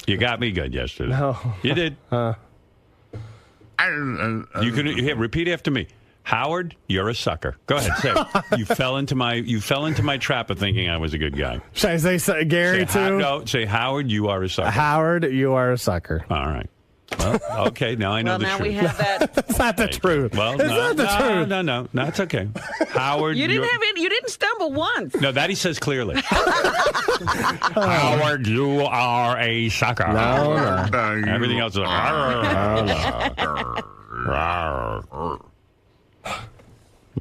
you got me good yesterday. No. You did. You can repeat after me. Howard, you're a sucker. Go ahead, say it. You fell into my trap of thinking I was a good guy. Should I say Gary too? No, say Howard, you are a sucker. Howard, you are a sucker. All right. Well, okay, now I know Well, the now truth. we have that. That's not the truth. Well, it's not the truth. No, it's okay. Howard, You didn't stumble once. No, that he says clearly. Howard, you are a sucker. No. Everything else is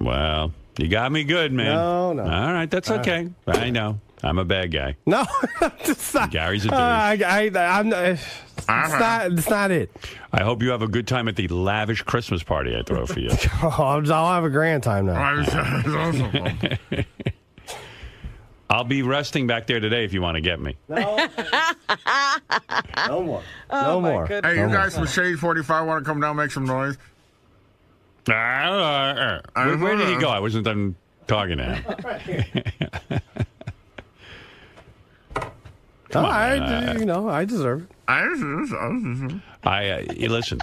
Well, you got me good, man. No. All right, that's okay. I know. I'm a bad guy. No, it's not. Gary's a douche. I'm not. It's not it. I hope you have a good time at the lavish Christmas party I throw for you. I'll have a grand time now. I'll be resting back there today if you want to get me. No more. Oh, No more. goodness. Hey, you guys from Shade 45 want to come down and make some noise? Where did he go? I wasn't done talking to him. I deserve it. Listen.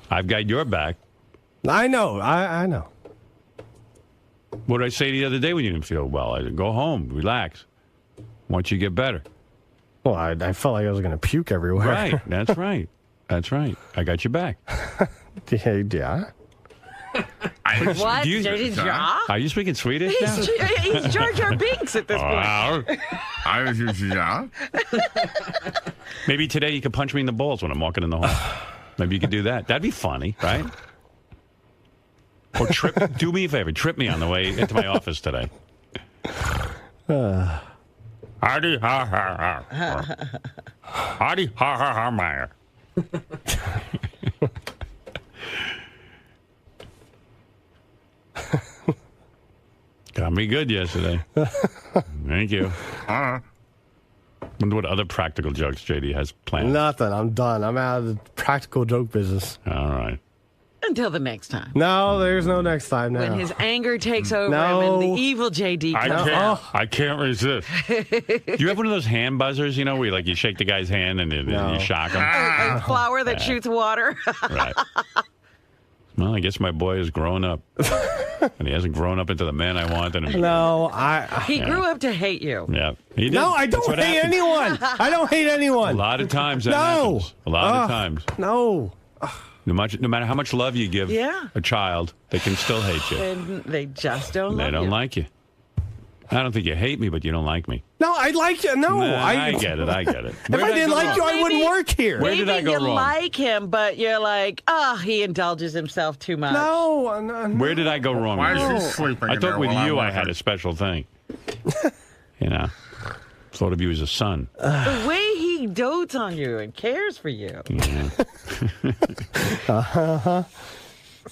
I've got your back. I know. I know. What did I say the other day when you didn't feel well? I said, go home, relax. Once you get better. Well, I felt like I was going to puke everywhere. Right. That's right. That's right. I got your back. Yeah. What? Are you speaking Swedish now? He's Jar Jar Binks at this point. Maybe today you could punch me in the balls when I'm walking in the hall. Maybe you could do that. That'd be funny, right? Or do me a favor, trip me on the way into my office today. Artie, ha, ha, ha. Artie, ha, ha, ha, Meyer. Got me good yesterday. Thank you. Wonder what other practical jokes JD has planned. Nothing. I'm done. I'm out of the practical joke business. All right. Until the next time. No, there's no next time now. When his anger takes over No. him and the evil JD comes I can't resist. Do you have one of those hand buzzers, where you shake the guy's hand and then you shock him? A flower that shoots water. Right. Well, I guess my boy has grown up. And he hasn't grown up into the man I want him to be. No, He grew up to hate you. Yeah. He did. No, I That's don't what hate happens. anyone. I don't hate anyone. A lot of times that No. happens. A lot of times. No. No matter how much love you give Yeah. a child, they can still hate you. And they just don't They love don't you. like you. I don't think you hate me, but you don't like me. No, I like you. No, Nah, I get it. I get it. If I didn't like you, I wouldn't work here. Where did I go Maybe you wrong? like him, but you're like, he indulges himself too much. No. Where did I go wrong? Why with is you? he sleeping I in thought there with while you I'm I had a special thing. Thought of you as a son. The way he dotes on you and cares for you.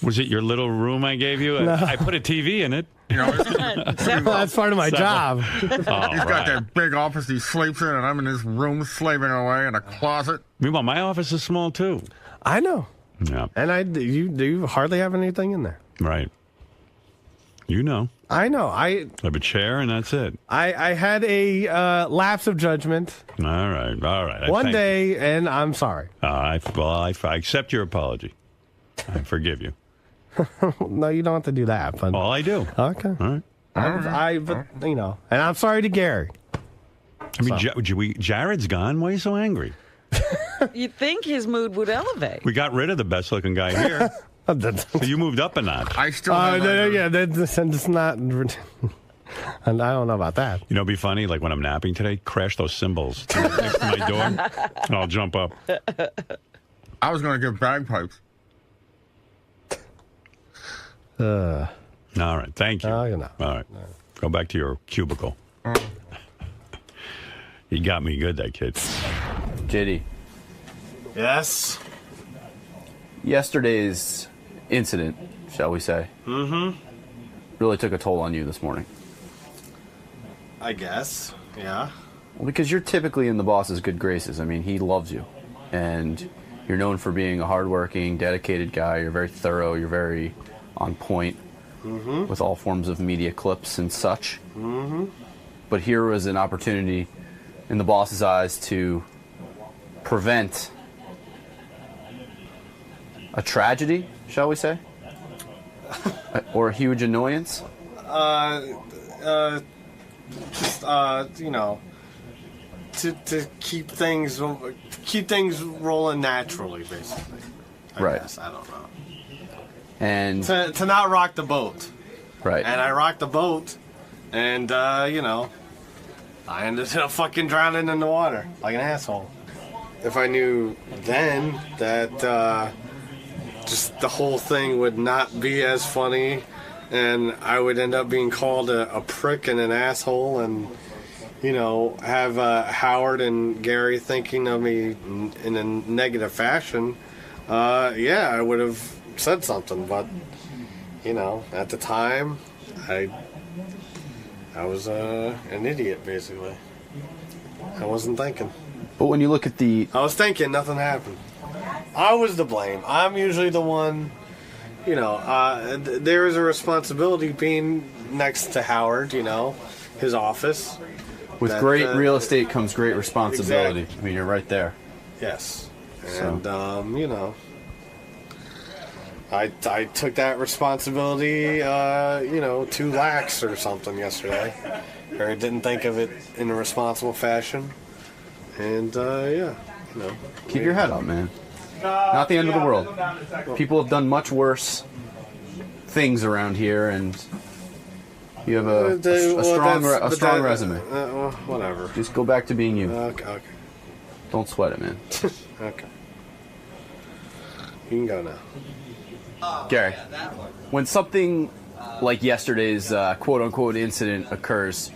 Was it your little room I gave you? No. I put a TV in it. That's part of my job. He's got that big office he sleeps in, and I'm in his room slaving away in a closet. Meanwhile, my office is small too. I know. Yeah. And you hardly have anything in there. Right. You know. I know. I have a chair and that's it. I had a lapse of judgment All right. one day, and I'm sorry. I accept your apology. I forgive you. No, you don't have to do that. But I do. Okay. All right. But and I'm sorry to Gary. I mean, Jared's gone. Why are you so angry? You'd think his mood would elevate. We got rid of the best-looking guy here. So you moved up a notch. I still that's not. And I don't know about that. It'd be funny, like when I'm napping today, crash those cymbals next to my door, and I'll jump up. I was going to give bagpipes. All right, thank you. All right, go back to your cubicle. He got me good, that kid. JD. Yes. Yesterday's incident, shall we say, really took a toll on you this morning? I guess, yeah. Well, because you're typically in the boss's good graces. I mean, he loves you, and you're known for being a hardworking, dedicated guy. You're very thorough. You're very on point with all forms of media clips and such. But here was an opportunity in the boss's eyes to prevent a tragedy, shall we say? Or a huge annoyance? You know, to keep things rolling naturally, basically. I guess. I don't know. And to not rock the boat. Right. And I rocked the boat, and you know, I ended up fucking drowning in the water like an asshole. If I knew then that just the whole thing would not be as funny, and I would end up being called a prick and an asshole, and you know, have Howard and Gary thinking of me in a negative fashion, yeah, I would have said something. But you know, at the time, I was an idiot, basically. I wasn't thinking. But when you look at I was thinking, nothing happened. I was to blame. I'm usually the one, you know, there is a responsibility being next to Howard, you know, his office. With great real estate comes great responsibility. Exactly. I mean, you're right there. Yes. And, you know, I took that responsibility, you know, too lax or something yesterday. Or I didn't think of it in a responsible fashion. And, yeah, you know. Keep your head up, man. Not the end of the world. People have done much worse things around here, and you have a strong resume. Whatever. Just go back to being you. Okay. Don't sweat it, man. Okay. You can go now. Gary, when something like yesterday's quote-unquote incident occurs,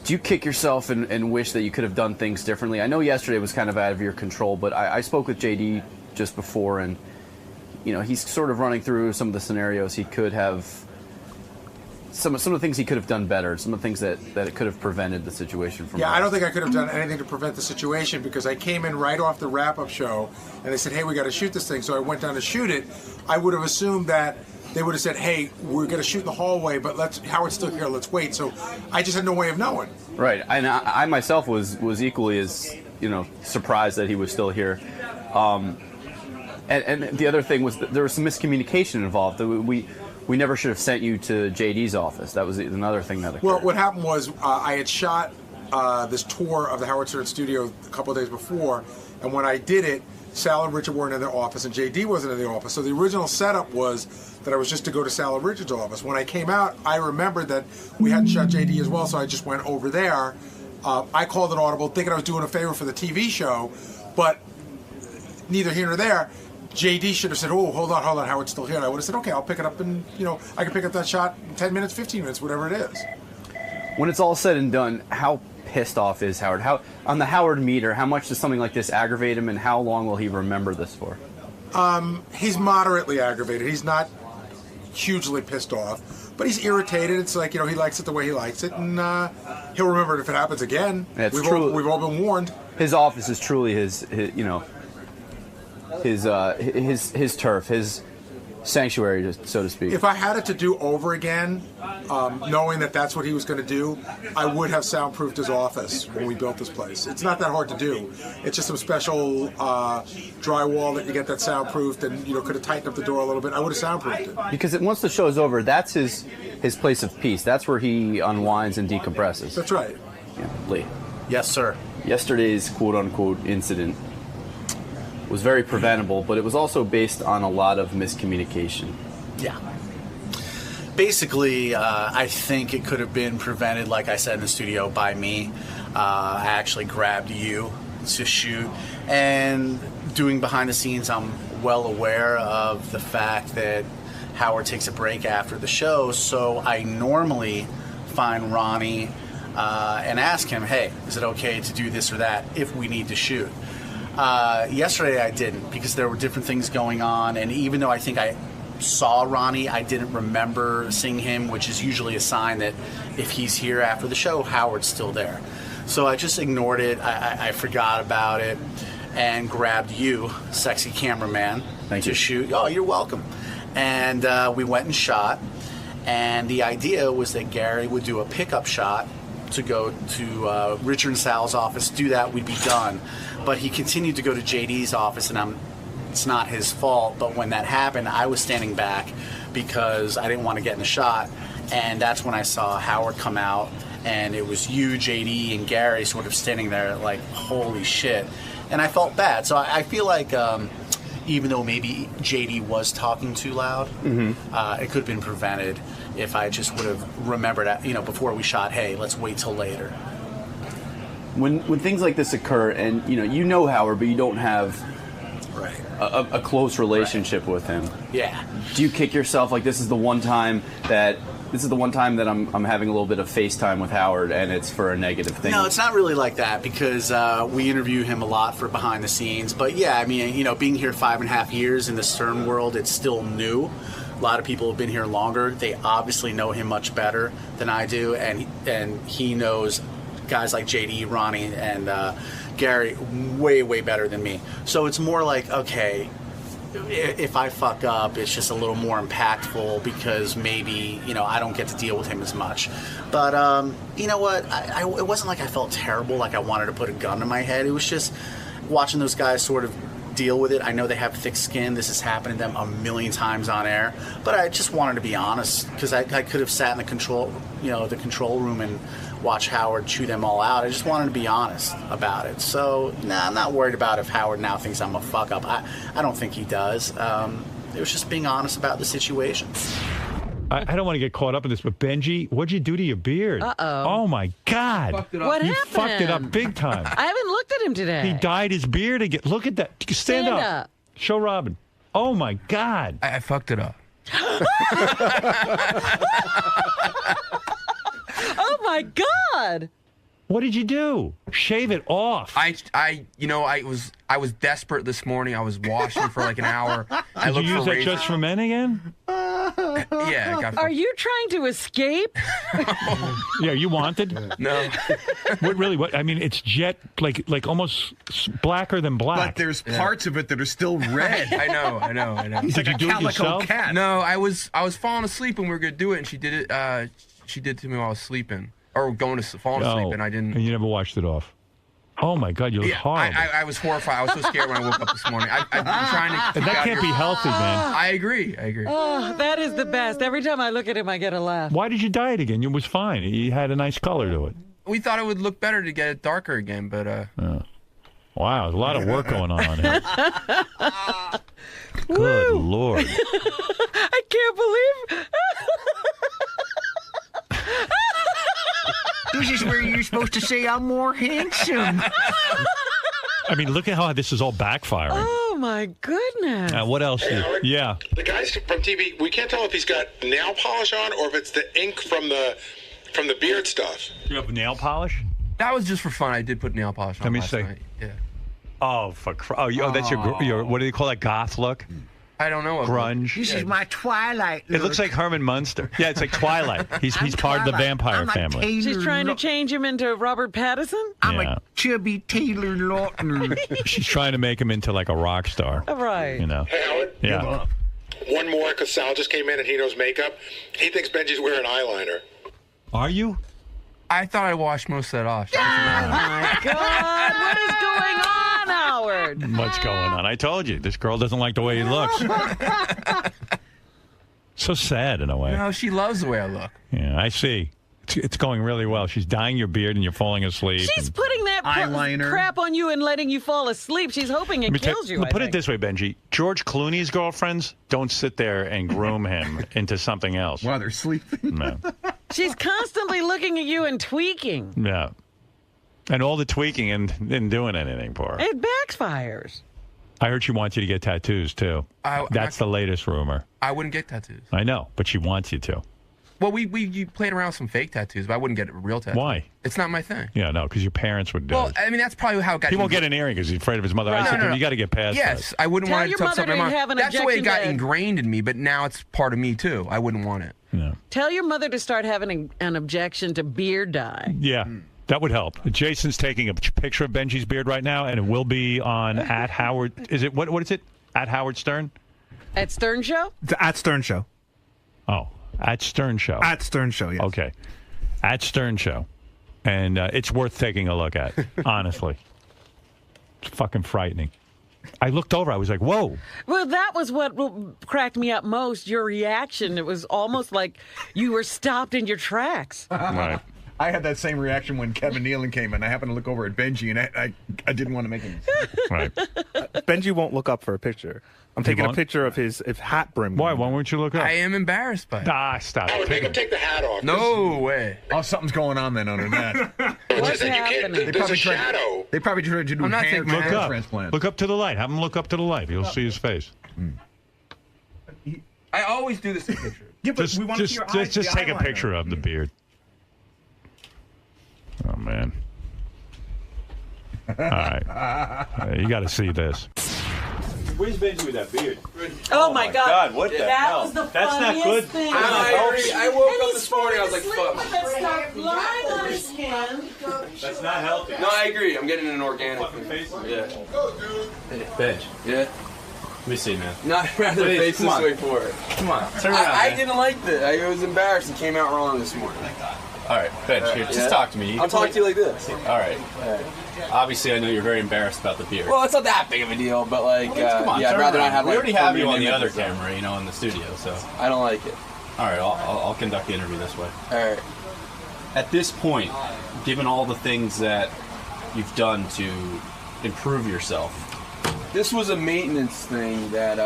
do you kick yourself and wish that you could have done things differently? I know yesterday was kind of out of your control, but I spoke with JD just before, and you know, he's sort of running through some of the scenarios he could have, some of the things he could have done better, some of the things that it could have prevented the situation from. Yeah, I don't think I could have done anything to prevent the situation, because I came in right off the wrap-up show, and they said, hey, we got to shoot this thing. So I went down to shoot it. I would have assumed that they would have said, hey, we're going to shoot in the hallway, but Howard's still here, let's wait. So I just had no way of knowing. Right, and I myself was equally as, you know, surprised that he was still here. And the other thing was that there was some miscommunication involved. We never should have sent you to JD's office. That was another thing that occurred. Well, what happened was I had shot this tour of the Howard Stern studio a couple of days before, and when I did it, Sal and Richard weren't in their office, and JD wasn't in the office. So the original setup was that I was just to go to Sal and Richard's office. When I came out, I remembered that we hadn't shot JD as well, so I just went over there. I called an audible, thinking I was doing a favor for the TV show, but neither here nor there. JD should have said, oh, hold on, Howard's still here. And I would have said, okay, I'll pick it up, and you know, I can pick up that shot in 10 minutes, 15 minutes, whatever it is. When it's all said and done, how pissed off is Howard? How, on the Howard meter, how much does something like this aggravate him, and how long will he remember this for? He's moderately aggravated. He's not hugely pissed off, but he's irritated. It's like, you know, he likes it the way he likes it, and he'll remember it if it happens again. Yeah, we've all been warned. His office is truly his you know, his turf, his sanctuary, so to speak. If I had it to do over again, knowing that that's what he was going to do, I would have soundproofed his office when we built this place. It's not that hard to do. It's just some special drywall that you get that soundproofed, and you know, could have tightened up the door a little bit. I would have soundproofed it. Because once the show's over, that's his place of peace. That's where he unwinds and decompresses. That's right. Yeah, Lee. Yes, sir. Yesterday's quote-unquote incident was very preventable, but it was also based on a lot of miscommunication. Yeah. Basically, I think it could have been prevented, like I said in the studio, by me. I actually grabbed you to shoot. And doing behind the scenes, I'm well aware of the fact that Howard takes a break after the show, so I normally find Ronnie and ask him, hey, is it okay to do this or that if we need to shoot? Yesterday I didn't, because there were different things going on, and even though I think I saw Ronnie. I didn't remember seeing him, which is usually a sign that if he's here after the show, Howard's still there. So I just ignored it. I forgot about it and grabbed you, sexy cameraman, to shoot. Oh, you're welcome. And we went and shot. And the idea was that Gary would do a pickup shot to go to Richard and Sal's office, do that, we'd be done. But he continued to go to JD's office, and it's not his fault, but when that happened, I was standing back because I didn't want to get in the shot. And that's when I saw Howard come out, and it was you, JD, and Gary sort of standing there like, holy shit. And I felt bad. So I feel like even though maybe JD was talking too loud, it could have been prevented if I just would have remembered, before we shot, hey, let's wait till later. When things like this occur, and you know Howard, but you don't have a close relationship with him. Yeah. Do you kick yourself like this is the one time that I'm having a little bit of FaceTime with Howard, and it's for a negative thing? No, it's not really like that because we interview him a lot for behind the scenes. But yeah, I mean, being here 5.5 years in the Stern world, it's still new. A lot of people have been here longer. They obviously know him much better than I do, and he knows guys like JD, Ronnie, and Gary way, way better than me. So it's more like, okay, if I fuck up, it's just a little more impactful because maybe, I don't get to deal with him as much. But you know what? It wasn't like I felt terrible, like I wanted to put a gun to my head. It was just watching those guys sort of deal with it. I know they have thick skin. This has happened to them a million times on air. But I just wanted to be honest because I could have sat in the control room and watch Howard chew them all out. I just wanted to be honest about it. So, I'm not worried about if Howard now thinks I'm a fuck up. I don't think he does. It was just being honest about the situation. I don't want to get caught up in this, but Benji, what'd you do to your beard? Uh-oh. Oh, my God. What you happened? fucked it up big time. I haven't looked at him today. He dyed his beard again. Look at that. Stand up. Show Robin. Oh, my God. I fucked it up. Oh, my God. What did you do? Shave it off. I was desperate this morning. I was washing for like an hour. Did you use that just for men again? Yeah. Are you trying to escape? Yeah, you wanted? No. What? I mean, it's jet, like almost blacker than black. But there's parts of it that are still red. I know. It's Did you do it yourself? Cat. No, I was falling asleep when we were going to do it, and she did it. She did it to me while I was sleeping. Or going to fall asleep, and I didn't. And you never washed it off. Oh my God, you look horrible. I was horrified. I was so scared when I woke up this morning. I've been trying to. That can't be healthy, man. I agree. Oh, that is the best. Every time I look at him, I get a laugh. Why did you dye it again? It was fine. You had a nice color to it. We thought it would look better to get it darker again, but. Wow, there's a lot of work going on here. Good Lord. I can't believe. This is where you're supposed to say I'm more handsome. I mean, look at how this is all backfiring. Oh, my goodness. What else? Yeah. The guys from TV, we can't tell if he's got nail polish on or if it's the ink from the beard stuff. You have nail polish? That was just for fun. I did put nail polish on. Let me last see. night. Yeah. Oh, that's your what do they call that, goth look? I don't know. Grunge. This is my Twilight look. It looks like Herman Munster. Yeah, it's like Twilight. He's part of the vampire family. She's trying to change him into Robert Pattinson? I'm a chubby Taylor Lautner. She's trying to make him into like a rock star. Right. Hey, Howard. Yeah. One more, because Sal just came in and he knows makeup. He thinks Benji's wearing eyeliner. Are you? I thought I washed most of that off. Oh, my God. What is going on, Howard? What's going on? I told you, this girl doesn't like the way he looks. So sad in a way. No, she loves the way I look. Yeah, I see. It's going really well. She's dyeing your beard and you're falling asleep. She's putting that crap on you and letting you fall asleep. She's hoping it kills you. Put it this way, Benji. George Clooney's girlfriends don't sit there and groom him into something else. While they're sleeping. No. She's constantly looking at you and tweaking. Yeah. And all the tweaking and didn't doing anything for her. It backfires. I heard she wants you to get tattoos, too. That's the latest rumor. I wouldn't get tattoos. I know, but she wants you to. Well, we played around with some fake tattoos, but I wouldn't get a real tattoo. Why? It's not my thing. Yeah, no, because your parents would do Well, it. I mean, that's probably how it got. He won't get an earring because he's afraid of his mother. I said, to him, you got to get past Yes, that. I wouldn't Tell want it your to mother upset my to mom. have an That's the way it got objection to- ingrained in me, but now it's part of me too. I wouldn't want it. Yeah. Tell your mother to start having an objection to beard dye. Yeah, that would help. Jason's taking a picture of Benji's beard right now, and it will be on at Howard. Is it what is it? At Howard Stern? At Stern Show? At Stern Show. Oh, at Stern Show. At Stern Show, yes. Okay. At Stern Show. And it's worth taking a look at, honestly. It's fucking frightening. I looked over. I was like, whoa. Well, that was what cracked me up most, your reaction. It was almost like you were stopped in your tracks. Right. I had that same reaction when Kevin Nealon came in. I happened to look over at Benji, and I didn't want to make him. Right. Benji won't look up for a picture. I'm taking a picture of his hat brim. Why won't you look up? I am embarrassed by it. Ah, stop. Make him take the hat off. No way. Oh, something's going on then under that. What's happening? They probably tried to do I'm not hair taking my hat off. transplant. Look up to the light. Have him look up to the light. You'll see his face. I always do this in pictures. Yeah, but Just, we want to see your eyes. just the take a eyeliner. picture of the beard. Oh, man. All right. You got to see this. Where's Benji with that beard? Oh, my God. What the that hell? was the That's not funniest good. thing. I woke up this morning, I was like, fuck. That stuff lying on his skin. That's not healthy. No, I agree. I'm getting an organic. Yeah. Hey, Benj. Yeah. Let me see, man. No, I'd rather Please, face come this on. way for it. Come on, turn around. I man. didn't like that. I was embarrassed and came out wrong this morning. All right, Benj, here, just Yeah. talk to me. I'll talk to you like this. All right. Obviously, I know you're very embarrassed about the beard. Well, it's not that big of a deal, but like, Come on, yeah, I'd turn rather around. not have. We like, already have you on permanent the other images. camera, you know, in the studio, so. I don't like it. All right, I'll conduct the interview this way. All right. At this point, given all the things that you've done to improve yourself, This was a maintenance thing that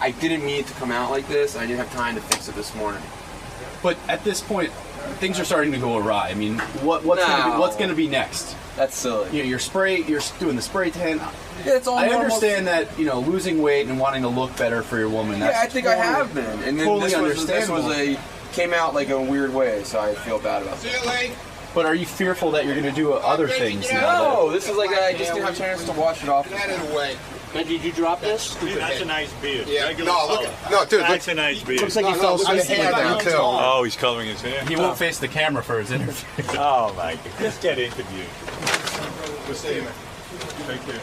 I didn't mean it to come out like this. I didn't have time to fix it this morning. but at this point, things are starting to go awry. I mean, what's going to be next? That's silly. You know, you're doing the spray tan. Yeah, it's all I normal. understand that, you know, losing weight and wanting to look better for your woman. Yeah, That's I think I have been, and then totally this was came out like a weird way, so I feel bad about it. But are you fearful that you're going to do other things now? No, this is like I just didn't have a chance to wash it off. Man, did you drop this? Dude, that's a nice beard. Yeah. Regular No, look color. no, dude, That's a nice beard. Looks like he fell asleep. hair down too. Oh, he's coloring his hair. He won't face the camera for his interview. Oh, my God. Just get interviewed. We'll see you, man. Take care.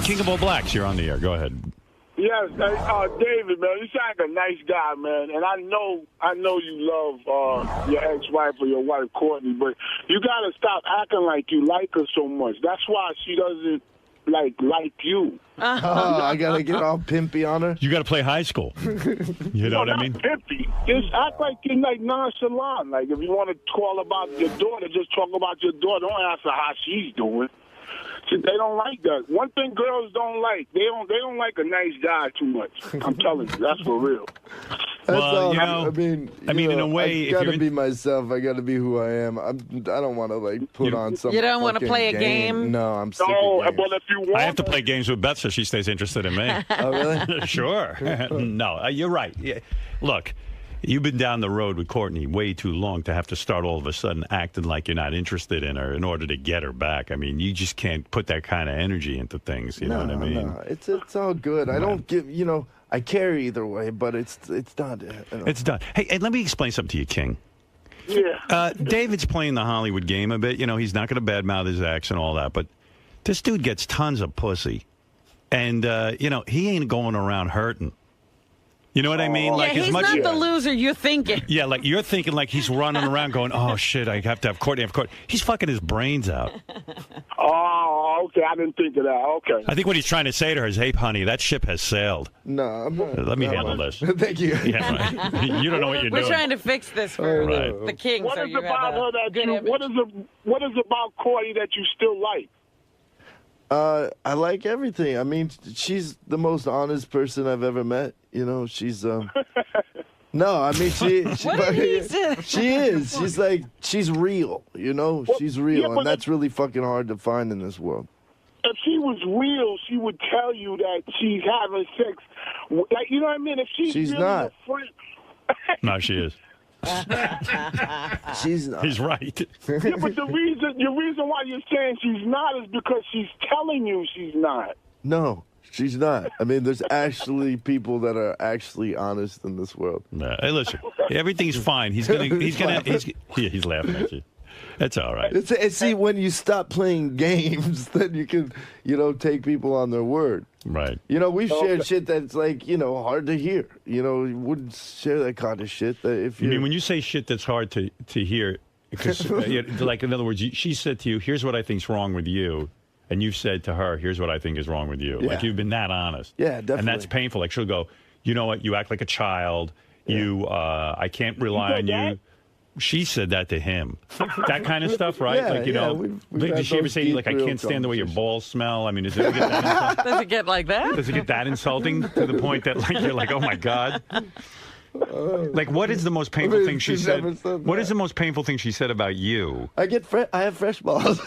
King of All Blacks, you're on the air. Go ahead. Yes, David, man, you sound like a nice guy, man, and I know you love your ex-wife or your wife, Courtney, but you gotta stop acting like you like her so much. That's why she doesn't like you. I gotta get all pimpy on her. You got to play high school. You know what I mean? Pimpy. Just act like you're like nonchalant. Like if you want to call about your daughter, just talk about your daughter. Don't ask her how she's doing. See, they don't like that. One thing girls don't like, they don't like a nice guy too much. I'm telling you, that's for real. That's Well, all. you know, I mean, in a way, I if gotta you're in- be myself. I gotta be who I am. I don't want to like put on some. You don't wanna fucking play a game? No, I'm sick No, of games. but if you want, I have to play games with Beth so she stays interested in me. Oh, really? Sure. No, you're right. Yeah. Look, You've been down the road with Courtney way too long to have to start all of a sudden acting like you're not interested in her in order to get her back. I mean, you just can't put that kind of energy into things. You know what I mean? No, it's all good. I don't give, I care either way, but it's done. It's done. Hey, and let me explain something to you, King. Yeah. David's playing the Hollywood game a bit. He's not going to badmouth his ex and all that, but this dude gets tons of pussy. And, he ain't going around hurting. You know what I mean? Yeah, he's not the loser you're thinking. Yeah, like you're thinking like he's running around going, oh, shit, I have to have Courtney. He's fucking his brains out. Oh, okay. I didn't think of that. Okay. I think what he's trying to say to her is, hey, honey, that ship has sailed. No, I'm not. Let me handle this. Thank you. Yeah, right. You don't know what you're doing. We're trying to fix this for the king. What so is you about have her that what is about Courtney that you still like? I like everything. I mean, she's the most honest person I've ever met. She's no, I mean she is. She's like she's real. She's real, and that's really fucking hard to find in this world. If she was real, she would tell you that she's having sex. Like, you know what I mean? If she's really not. a friend. No, she is. She's not. He's right. Yeah, but the reason why you're saying she's not is because she's telling you she's not. No, she's not. I mean, there's actually people that are actually honest in this world. Nah, hey, listen, everything's fine. He's laughing at you. That's all right. See, when you stop playing games, then you can, take people on their word. Right. We've shared shit that's like, hard to hear. You wouldn't share that kind of shit. That if you mean when you say shit that's hard to hear, because like in other words, she said to you, "Here's what I think's wrong with you," and you've said to her, "Here's what I think is wrong with you." Yeah. Like you've been that honest. Yeah, definitely. And that's painful. Like she'll go, "You know what? You act like a child. Yeah. I can't rely on you." She said that to him. That kind of stuff, right? Yeah, like, did she ever say, like, I can't stand the way your balls smell? I mean, does it get that insulting? Does it get like that? Does it get that insulting to the point that, like, you're like, oh, my God? Like, what is the most painful thing she said? What is the most painful thing she said about you? I have fresh balls.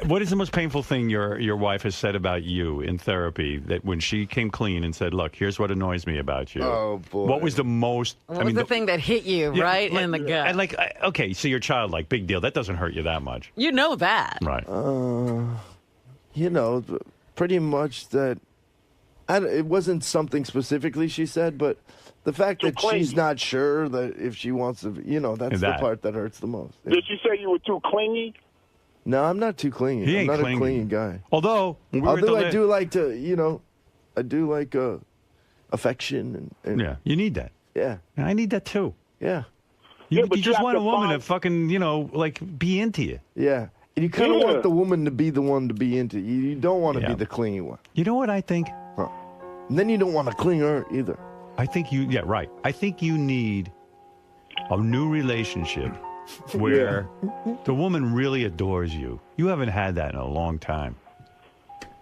What is the most painful thing your wife has said about you in therapy that when she came clean and said, look, here's what annoys me about you? Oh, boy. What was the most... What was the thing that hit you right in the gut? And like, okay, so you're childlike, big deal. That doesn't hurt you that much. You know that. Right. Pretty much that... it wasn't something specifically she said, but... The fact that she's not sure that if she wants to, that's the part that hurts the most. Yeah. Did she say you were too clingy? No, I'm not too clingy. He ain't I'm not clingy. a clingy guy. Although, I do like to, I do like affection and yeah, you need that. Yeah, I need that too. Yeah, you just want a woman to fucking, like be into you. Yeah, and you kind of want the woman to be the one to be into you. You don't want to be the clingy one. You know what I think? Huh. And then you don't want to cling her either. I think right. I think you need a new relationship where the woman really adores you. You haven't had that in a long time.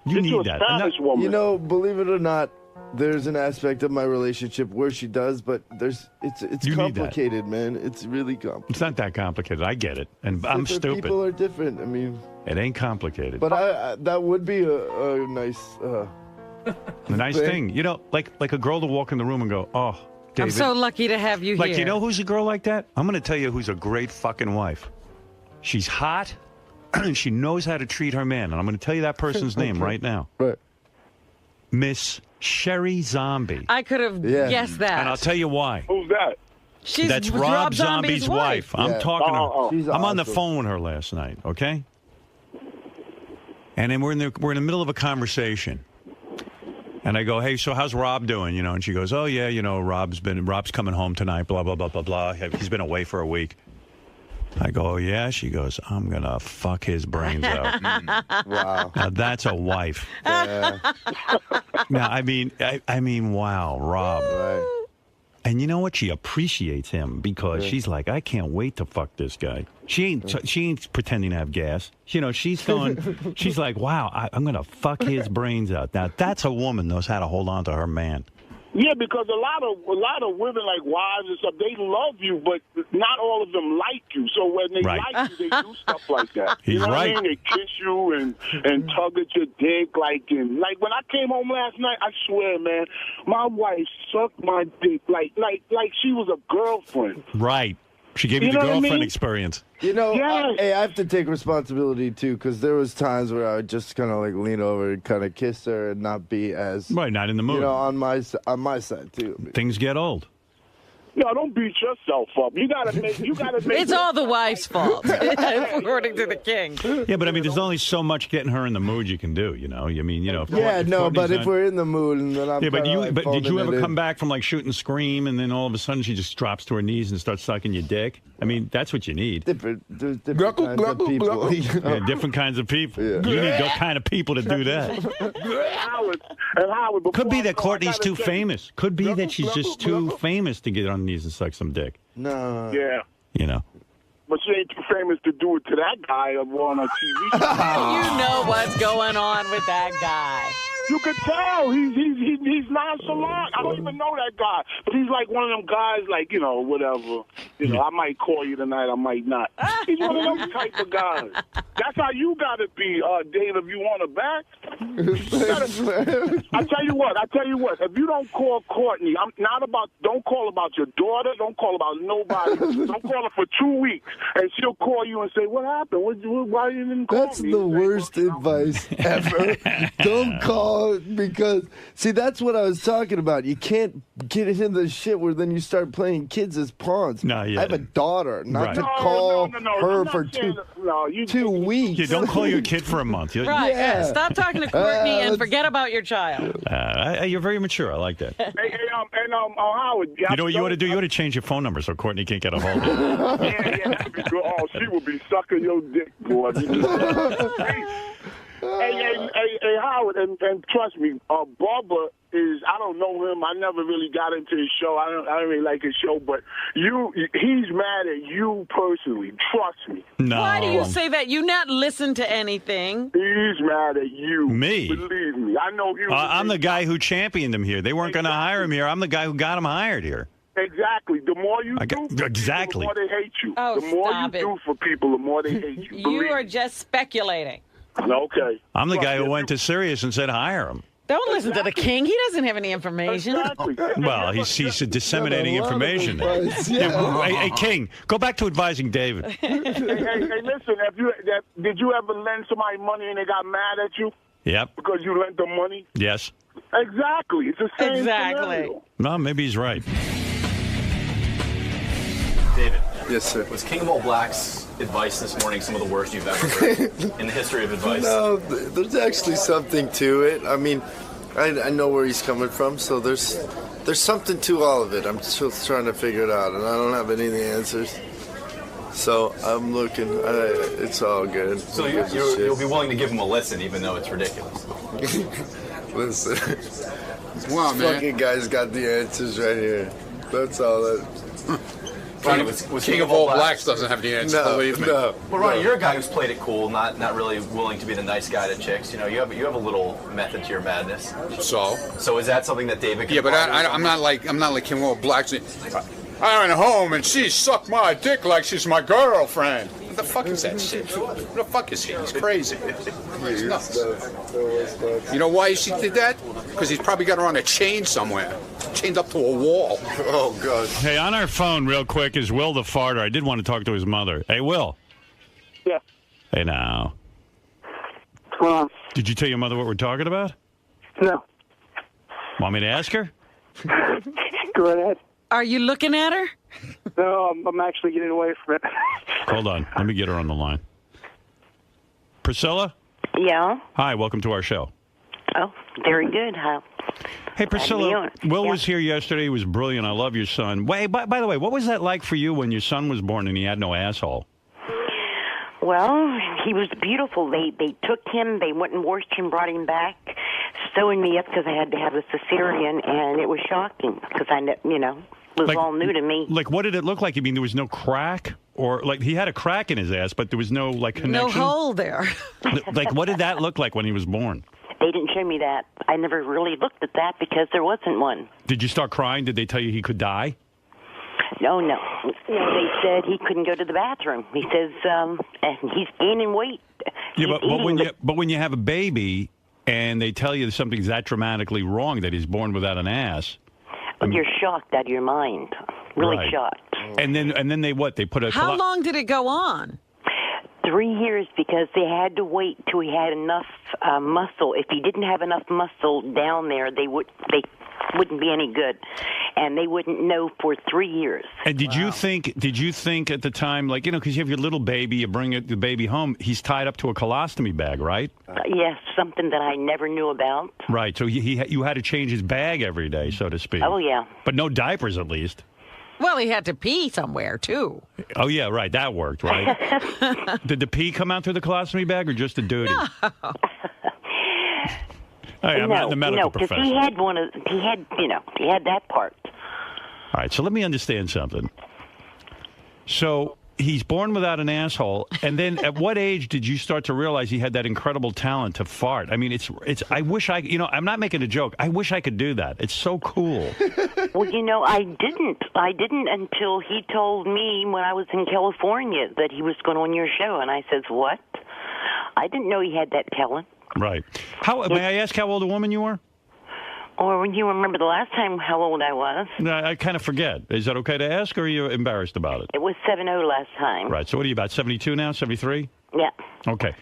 You need that. Believe it or not, there's an aspect of my relationship where she does, but it's complicated, man. It's really complicated. It's not that complicated. I get it, and I'm stupid. People are different. I mean, it ain't complicated. But that would be a nice. A nice thing. Like a girl to walk in the room and go, oh, David. I'm so lucky to have you here. Like, you know who's a girl like that? I'm going to tell you who's a great fucking wife. She's hot, and she knows how to treat her man. And I'm going to tell you that person's name right now. Right. Miss Sherry Zombie. I could have guessed that. And I'll tell you why. Who's that? That's Rob Zombie's wife. I'm talking to her. I'm on the awesome. phone with her last night, okay? And then we're in the middle of a conversation. And I go, hey, so how's Rob doing? And she goes, oh, yeah, Rob's coming home tonight, blah, blah, blah, blah, blah. He's been away for a week. I go, oh, yeah? She goes, I'm going to fuck his brains out. Wow. Now, that's a wife. Yeah. Now, I mean, wow, Rob. Right. And you know what? She appreciates him because she's like, I can't wait to fuck this guy. She ain't pretending to have gas. She's going, she's like, wow, I'm going to fuck his brains out. Now, that's a woman knows how to hold on to her man. Yeah, because a lot of women, like wives and stuff, they love you, but not all of them like you. So when they like you, they do stuff like that. He's you know right. what I mean? They kiss you and tug at your dick, like when I came home last night, I swear, man, my wife sucked my dick like she was a girlfriend. Right. She gave you the girlfriend experience. You know, hey, I have to take responsibility too, because there was times where I would just kind of like lean over and kind of kiss her and not be as not in the mood. You know, on my side too. Things get old. No, don't beat yourself up. You gotta make. It's all the wife's fault, according to the king. Yeah, but I mean, there's only so much getting her in the mood you can do. You know, I mean, if Yeah, if no, Courtney's but if not- we're in the mood and then I'm Yeah, but kinda, like, but did you phoning ever it come in. back from like shoot and scream, and then all of a sudden she just drops to her knees and starts sucking your dick? I mean, that's what you need. There's different kinds of people. you know? Yeah, different kinds of people. You need those kind of people to do that. Howard, Could be that Courtney's too famous. Could be that she's just too famous to get on her knees and suck some dick. No. Yeah. You know. But she ain't too famous to do it to that guy on a TV show. You know what's going on with that guy. You could tell he's nonchalant. I don't even know that guy, but he's like one of them guys, like whatever. I might call you tonight, I might not. He's one of them type of guys. That's how you gotta be, Dave. If you want her back, I tell you what. If you don't call Courtney, don't call about your daughter. Don't call about nobody. Don't call her for 2 weeks, and she'll call you and say, "What happened? Why you didn't call me?" That's the worst advice ever. Don't call because, see, that's what I was talking about. You can't get into the shit where then you start playing kids as pawns. No, yeah. I have a daughter, not Right. to call her I'm for not saying 2 weeks. Yeah, don't call your kid for a month. Right. Yeah. Stop talking to Courtney and forget about your child. You're very mature. I like that. Howard. You know what you ought to do? You ought to change your phone number so Courtney can't get a hold of you. Yeah, that'd be good. Oh, she would be sucking your dick, boy. Hey, Howard, and trust me, Bubba is, I don't know him. I never really got into his show. I don't really like his show, but he's mad at you personally. Trust me. No. Why do you say that? You not listen to anything. He's mad at you. Me? Believe me. I know you. I'm the guy who championed him here. They weren't going to hire him here. I'm the guy who got him hired here. Exactly. The more you do for exactly. people, the more they hate you. Oh, the more stop you it. do for people, the more they hate you. You are just speculating. Okay. I'm the guy who went to Sirius and said hire him. Don't listen to the king. He doesn't have any information. Well, he's disseminating information. Yeah. Hey, King, go back to advising David. hey, listen. Did you ever lend somebody money and they got mad at you? Yep. Because you lent them money? Yes. Exactly. It's the same scenario. No, maybe he's right. David. Yes, sir. Was King of All Blacks advice this morning some of the worst you've ever heard in the history of advice? No, there's actually something to it. I mean, I know where he's coming from, so there's something to all of it. I'm still trying to figure it out, and I don't have any of the answers. So I'm looking. It's all good. So you'll be willing to give him a listen, even though it's ridiculous. Listen. Wow, this man. fucking guy's got the answers right here. That's all that. Ronnie, was King of All Blacks doesn't have the answer, believe me. No. Well, Ronnie, you're a guy who's played it cool, not really willing to be the nice guy to chicks. You have a little method to your madness. So is that something that David? Yeah, but I'm not like King of All Blacks. I went home and she sucked my dick like she's my girlfriend. What the fuck is that shit? What the fuck is he? He's crazy. He's nuts. You know why she did that? Because he's probably got her on a chain somewhere. Chained up to a wall. Oh, God. Hey, on our phone real quick is Will the farter. I did want to talk to his mother. Hey, Will. Yeah. Hey, now. What's going on? Did you tell your mother what we're talking about? No. Want me to ask her? Go ahead. Are you looking at her? No, I'm actually getting away from it. Hold on. Let me get her on the line. Priscilla? Yeah. Hi, welcome to our show. Oh, very good. How? Hey, Priscilla, Will was here yesterday. He was brilliant. I love your son. Wait, by the way, what was that like for you when your son was born and he had no asshole? Well, he was beautiful. They took him, they went and washed him, brought him back, sewing me up because I had to have a cesarean, and it was shocking because it was all new to me. Like, what did it look like? I mean, there was no crack? Or, like, he had a crack in his ass, but there was no, like, connection? No hole there. Like, what did that look like when he was born? They They didn't show me that. I never really looked at that because there wasn't one. Did you start crying? Did they tell you he could die? No. They said he couldn't go to the bathroom. He says he's gaining weight. Yeah, but when you have a baby and they tell you something's that dramatically wrong, that he's born without an ass. You're shocked out of your mind. Really Right. shocked. And then they what? They put a How long did it go on? 3 years because they had to wait till he had enough muscle. If he didn't have enough muscle down there, they wouldn't be any good, and they wouldn't know for 3 years. And did you think at the time, like, because you have your little baby, you bring the baby home, he's tied up to a colostomy bag, right? Yes, something that I never knew about. Right. So you had to change his bag every day, so to speak. Oh, yeah. But no diapers, at least. Well, he had to pee somewhere, too. Oh, yeah, right. That worked, right? Did the pee come out through the colostomy bag or just the duty? No. Hey, I'm not in the medical because profession. he had that part. All right, so let me understand something. So he's born without an asshole, and then at what age did you start to realize he had that incredible talent to fart? I mean, it's. I wish I'm not making a joke. I wish I could do that. It's so cool. Well, I didn't. I didn't until he told me when I was in California that he was going on your show, and I says, "What? I didn't know he had that talent." Right. May I ask how old a woman you are? Or when you remember the last time how old I was? No, I kind of forget. Is that okay to ask, or are you embarrassed about it? It was 7-0 last time. Right. So what are you, about 72 now, 73? Yeah. Okay.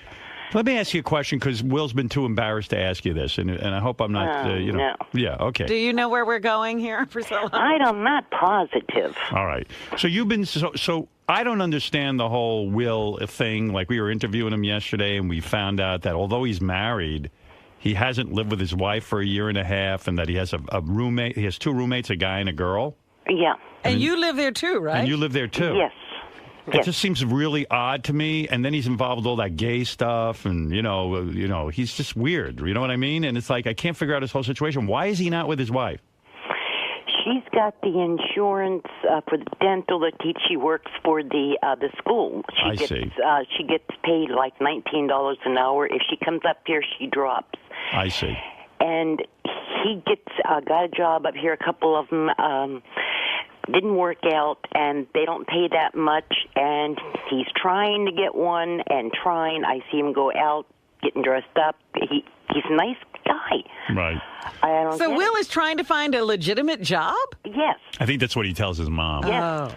Let me ask you a question, because Will's been too embarrassed to ask you this, and I hope I'm not, no. Yeah, okay. Do you know where we're going here, Priscilla? I'm not positive. All right. So you've been, so I don't understand the whole Will thing. Like, we were interviewing him yesterday, and we found out that although he's married, he hasn't lived with his wife for a year and a half, and that he has a roommate. He has 2 roommates, a guy and a girl. Yeah. And you live there too, right? And you live there too. Yes. It just seems really odd to me. And then he's involved with all that gay stuff, and he's just weird. You know what I mean? And it's like, I can't figure out his whole situation. Why is he not with his wife? She's got the insurance for the dental that she works for the school. She gets paid like $19 an hour. If she comes up here, she drops. I see. And he got a job up here. A couple of them didn't work out, and they don't pay that much. And he's trying to get one and trying. I see him go out getting dressed up. He's a nice guy. Right. So Will is trying to find a legitimate job? Yes. I think that's what he tells his mom. Yes.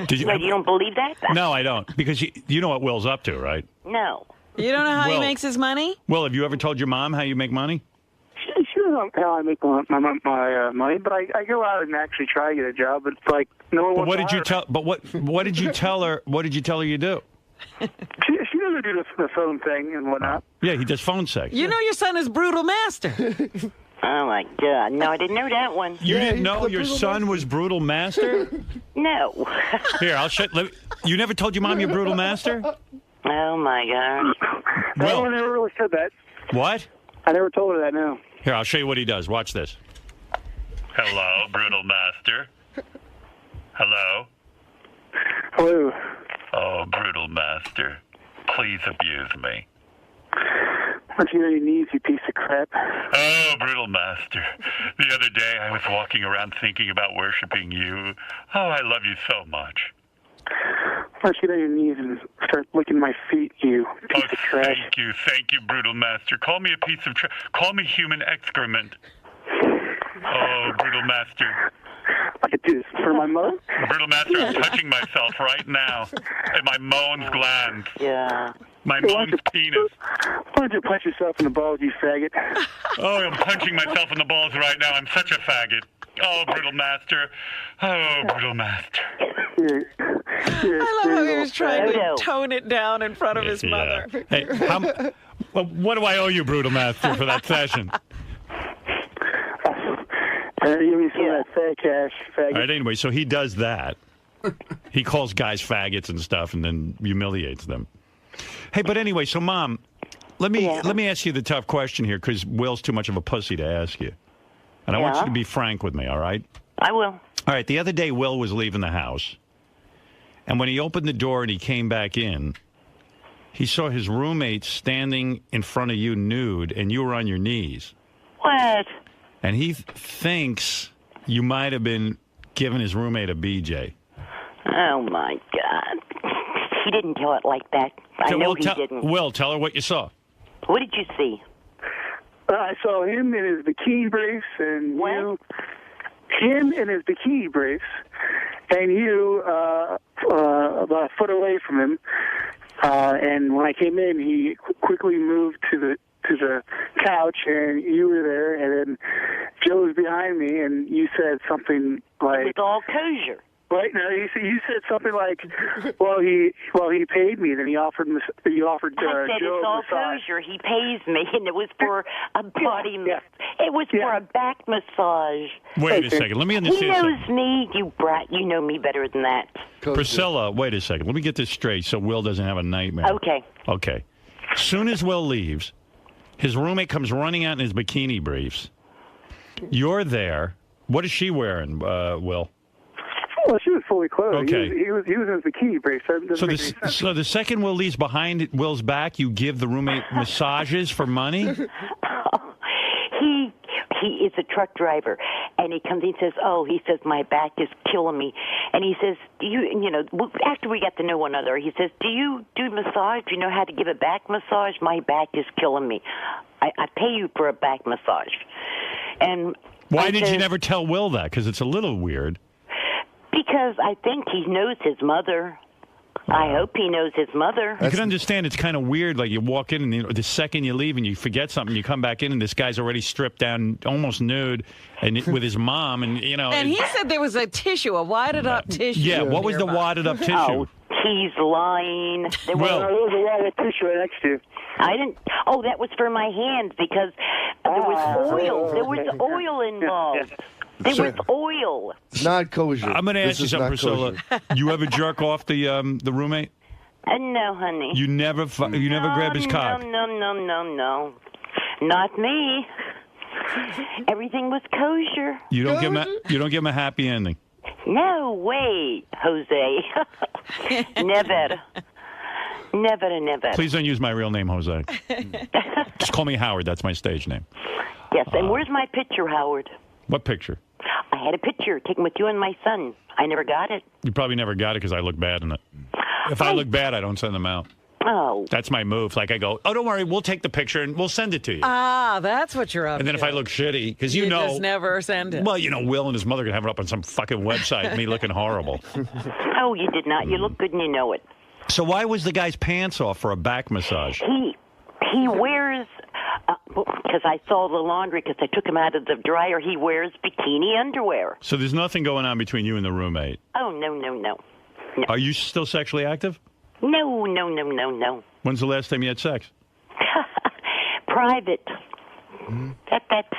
Did you don't believe that? No, I don't. Because you know what Will's up to, right? No. You don't know how he makes his money? Will, have you ever told your mom how you make money? She doesn't know how I make my money, but I go out and actually try to get a job. But it's like no one. But wants what to did you hire tell? But what did you tell her? What did you tell her you do? She doesn't do the phone thing and whatnot. Yeah, he does phone sex. You know your son is brutal master. Oh, my God. No, I didn't know that one. You didn't know your son was brutal master? No. Here, I'll show. You never told your mom you're brutal master? Oh, my God. No, I never really said that. What? I never told her that, no. Here, I'll show you what he does. Watch this. Hello, brutal master. Hello. Hello. Oh, brutal master. Please abuse me. What's you on your knees, you piece of crap? Oh, brutal master. The other day I was walking around thinking about worshiping you. Oh, I love you so much. Why don't you get on your knees and start licking my feet, you piece of trash? Thank you, brutal master. Call me a piece of trash. Call me human excrement. Oh, brutal master. I could do this for my mother. Brutal master, I'm touching myself right now. And my Mons glands. Yeah. My Mons penis. Why don't you punch yourself in the balls, you faggot? Oh, I'm punching myself in the balls right now. I'm such a faggot. Oh, brutal master. Oh, brutal master. I love how he was trying to tone it down in front of his mother. Hey, what do I owe you, brutal master, for that session? Give me some of that fat cash, faggot. All right, anyway, so he does that. He calls guys faggots and stuff and then humiliates them. Hey, but anyway, so Mom, let me ask you the tough question here, because Will's too much of a pussy to ask you. And I want you to be frank with me, all right? I will. All right, the other day Will was leaving the house. And when he opened the door and he came back in, he saw his roommate standing in front of you nude, and you were on your knees. What? And he thinks you might have been giving his roommate a BJ. Oh, my God. He didn't tell it like that. I know he didn't. Will, tell her what you saw. What did you see? I saw him in his bikini briefs, and what? Him in his bikini briefs, and you about a foot away from him. And when I came in, he quickly moved to the couch, and you were there, and then Joe was behind me, and you said something like, "It's all kosher." Right? No, you said something like, "Well, he paid me." Then he offered I said Joe it's all kosher. He pays me, and it was for a body. It was for a back massage. Wait a second. Let me understand. He knows me, you brat. You know me better than that. Priscilla, wait a second. Let me get this straight so Will doesn't have a nightmare. Okay. Okay. Soon as Will leaves, his roommate comes running out in his bikini briefs. You're there. What is she wearing, Will? Well, she was fully clothed. Okay. He was in his bikini briefs. So the second Will leaves behind Will's back, you give the roommate massages for money? He is a truck driver, and he comes in and says, he says, my back is killing me. And he says, after we got to know one another, he says, do you do massage? Do you know how to give a back massage? My back is killing me. I pay you for a back massage. And why did you never tell Will that? Because it's a little weird. Because I think he knows his mother. I hope he knows his mother. You can understand it's kind of weird. Like you walk in, and the second you leave and you forget something, you come back in, and this guy's already stripped down, almost nude, and with his mom, and And he said there was a tissue, a wadded up tissue. Yeah, what was the wadded up tissue? Oh, he's lying. There was a wadded tissue right next to you. I didn't. Oh, that was for my hands because there was oil. There was oil involved. There was oil. It's not kosher. I'm going to ask you something, Priscilla. You ever jerk off the roommate? No, honey. You never grab his cock? No. Not me. Everything was kosher. You don't give him a happy ending? No way, Jose. Never. Never. Please don't use my real name, Jose. Just call me Howard. That's my stage name. Yes, and where's my picture, Howard? What picture? I had a picture taken with you and my son. I never got it. You probably never got it because I look bad in it. If I look bad, I don't send them out. Oh. That's my move. Like I go, don't worry, we'll take the picture and we'll send it to you. Ah, that's what you're up to. And then if I look shitty, because you know. just never send it. Well, Will and his mother could have it up on some fucking website, me looking horrible. Oh, you did not. You look good and you know it. So why was the guy's pants off for a back massage? He wears, because I saw the laundry, because I took him out of the dryer, he wears bikini underwear. So there's nothing going on between you and the roommate? Oh, no. Are you still sexually active? No. When's the last time you had sex? Private. That's,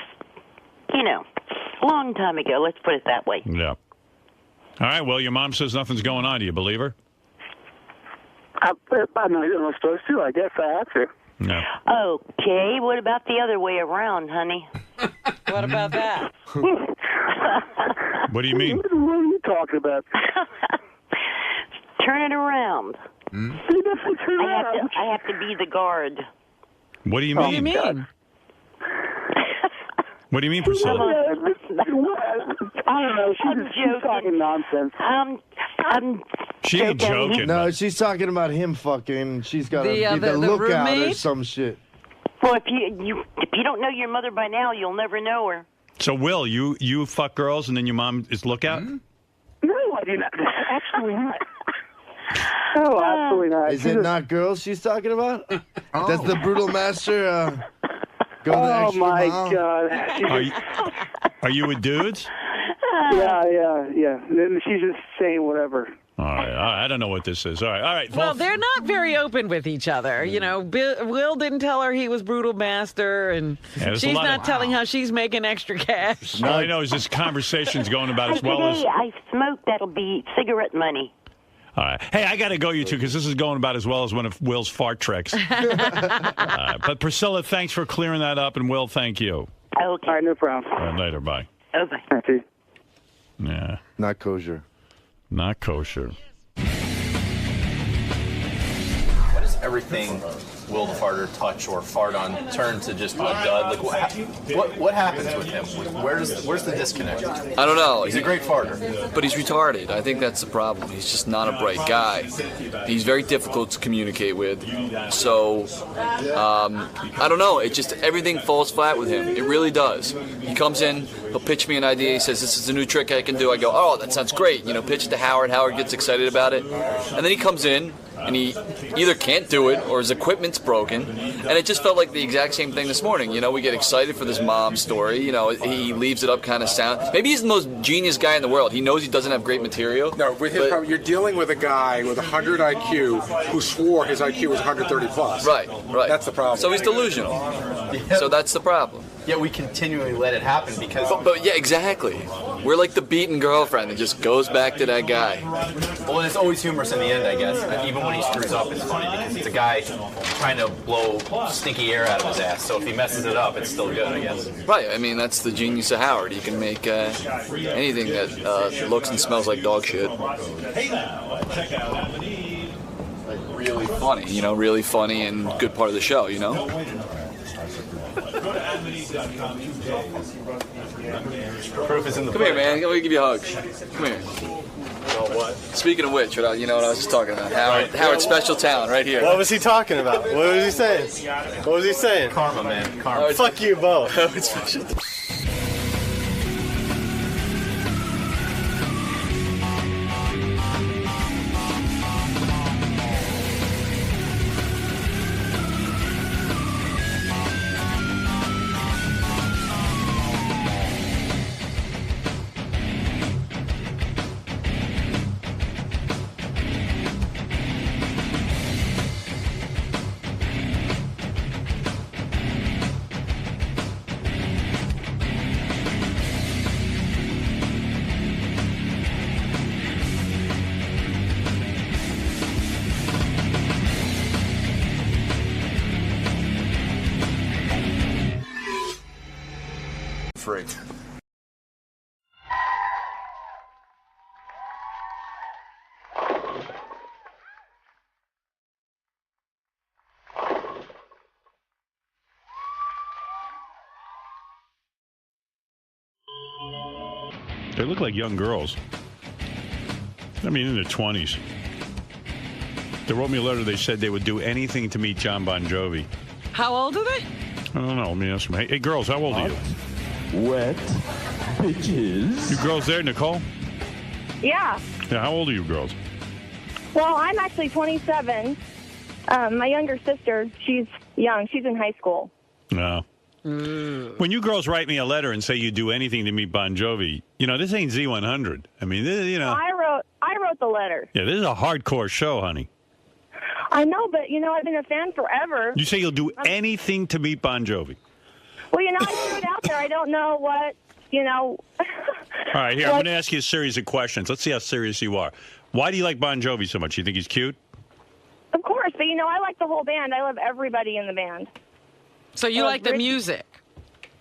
a long time ago, let's put it that way. Yeah. All right, well, your mom says nothing's going on. Do you believe her? I'm not supposed to. I guess I have to. No. Okay, what about the other way around, honey? What about that? What do you mean? What are you talking about? Turn it around. I have to be the guard. What do you mean? What do you mean? What do you mean, Priscilla? I don't know. She's talking nonsense. She ain't joking. No, she's talking about him fucking. She's got to be the lookout or some shit. Well, if you don't know your mother by now, you'll never know her. So, Will, you fuck girls and then your mom is lookout? No, I do not. Absolutely not. No, absolutely not. Is it not girls she's talking about? That's the brutal master. Go the extra mile. God. Are you with dudes? Yeah. Then she's just saying whatever. All right. I don't know what this is. All right. Well, they're not very open with each other. Will didn't tell her he was brutal master, and she's not telling how she's making extra cash. All I know is this conversation's going about as well as... I smoke. That'll be cigarette money. All right. Hey, I got to go, you two, because this is going about as well as one of Will's fart tricks. But Priscilla, thanks for clearing that up, and Will, thank you. Okay. All right, no problem. All right, later, bye. Okay. I see. Yeah. Not kosher. Not kosher. Why does everything Will the Farter touch or fart on turn to just a dud? Like, what happens with him? Where's the disconnect? I don't know. He's a great farter. But he's retarded. I think that's the problem. He's just not a bright guy. He's very difficult to communicate with. So, I don't know. It just, everything falls flat with him. It really does. He comes in, he'll pitch me an idea. He says, this is a new trick I can do. I go, oh, that sounds great. You know, pitch it to Howard. Howard gets excited about it. And then he comes in, and he either can't do it or his equipment's broken. And it just felt like the exact same thing this morning. You know, we get excited for this mom story. You know, he leaves it up kind of sound. Maybe he's the most genius guy in the world. He knows he doesn't have great material. No, with his problem, you're dealing with a guy with 100 IQ who swore his IQ was 130 plus. Right. That's the problem. So he's delusional. So that's the problem. Yeah, we continually let it happen because... But yeah, exactly. We're like the beaten girlfriend that just goes back to that guy. Well, it's always humorous in the end, I guess. Even when he screws up, it's funny because it's a guy trying to blow stinky air out of his ass. So if he messes it up, it's still good, I guess. Right. I mean, that's the genius of Howard. He can make anything that looks and smells like dog shit. Really funny, you know, really funny and good part of the show, you know? Proof is in the Come here, man. Let me give you a hug. Come here. Oh, what? Speaking of which, you know what I was just talking about? Howard's special talent right here. What was he talking about? What was he saying? What was he saying? Karma, man. Karma. Fuck you both. Howard's special talent. Free. They look like young girls. I mean, in their 20s. They wrote me a letter. They said they would do anything to meet John Bon Jovi. How old are they? I don't know. Let me ask them. Hey, girls, how old are you? Wet bitches. You girls there, Nicole? Yeah. Yeah, how old are you girls? Well, I'm actually 27. My younger sister, she's young. She's in high school. No. When you girls write me a letter and say you do anything to meet Bon Jovi, you know, this ain't Z100. I mean, this, you know. I wrote the letter. Yeah, this is a hardcore show, honey. I know, but, you know, I've been a fan forever. You say you'll do anything to meet Bon Jovi. Well, you know, I threw it out there. I don't know what, you know. All right, here, I'm going to ask you a series of questions. Let's see how serious you are. Why do you like Bon Jovi so much? You think he's cute? Of course, but, you know, I like the whole band. I love everybody in the band. So you like the music?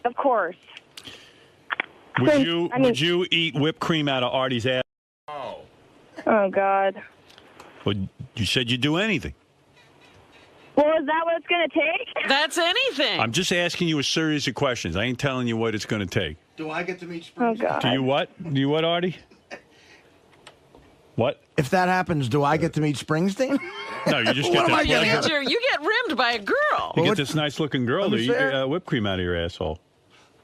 Of course. Would you eat whipped cream out of Artie's ass? Oh, God. Well, you said you'd do anything. Well, is that what it's going to take? That's anything. I'm just asking you a series of questions. I ain't telling you what it's going to take. Do I get to meet Oh, God. Do you what? Do you what, Artie? What? If that happens, do I get to meet Springsteen? No, you just get that pleasure. You get rimmed by a girl. You get this nice-looking girl to eat whipped cream out of your asshole.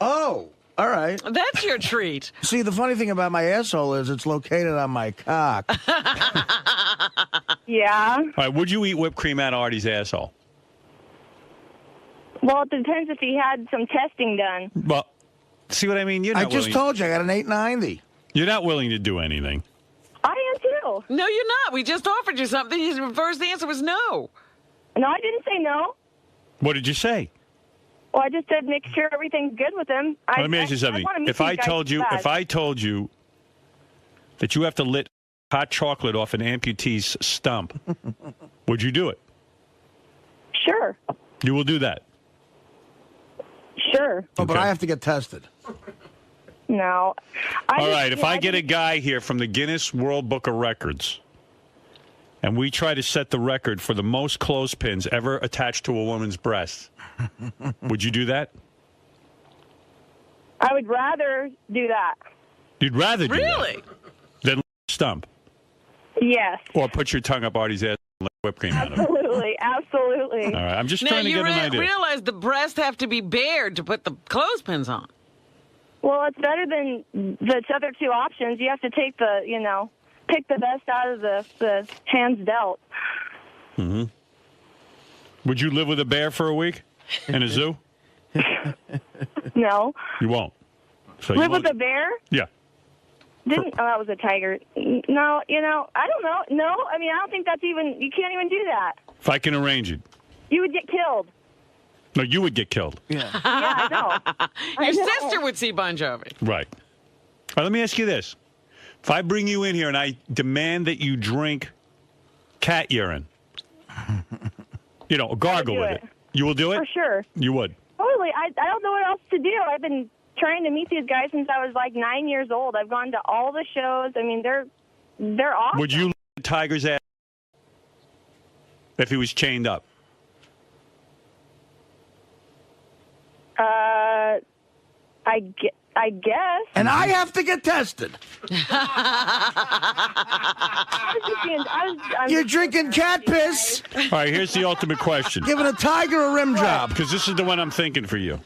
Oh, all right. That's your treat. See, the funny thing about my asshole is it's located on my cock. Yeah. All right, would you eat whipped cream out of Artie's asshole? Well, it depends if he had some testing done. Well, see what I mean? You're not I just told you I got an 890. You're not willing to do anything. I am too. No, you're not. We just offered you something. Your first answer was no. No, I didn't say no. What did you say? Well, I just said make sure everything's good with him. Let me ask you something. If I told you that you have to lick hot chocolate off an amputee's stump, would you do it? Sure. You will do that? Sure. Oh, but I have to get tested. No. All right, if I get a guy here from the Guinness World Book of Records, and we try to set the record for the most clothespins ever attached to a woman's breast. Would you do that? I would rather do that. You'd rather do Really? that than stump Yes. or put your tongue up Artie's ass and let whipped cream out of it. Absolutely. Absolutely. All right, I'm just Now, trying to you get an idea. realize the breasts have to be bared to put the clothespins on. Well, it's better than the other two options. You have to take pick the best out of the hands dealt. Mm-hmm. Would you live with a bear for a week in a zoo? No. You won't. So Live you with a bear? Yeah. That was a tiger. No, I don't know. No, I mean, I don't think you can't even do that. If I can arrange it. You would get killed. No, you would get killed. Yeah, I know. Your sister would see Bon Jovi. Right. All right, let me ask you this. If I bring you in here and I demand that you drink cat urine, gargle with it, you will do it? For sure. You would? Totally. I don't know what else to do. I've been trying to meet these guys since I was like 9 years old. I've gone to all the shows. I mean, they're awesome. Would you lick the tiger's ass if he was chained up? I guess. And I have to get tested. You're drinking cat piss. All right, here's the ultimate question. Giving a tiger a rim job. Because this is the one I'm thinking for you.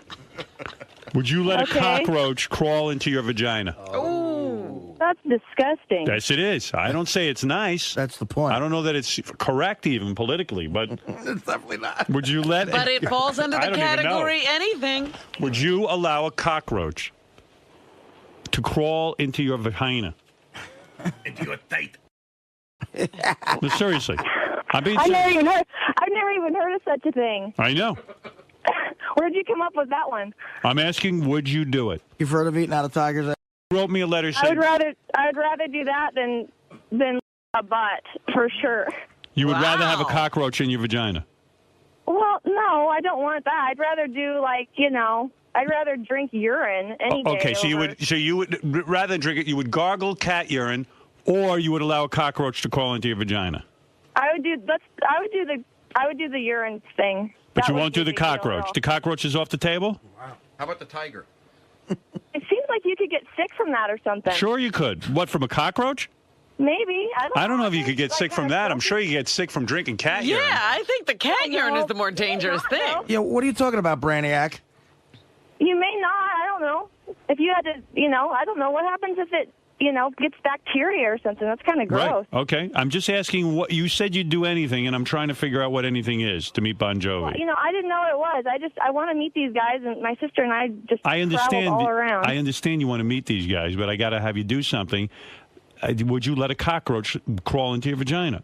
Would you let a cockroach crawl into your vagina? Oh, that's disgusting. Yes, it is. I don't say it's nice. That's the point. I don't know that it's correct even politically, but it's definitely not. Would you let? But it falls under the category anything. Would you allow a cockroach to crawl into your vagina? Into your tight. No, seriously. I've never even heard of such a thing. I know. Where'd you come up with that one? I'm asking, would you do it? You've heard of eating out of tiger's ass? You wrote me a letter I saying would rather do that than a butt for sure. you would rather have a cockroach in your vagina. Well, no, I don't want that. I'd rather do I'd rather drink urine any day. Okay, so you would rather than drink it, you would gargle cat urine, or you would allow a cockroach to crawl into your vagina. I would do the urine thing. But you won't do the cockroach. The cockroach is off the table? Wow. How about the tiger? It seems like you could get sick from that or something. Sure you could. What, from a cockroach? Maybe. I don't know if you could get sick from that. I'm sure you get sick from drinking cat urine. Yeah, I think the cat urine is the more dangerous thing. Yeah, what are you talking about, Brainiac? You may not. I don't know. If you had to, I don't know. What happens if it, gets bacteria or something? That's kind of gross. Right. Okay. I'm just asking what you said you'd do anything, and I'm trying to figure out what anything is to meet Bon Jovi. Well, I didn't know what it was. I want to meet these guys, and my sister and I just traveled all around. I understand you want to meet these guys, but I got to have you do something. Would you let a cockroach crawl into your vagina?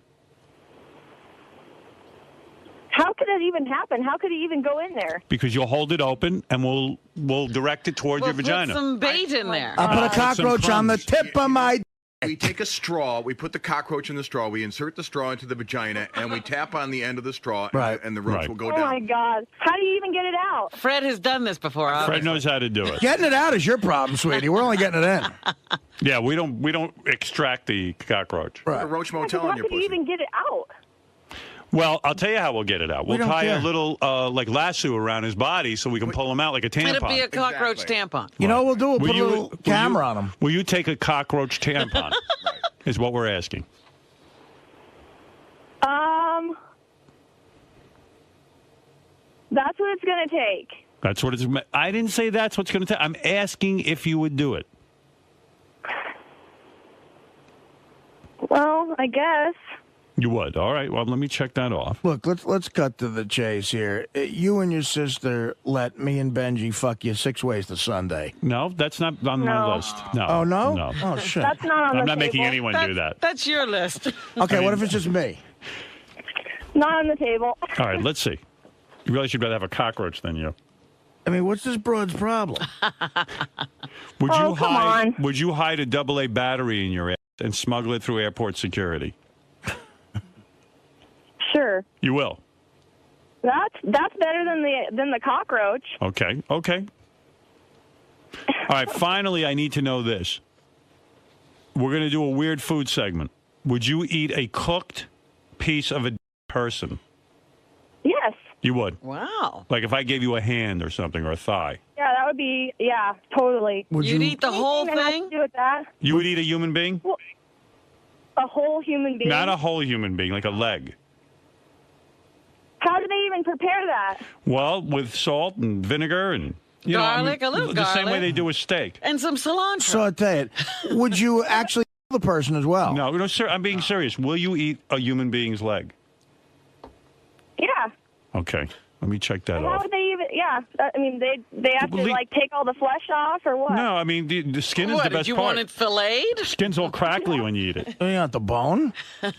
How could that even happen? How could he even go in there? Because you'll hold it open, and we'll direct it towards your vagina. Put some bait in there. I'll put a cockroach on the tip of my... We take a straw, we put the cockroach in the straw, we insert the straw into the vagina, and we tap on the end of the straw, and the roach will go Oh, down. my God. How do you even get it out? Fred has done this before. Fred knows how to do it. Getting it out is your problem, sweetie. We're only getting it in. Yeah, we don't extract the cockroach. Put a roach motel on How your could you pussy. even get it out? Well, I'll tell you how we'll get it out. We'll don't tie care. a little lasso around his body so we can pull him out like a tampon. It'll be a cockroach tampon. You know what we'll do? We'll Will put a you- little will camera you- on him. Will you take a cockroach tampon? Is what we're asking. That's what it's going to take. That's what it's. I didn't say that's what's going to take. I'm asking if you would do it. Well, I guess. You would. All right. Well, let me check that off. Look, let's cut to the chase here. You and your sister let me and Benji fuck you 6 ways to Sunday. No, that's not on my list. No. Oh, no? No. Oh, shit. That's not on I'm the not making table. anyone do that. That's your list. Okay, what if it's just me? Not on the table. All right. Let's see. You realize you'd rather have a cockroach than you. I mean, what's this broad's problem? Would Oh, you come hide? on. Would you hide a AA battery in your ass and smuggle it through airport security? Sure. You will. That's better than the cockroach. Okay. Okay. All right. Finally, I need to know this. We're going to do a weird food segment. Would you eat a cooked piece of a person? Yes. You would? Wow. Like if I gave you a hand or something or a thigh. Yeah, that would be, yeah, totally. You'd eat the whole Anything that has thing? to do with that. You would eat a human being? Well, a whole human being? Not a whole human being, like a leg. How do they even prepare that? Well, with salt and vinegar and Garlic, a little the same way garlic. they do a steak. And some cilantro. Saute it. Would you actually kill the person as well? No, sir, I'm being serious. Will you eat a human being's leg? Yeah. Okay, let me check that How off. would they even, yeah. I mean, they have to, Well, like, take all the flesh off or what? No, I mean the skin is What, the did best you part. want it filleted? Skin's all crackly when you eat it. You want the bone? You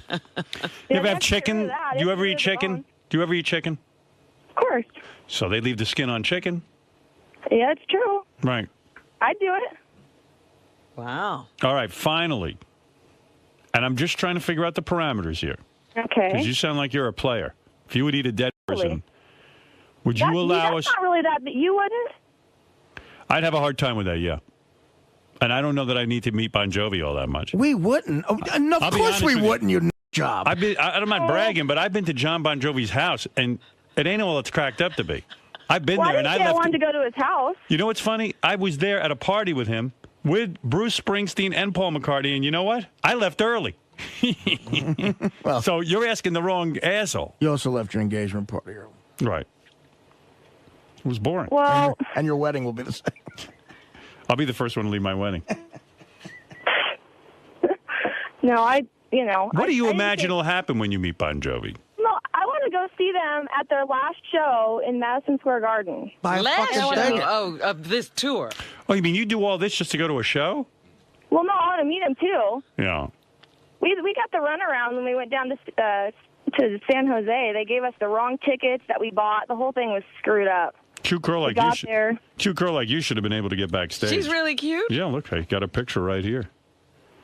ever have chicken? Do you ever eat chicken? Do you ever eat chicken? Of course. So they leave the skin on chicken? Yeah, it's true. Right. I'd do it. Wow. All right, finally. And I'm just trying to figure out the parameters here. Okay. Because you sound like you're a player. If you would eat a dead person, would you allow us... That's not really that, but you wouldn't? I'd have a hard time with that, yeah. And I don't know that I need to meet Bon Jovi all that much. We wouldn't. Oh, no, I'll of be course honest we with you. wouldn't, you job. I'm not bragging, but I've been to John Bon Jovi's house, and it ain't all it's cracked up to be. I've been Well, there, I and didn't I say I left. wanted to go to his house. You know what's funny? I was there at a party with him, with Bruce Springsteen and Paul McCartney, and you know what? I left early. Well, so you're asking the wrong asshole. You also left your engagement party early. Right. It was boring. Well, and your wedding will be the same. I'll be the first one to leave my wedding. No, What do you imagine will happen when you meet Bon Jovi? No, I want to go see them at their last show in Madison Square Garden. Last show of this tour. Oh, you mean you do all this just to go to a show? Well, no, I want to meet them too. Yeah. We got the runaround when we went down to San Jose. They gave us the wrong tickets that we bought. The whole thing was screwed up. Cute girl We like you. got there. Cute girl like you should have been able to get backstage. She's really cute. Yeah, look, I got a picture right here.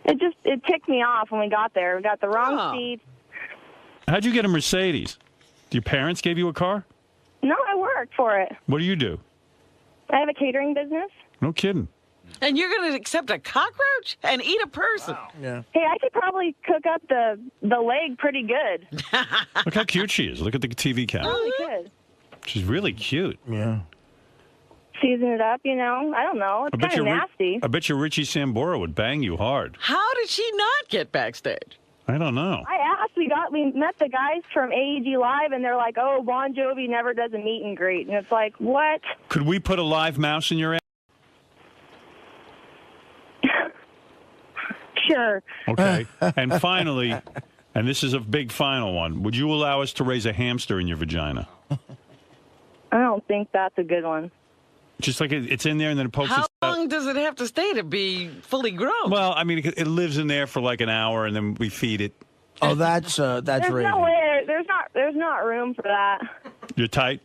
It ticked me off when we got there. We got the wrong seats. How'd you get a Mercedes? Your parents gave you a car? No, I worked for it. What do you do? I have a catering business. No kidding. And you're going to accept a cockroach and eat a person? Yeah. Hey, I could probably cook up the leg pretty good. Look how cute she is. Look at the TV camera. Really good. She's really cute. Yeah. Season it up, I don't know. It's kind of nasty. I bet you Richie Sambora would bang you hard. How did she not get backstage? I don't know. I asked. We met the guys from AEG Live, and they're like, "Oh, Bon Jovi never does a meet and greet," and it's like, what? Could we put a live mouse in your ass? Sure. Okay. And finally, and this is a big final one, would you allow us to raise a hamster in your vagina? I don't think that's a good one. Just like it's in there and then it pokes How its out. long does it have to stay to be fully grown? Well, I mean, it lives in there for like an hour and then we feed it. Oh, that's There's raising. no way. There's not room for that. You're tight?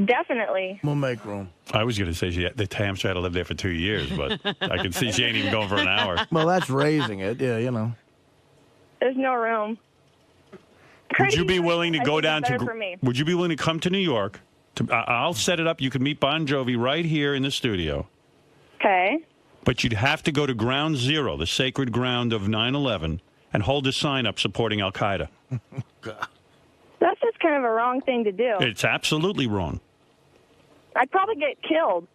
Definitely. We'll make room. I was going to say the hamster had to live there for 2 years, but I can see she ain't even going for an hour. Well, that's raising it. Yeah, There's no room. Would you be willing to I go think down it's to? better for me. Would you be willing to come to New York? I'll set it up. You can meet Bon Jovi right here in the studio. Okay. But you'd have to go to Ground Zero, the sacred ground of 9/11, and hold a sign up supporting Al Qaeda. That's just kind of a wrong thing to do. It's absolutely wrong. I'd probably get killed.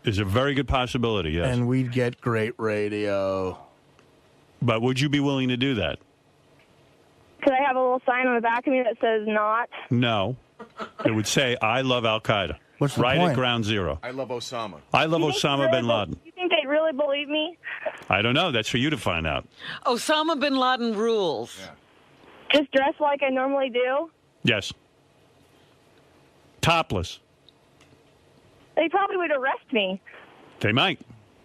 There's a very good possibility, yes. And we'd get great radio. But would you be willing to do that? Could I have a little sign on the back of me that says not? No. It would say, I love Al Qaeda. What's the right point? at Ground Zero. I love Osama. I love Osama bin Laden. You think they'd really believe me? I don't know. That's for you to find out. Osama bin Laden rules. Just dress like I normally do? Yes. Topless. They probably would arrest me. They might.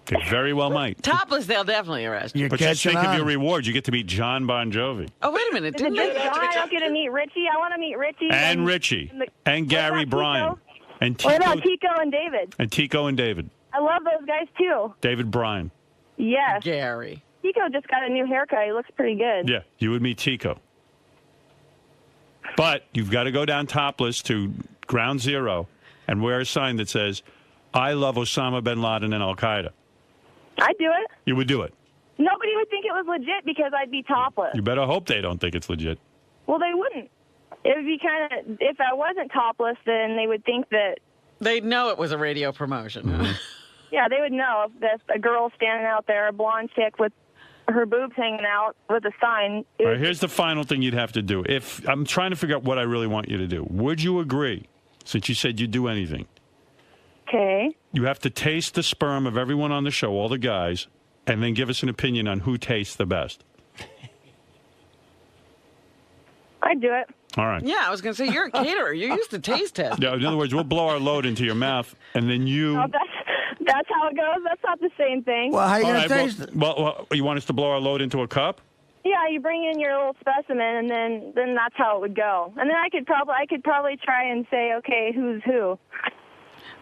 They very well might. Topless, they'll definitely arrest you. But just think of your rewards. You get to meet John Bon Jovi. Oh, wait a minute. Is it just John? I don't get to meet Richie. I want to meet Richie. And Richie. And Gary Bryan. And What about Tico. Tico and David? And Tico and David. I love those guys, too. David Bryan. Yes. Gary. Tico just got a new haircut. He looks pretty good. Yeah, you would meet Tico. But you've got to go down topless to Ground Zero and wear a sign that says, I love Osama bin Laden and Al Qaeda. I'd do it. You would do it. Nobody would think it was legit because I'd be topless. You better hope they don't think it's legit. Well, they wouldn't. It would be kind of, if I wasn't topless, then they would think that. They'd know it was a radio promotion. Yeah, they would know if there's a girl standing out there, a blonde chick with her boobs hanging out with a sign. All right, here's the final thing you'd have to do. If I'm trying to figure out what I really want you to do. Would you agree, since you said you'd do anything? Okay. You have to taste the sperm of everyone on the show, all the guys, and then give us an opinion on who tastes the best. I'd do it. All right. Yeah, I was going to say, you're a caterer. You're used to taste testing. Yeah, in other words, we'll blow our load into your mouth, and then you... No, that's how it goes. That's not the same thing. Well, how you All going to right, taste it? well, you want us to blow our load into a cup? Yeah, you bring in your little specimen, and then that's how it would go. And then I could probably try and say, okay, who's who.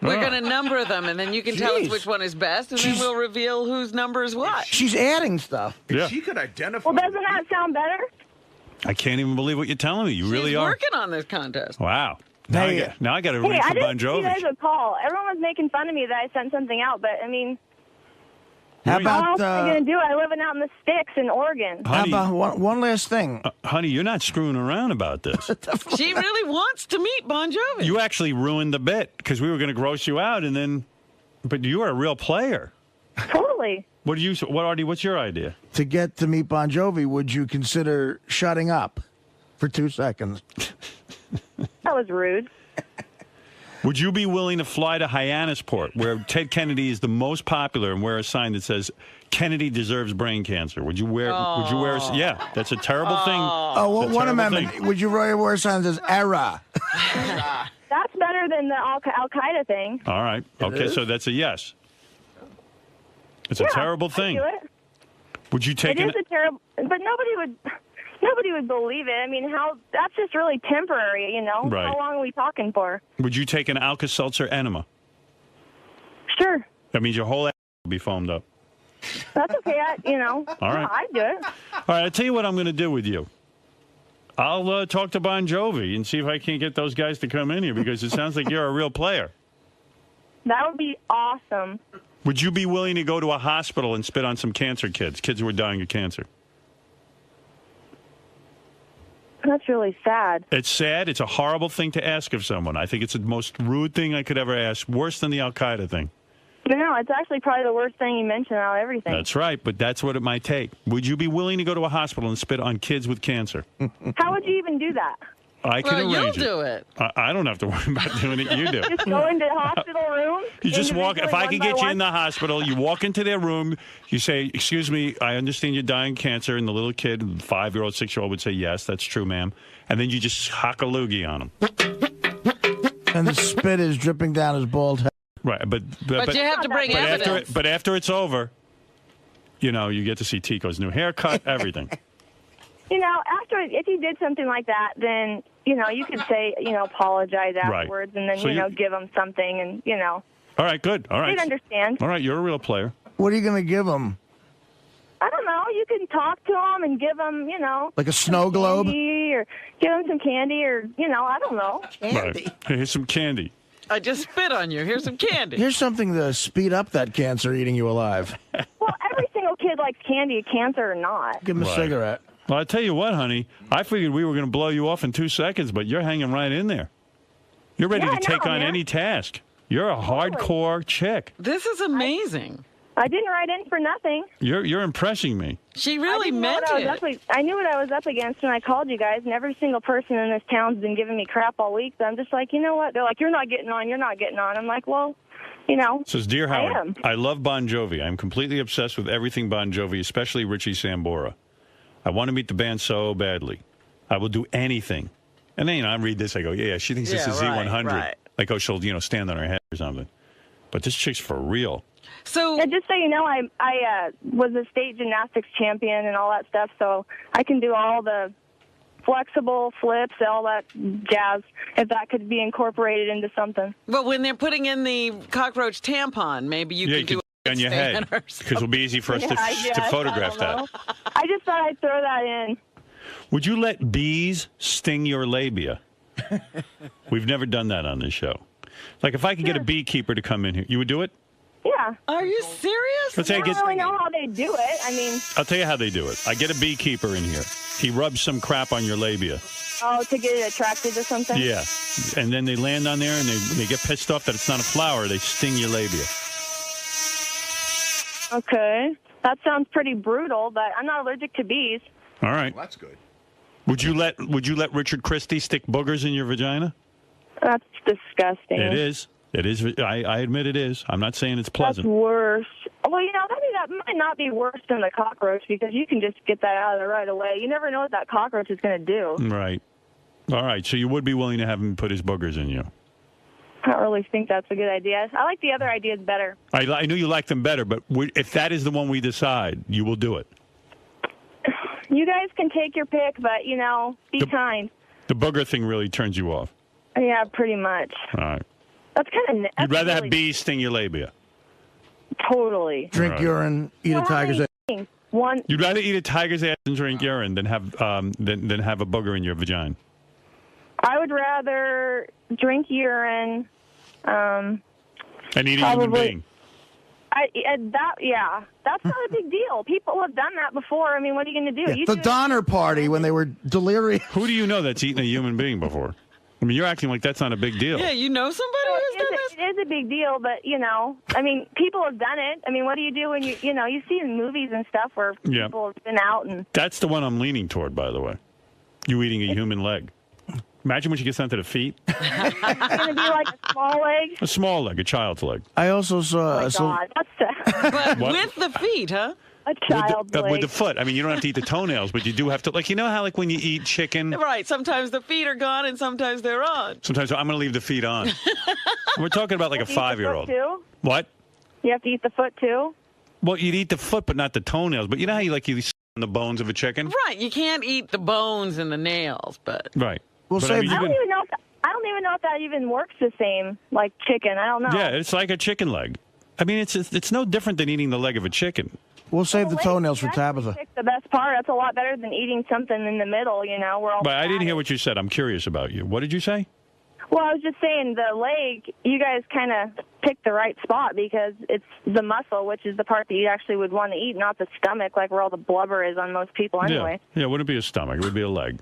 We're going to number them, and then you can tell us which one is best, and then we'll reveal whose number is what. She's adding stuff. Yeah. She could identify. Well, doesn't that sound better? I can't even believe what you're telling me. You really She's are. working on this contest. Wow. Now I got to Hey, read I for Bon didn't see you Jovi. guys would call. Everyone was making fun of me that I sent something out, but, I mean... How How else about am I going to do it? I live out in the sticks in Oregon. how about one last thing? Honey, you're not screwing around about this. She really wants to meet Bon Jovi. You actually ruined the bit because we were going to gross you out, and then... But you are a real player. Totally. Artie, what's your idea? To get to meet Bon Jovi, would you consider shutting up for 2 seconds? That was rude. Would you be willing to fly to Hyannisport, where Ted Kennedy is the most popular, and wear a sign that says "Kennedy deserves brain cancer"? Would you wear? Would you wear? Yeah, that's a terrible thing. Oh, well, It's a one terrible amendment. thing. Would you wear a sign that says "Era"? That's better than the Al-Qaeda thing. All right. Okay, is? so that's a yes. It's Yeah, a terrible I'd thing. do it. Would you take It an? is a terrible, but nobody would believe it. I mean, that's just really temporary, you know? Right. How long are we talking for? Would you take an Alka-Seltzer enema? Sure. That means your whole ass will be foamed up. That's okay, All right. No, I'd do it. All right, I'll tell you what I'm going to do with you. I'll talk to Bon Jovi and see if I can't get those guys to come in here because it sounds like you're a real player. That would be awesome. Would you be willing to go to a hospital and spit on some cancer kids who are dying of cancer? That's really sad. It's sad. It's a horrible thing to ask of someone. I think it's the most rude thing I could ever ask, worse than the Al-Qaeda thing. No, it's actually probably the worst thing you mentioned out of everything. That's right, but that's what it might take. Would you be willing to go to a hospital and spit on kids with cancer? How would you even do that? I can Well, arrange you'll do it. I don't have to worry about doing it. You do. Just go into hospital rooms? You just walk. If I can individually, get you one in the hospital, you walk into their room. You say, "Excuse me, I understand you're dying of cancer." And the little kid, 5-year-old, 6-year-old, would say, "Yes, that's true, ma'am." And then you just hock a loogie on him. And the spit is dripping down his bald head. Right, but you have to bring evidence. But after it's over, you know, you get to see Tico's new haircut, everything. You know, if you did something like that, then, you know, you could say, you know, apologize afterwards and then, So you know, give them something and, you know. All right, good. All right. They'd understand. All right, you're a real player. What are you going to give him? I don't know. You can talk to them and give them, you know. Like a snow globe? Or give them some candy or, you know, I don't know. Right. Here's some candy. I just spit on you. Here's some candy. Here's something to speed up that cancer eating you alive. Well, every single kid likes candy, cancer or not. Give him a Right. cigarette. Well, I tell you what, honey, I figured we were going to blow you off in 2 seconds, but you're hanging right in there. You're ready Yeah, to I take know, on man. any task. You're a hardcore chick. This is amazing. I didn't write in for nothing. You're impressing me. She really meant it. I knew what I was up against when I called you guys, and every single person in this town's been giving me crap all week. So I'm just like, you know what? They're like, you're not getting on. You're not getting on. I'm like, well, you know. Says, Dear I am. Howard, I love Bon Jovi. I'm completely obsessed with everything Bon Jovi, especially Richie Sambora. I want to meet the band so badly. I will do anything. And then, you know, I read this, I go, yeah, she thinks this is Z100. Right. Like, oh, she'll, you know, stand on her head or something. But this chick's for real. So just so you know, I was a state gymnastics champion and all that stuff, so I can do all the flexible flips, all that jazz, if that could be incorporated into something. But when they're putting in the cockroach tampon, maybe you can do it on your head. Because it'll be easy for us to photograph that. I just thought I'd throw that in. Would you let bees sting your labia? We've never done that on this show. Like, if I could get a beekeeper to come in here, you would do it? Yeah. Are you serious? Let's say I it gets- don't really know how they do it. I mean, I'll tell you how they do it. I get a beekeeper in here. He rubs some crap on your labia. oh, to get it attracted to something? Yeah. And then they land on there and they get pissed off that it's not a flower. They sting your labia. Okay. That sounds pretty brutal, but I'm not allergic to bees. All right. Well, that's good. Would you let Richard Christie stick boogers in your vagina? That's disgusting. It is. It is. I admit it is. I'm not saying it's That's pleasant. worse. Well, that might not be worse than the cockroach because you can just get that out of there right away. You never know what that cockroach is going to do. Right. All right. So you would be willing to have him put his boogers in you? I don't really think that's a good idea. I like the other ideas better. I knew you liked them better, but if that is the one we decide, you will do it. You guys can take your pick, but, be kind. The booger thing really turns you off. Yeah, pretty much. All right. That's kind of... You'd rather have bees sting your labia. Totally. Drink Right. urine, eat a tiger's egg. One. You'd rather eat a tiger's ass and drink urine than have than have a booger in your vagina. I would rather drink urine. And eat a probably, human being. That's not a big deal. People have done that before. I mean, what are you going to do? You The do it- Donner Party when they were delirious. Who do you know that's eaten a human being before? I mean, you're acting like that's not a big deal. Yeah, you know somebody who's done this? It is a big deal, but I mean, people have done it. I mean, what do you do when you see in movies and stuff where Yeah. people have been out and That's the one I'm leaning toward, by the way. You eating a human leg. Imagine when she gets down to the feet. it's going to be like a small leg. A small leg, a child's leg. I also saw. Oh my God, But What? with the feet, huh? a child's leg. With the foot. I mean, you don't have to eat the toenails, but you do have to. Like, you know how, like, when you eat chicken, Right. Sometimes the feet are gone and sometimes they're on. sometimes I'm going to leave the feet on. We're talking about like a You have to eat the 5-year-old. foot too? What? You have to eat the foot too. Well, you'd eat the foot, but not the toenails. But you know how you on the bones of a chicken? Right. You can't eat the bones and the nails, but. Right. We'll But, say I mean, I you don't can- even know. I don't even know if that even works the same like chicken. I don't know. Yeah, it's like a chicken leg. I mean, it's no different than eating the leg of a chicken. We'll save the toenails for That's Tabitha. the best part. That's a lot better than eating something in the middle. Where all. But I didn't hear what you said. I'm curious about you. What did you say? Well, I was just saying the leg. You guys kind of picked the right spot because it's the muscle, which is the part that you actually would want to eat, not the stomach, like where all the blubber is on most people anyway. Yeah, it wouldn't be a stomach. It would be a leg.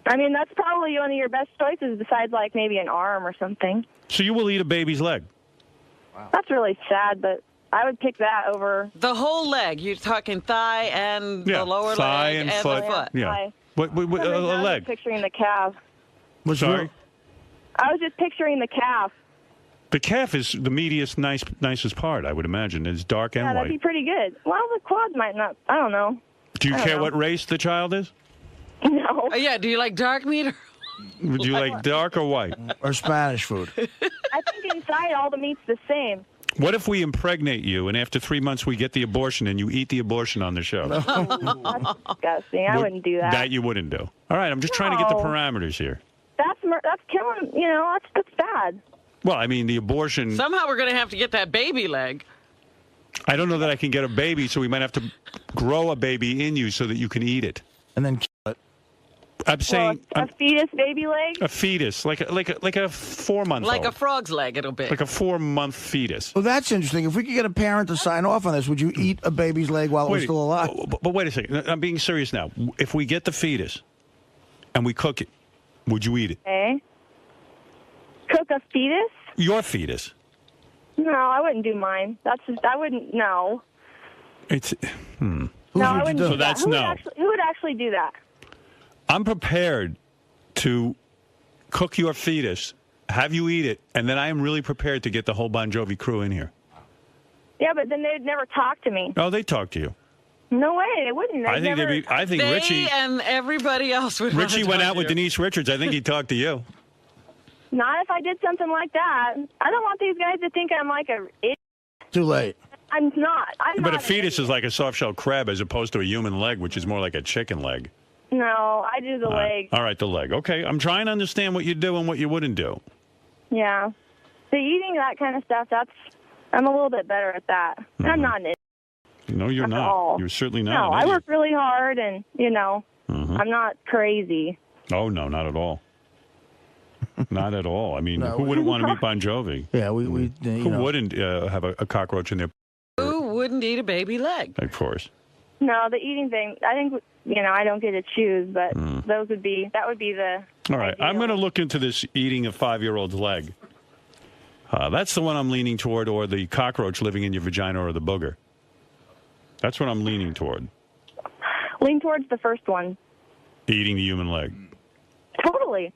I mean, that's probably one of your best choices besides like maybe an arm or something. So you will eat a baby's leg? That's really sad, but I would pick that over. The whole leg. You're talking thigh and Yeah, the lower thigh leg and and foot. the foot. Yeah. Thigh. What, For some reason, a I was leg? just picturing the calf. Sorry? I was just picturing the calf. The calf is the meatiest, nicest part, I would imagine. It's dark and Yeah, that'd white. be pretty good. Well, the quads might not. I don't know. Do you I don't care know. what race the child is? No. Yeah, do you like dark meat? Would you like dark or white? Or Spanish food. I think inside all the meat's the same. What if we impregnate you and after 3 months we get the abortion and you eat the abortion on the show? That's disgusting. I wouldn't do that. That you wouldn't do. All right, I'm just trying to get the No. parameters here. That's killing. That's bad. Well, I mean, the abortion, Somehow we're going to have to get that baby leg. I don't know that I can get a baby, so we might have to grow a baby in you so that you can eat it. And then kill it. I'm saying A fetus baby leg. a fetus, like a 4-month-old. Like a frog's leg, it'll be. Like a 4-month fetus. Well, that's interesting. If we could get a parent to sign off on this, would you eat a baby's leg while it was Wait, still alive? But wait a second. I'm being serious now. If we get the fetus and we cook it, would you eat it? Okay. Cook a fetus? Your fetus. No, I wouldn't do mine. I wouldn't. No. It's. No, I wouldn't do So that. that's Who no. would actually do that? I'm prepared to cook your fetus, have you eat it, and then I am really prepared to get the whole Bon Jovi crew in here. Yeah, but then they'd never talk to me. Oh, they talk to you. No way, they wouldn't. I think never... I think They Richie. and everybody else would Richie wanna went talk out to with you. Denise Richards. I think he talked to you. Not if I did something like that. I don't want these guys to think I'm like a idiot. Too late. I'm not. I'm But not a fetus is like a soft-shell crab as opposed to a human leg, which is more like a chicken leg. No, I do the leg. All right, the leg. Okay, I'm trying to understand what you do and what you wouldn't do. Yeah. So eating that kind of stuff, I'm a little bit better at that. Mm-hmm. I'm not an idiot. No, you're At not. all. You're certainly not. No, an I idiot. work really hard, and Mhm. I'm not crazy. Oh, no, not at all. Not at all. I mean, No, who wouldn't want to meet Bon Jovi? Yeah, we Who wouldn't have a cockroach in their? Who wouldn't eat a baby leg? Of course. No, the eating thing. I think I don't get to choose, but that would be the. All right, I'm going to look into this eating a 5-year-old's leg. That's the one I'm leaning toward, or the cockroach living in your vagina, or the booger. That's what I'm leaning toward. Lean towards the first one. Eating the human leg. Totally.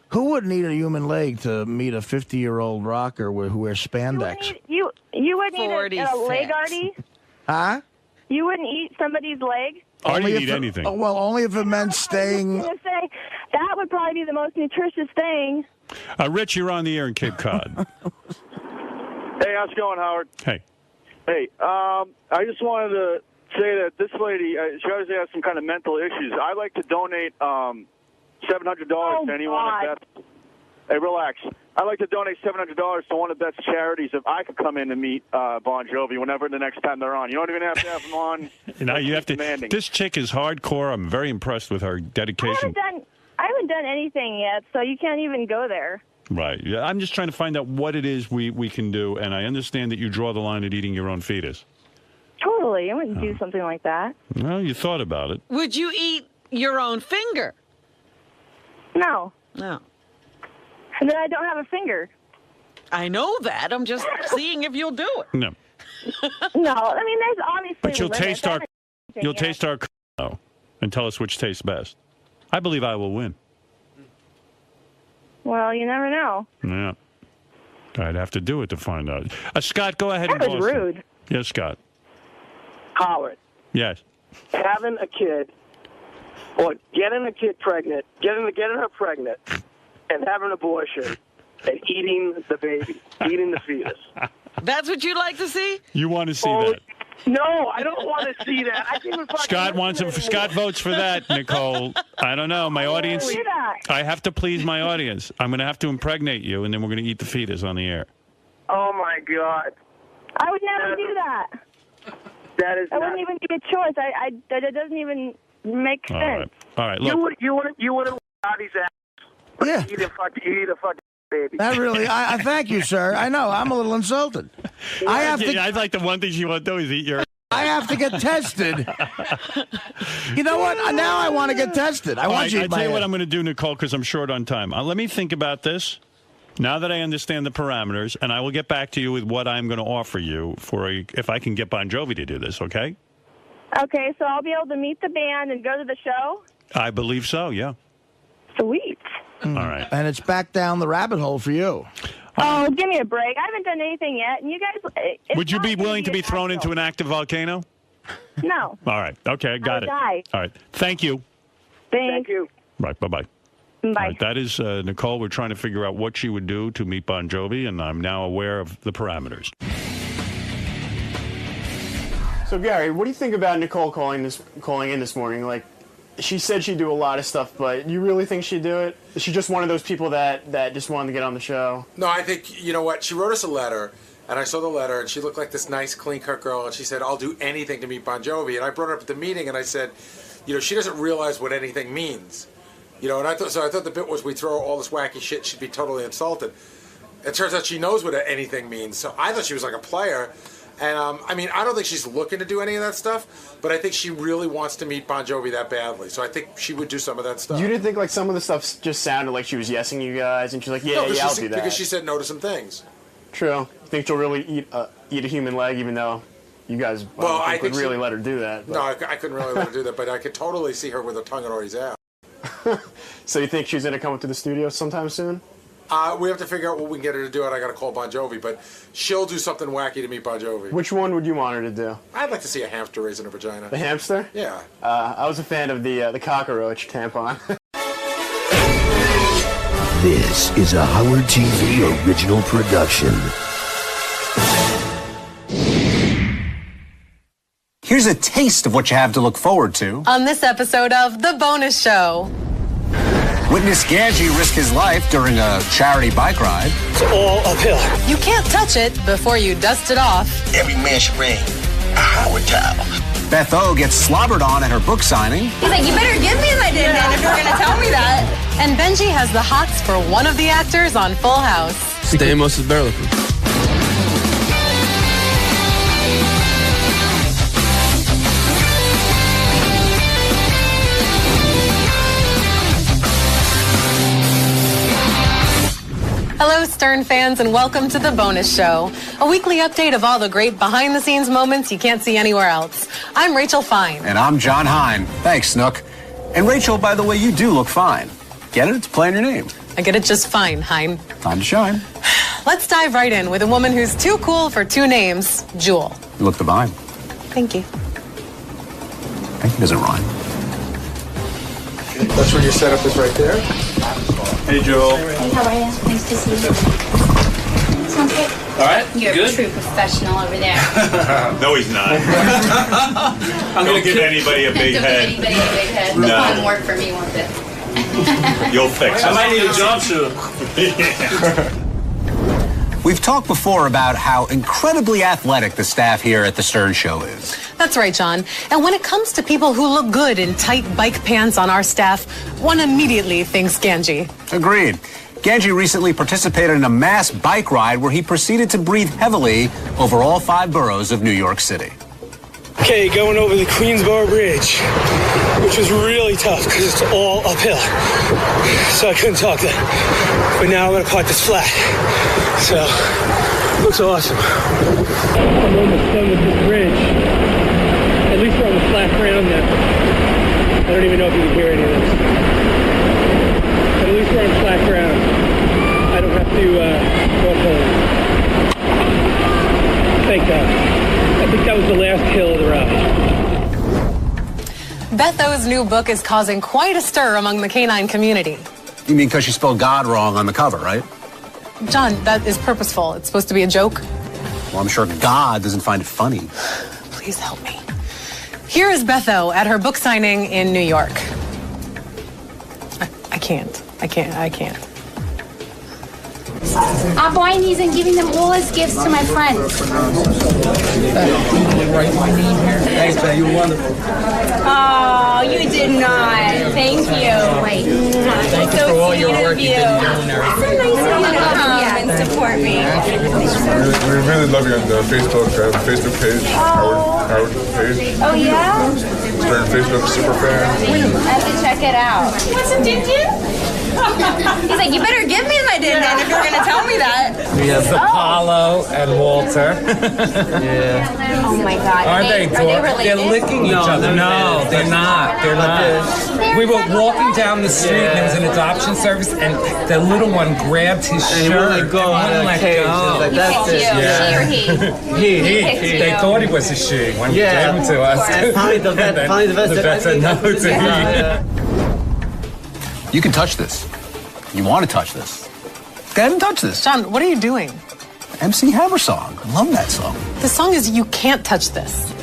Who wouldn't eat a human leg to meet a 50-year-old rocker who wears spandex? You wouldn't eat a leg, Artie? Huh? You wouldn't eat somebody's leg? Artie would eat anything. Oh, well, only if it meant staying. I was just gonna say, that would probably be the most nutritious thing. Rich, you're on the air in Cape Cod. Hey, how's it going, Howard? Hey. Hey, I just wanted to say that this lady, she obviously has some kind of mental issues. I'd like to donate $700 to anyone at Best. Hey, relax. I'd like to donate $700 to one of the best charities if I could come in and meet Bon Jovi whenever the next time they're on. You don't even have to have them on. You have to. This chick is hardcore. I'm very impressed with her dedication. I haven't done anything yet, so you can't even go there. Right. Yeah, I'm just trying to find out what it is we can do, and I understand that you draw the line at eating your own fetus. Totally. I wouldn't do something like that. Well, you thought about it. Would you eat your own finger? No. No. And then I don't have a finger. I know that. I'm just seeing if you'll do it. No. No. I mean, there's obviously But you'll limits. taste our and tell us which tastes best. I believe I will win. Well, you never know. Yeah. I'd have to do it to find out. Scott, go ahead. That was rude. Yes, Scott. Howard, Yes. having a kid or getting a kid pregnant, getting her pregnant, and having an abortion, and eating the baby, eating the fetus. That's what you'd like to see? You want to see that? No, I don't want to see that. I can't even fucking Scott votes for that, Nicole. I don't know. My audience. do that. I have to please my audience. I'm going to have to impregnate you, and then we're going to eat the fetus on the air. Oh, my God. I would never do that. That is. That wouldn't even be a choice. That doesn't even make All sense. right. All right. Look. You wouldn't Artie's ass. Yeah. Eat a fucking baby. That really, I thank you, sir. I know, I'm a little insulted. I'd like the one thing you want to do is eat your. I have to get tested. You know what? Now I want to get tested. I want you. I tell you what I'm going to do, Nicole, because I'm short on time. Let me think about this. Now that I understand the parameters, and I will get back to you with what I'm going to offer you if I can get Bon Jovi to do this. Okay? Okay, so I'll be able to meet the band and go to the show? I believe so. Yeah. Sweet. All right. And it's back down the rabbit hole for you. Oh, give me a break. I haven't done anything yet. And you guys... Would you be willing to be thrown into an active volcano? No. All right. Okay, got it. Die. All right. Thank you. Thank you. Right. Bye-bye. Bye. All right, that is Nicole. We're trying to figure out what she would do to meet Bon Jovi, and I'm now aware of the parameters. So, Gary, what do you think about Nicole calling in this morning? Like, she said she'd do a lot of stuff, but you really think she'd do it? Is she just one of those people that just wanted to get on the show? No, I think, you know what, she wrote us a letter, and I saw the letter, and she looked like this nice, clean-cut girl, and she said, I'll do anything to meet Bon Jovi. And I brought her up at the meeting, and I said, you know, she doesn't realize what anything means. You know, and I thought the bit was we throw all this wacky shit, she'd be totally insulted. It turns out she knows what anything means, so I thought she was like a player. And, I mean, I don't think she's looking to do any of that stuff, but I think she really wants to meet Bon Jovi that badly. So I think she would do some of that stuff. You didn't think, like, some of the stuff just sounded like she was yesing you guys, and she's like, No, I'll do that. Because she said no to some things. True. You think she'll really eat a human leg, even though you guys I could really let her do that? But. No, I couldn't really let her do that, but I could totally see her with her tongue in Artie's ass. So you think she's going to come up to the studio sometime soon? We have to figure out what we can get her to do, and I got to call Bon Jovi, but she'll do something wacky to meet Bon Jovi. Which one would you want her to do? I'd like to see a hamster raising her vagina. The hamster? Yeah. I was a fan of the cockroach tampon. This is a Howard TV original production. Here's a taste of what you have to look forward to. On this episode of The Bonus Show. Witness Ganji risk his life during a charity bike ride. It's all uphill. You can't touch it before you dust it off. Every man should bring a Howard towel. Beth O gets slobbered on at her book signing. He's like, you better give me my din if you're going to tell me that. And Benji has the hots for one of the actors on Full House. Stamos is better looking. Hello, Stern fans, and welcome to The Bonus Show, a weekly update of all the great behind-the-scenes moments you can't see anywhere else. I'm Rachel Fine. And I'm John Hine. Thanks, Snook. And Rachel, by the way, you do look fine. Get it? It's playing your name. I get it just fine, Hine. Time to shine. Let's dive right in with a woman who's too cool for two names, Jewel. You look divine. Thank you. Thank you doesn't rhyme. That's where your setup is right there. Hey, Joel. Hey, how are you? Nice to see you. Sounds good. All right. You're good? a true professional over there. No, he's not. Don't give anybody a big Don't head. give anybody a big head. No. It'll come work for me, won't it? You'll fix it. I might need a job soon. We've talked before about how incredibly athletic the staff here at the Stern Show is. That's right, John. And when it comes to people who look good in tight bike pants on our staff, one immediately thinks Ganji. Agreed. Ganji recently participated in a mass bike ride where he proceeded to breathe heavily over all 5 boroughs of New York City. Okay, going over the Queensboro Bridge, which was really tough because it's all uphill. So I couldn't talk then. But now I'm going to park this flat. So, looks awesome. I'm almost done with this bridge. At least we're on the flat ground now. I don't even know if you can hear any of this. But at least we're on flat ground. I don't have to walk home. Thank God. I think that was the last hill of the ride. Betho's new book is causing quite a stir among the canine community. You mean because she spelled God wrong on the cover, right? John, that is purposeful. It's supposed to be a joke. Well, I'm sure God doesn't find it funny. Please help me. Here is Betho at her book signing in New York. I can't. I'm buying these and giving them all as gifts to my friends. Thanks, man. You were wonderful. Oh, you did not. Thank you. Wait. Thank you for all your work you did in culinary. It's so nice of you to come and support me. We really love you on the Facebook page, Howard page. Oh, yeah? Stern Facebook super fan. I have to check it out. You want some din din? He's like, you better give me my din din if you're going to tell me that. We have Apollo and Walter. Yeah. Oh, my God. Aren't they? Are they related? They're licking each other. No, they're not. They're not. We were walking down the street and there was an adoption service and the little one grabbed his shirt. And wouldn't let go. Like, that's it. Yeah. She or he? He. They thought he was a she when he gave him to us. Probably the vet said no to he. You can touch this. You want to touch this. Go ahead and touch this. John, what are you doing? MC Hammer song. I love that song. The song is You Can't Touch This.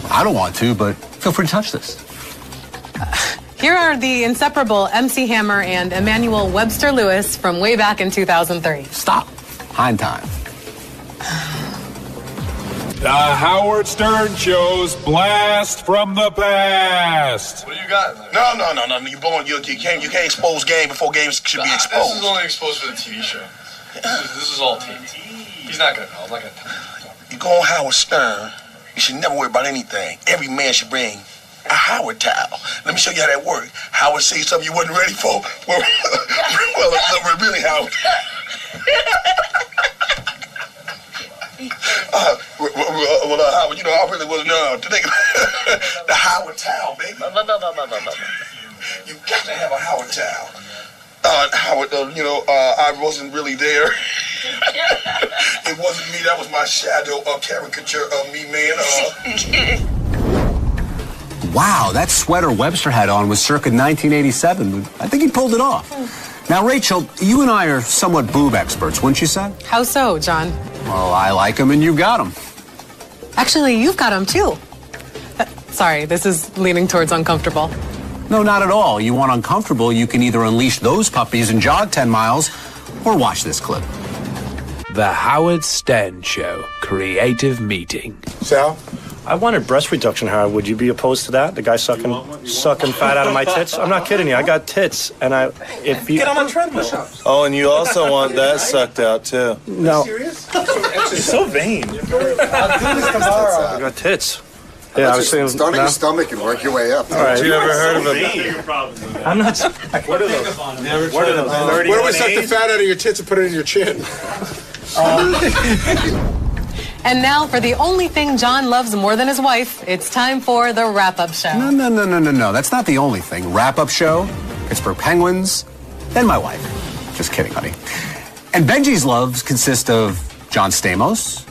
I don't want to, but feel free to touch this. Here are the inseparable MC Hammer and Emmanuel Webster Lewis from way back in 2003. Stop. Hind time. The Howard Stern Show's Blast from the Past. What do you got? No. You can't expose game before games should be exposed. This is only exposed for the TV show. This is all taped. He's not gonna know. I'm not gonna tell him. You go on Howard Stern, you should never worry about anything. Every man should bring a Howard towel. Let me show you how that works. Howard says something you wasn't ready for. Well, really, Howard. Howard, you know, I really wasn't to think the Howard towel, baby. You got to have a Howard towel. Howard, I wasn't really there. It wasn't me. That was my shadow, caricature of me, man. Wow, that sweater Webster had on was circa 1987. I think he pulled it off. Now, Rachel, you and I are somewhat boob experts, wouldn't you say? How so, John? Well, I like them and you got them. Actually, you've got them too. Sorry, this is leaning towards uncomfortable. No, not at all. You want uncomfortable, you can either unleash those puppies and jog 10 miles or watch this clip. The Howard Stern Show Creative Meeting. Sal, I wanted breast reduction, Howard. Would you be opposed to that? The guy sucking fat out of my tits? I'm not kidding you. I got tits, and get on my treadmill. Oh, and you also want that sucked out too. No. Are you serious? You're so vain. I'll do this tomorrow. I got tits. Yeah, I was saying. Start at your stomach and work your way up. All right. Have you ever heard of a? I'm not. What are those? What are those? Where do we suck the fat out of your tits and put it in your chin? And now for the only thing John loves more than his wife, it's time for the wrap-up show. No. That's not the only thing. Wrap-up show, Pittsburgh Penguins, then my wife. Just kidding, honey. And Benji's loves consist of John Stamos,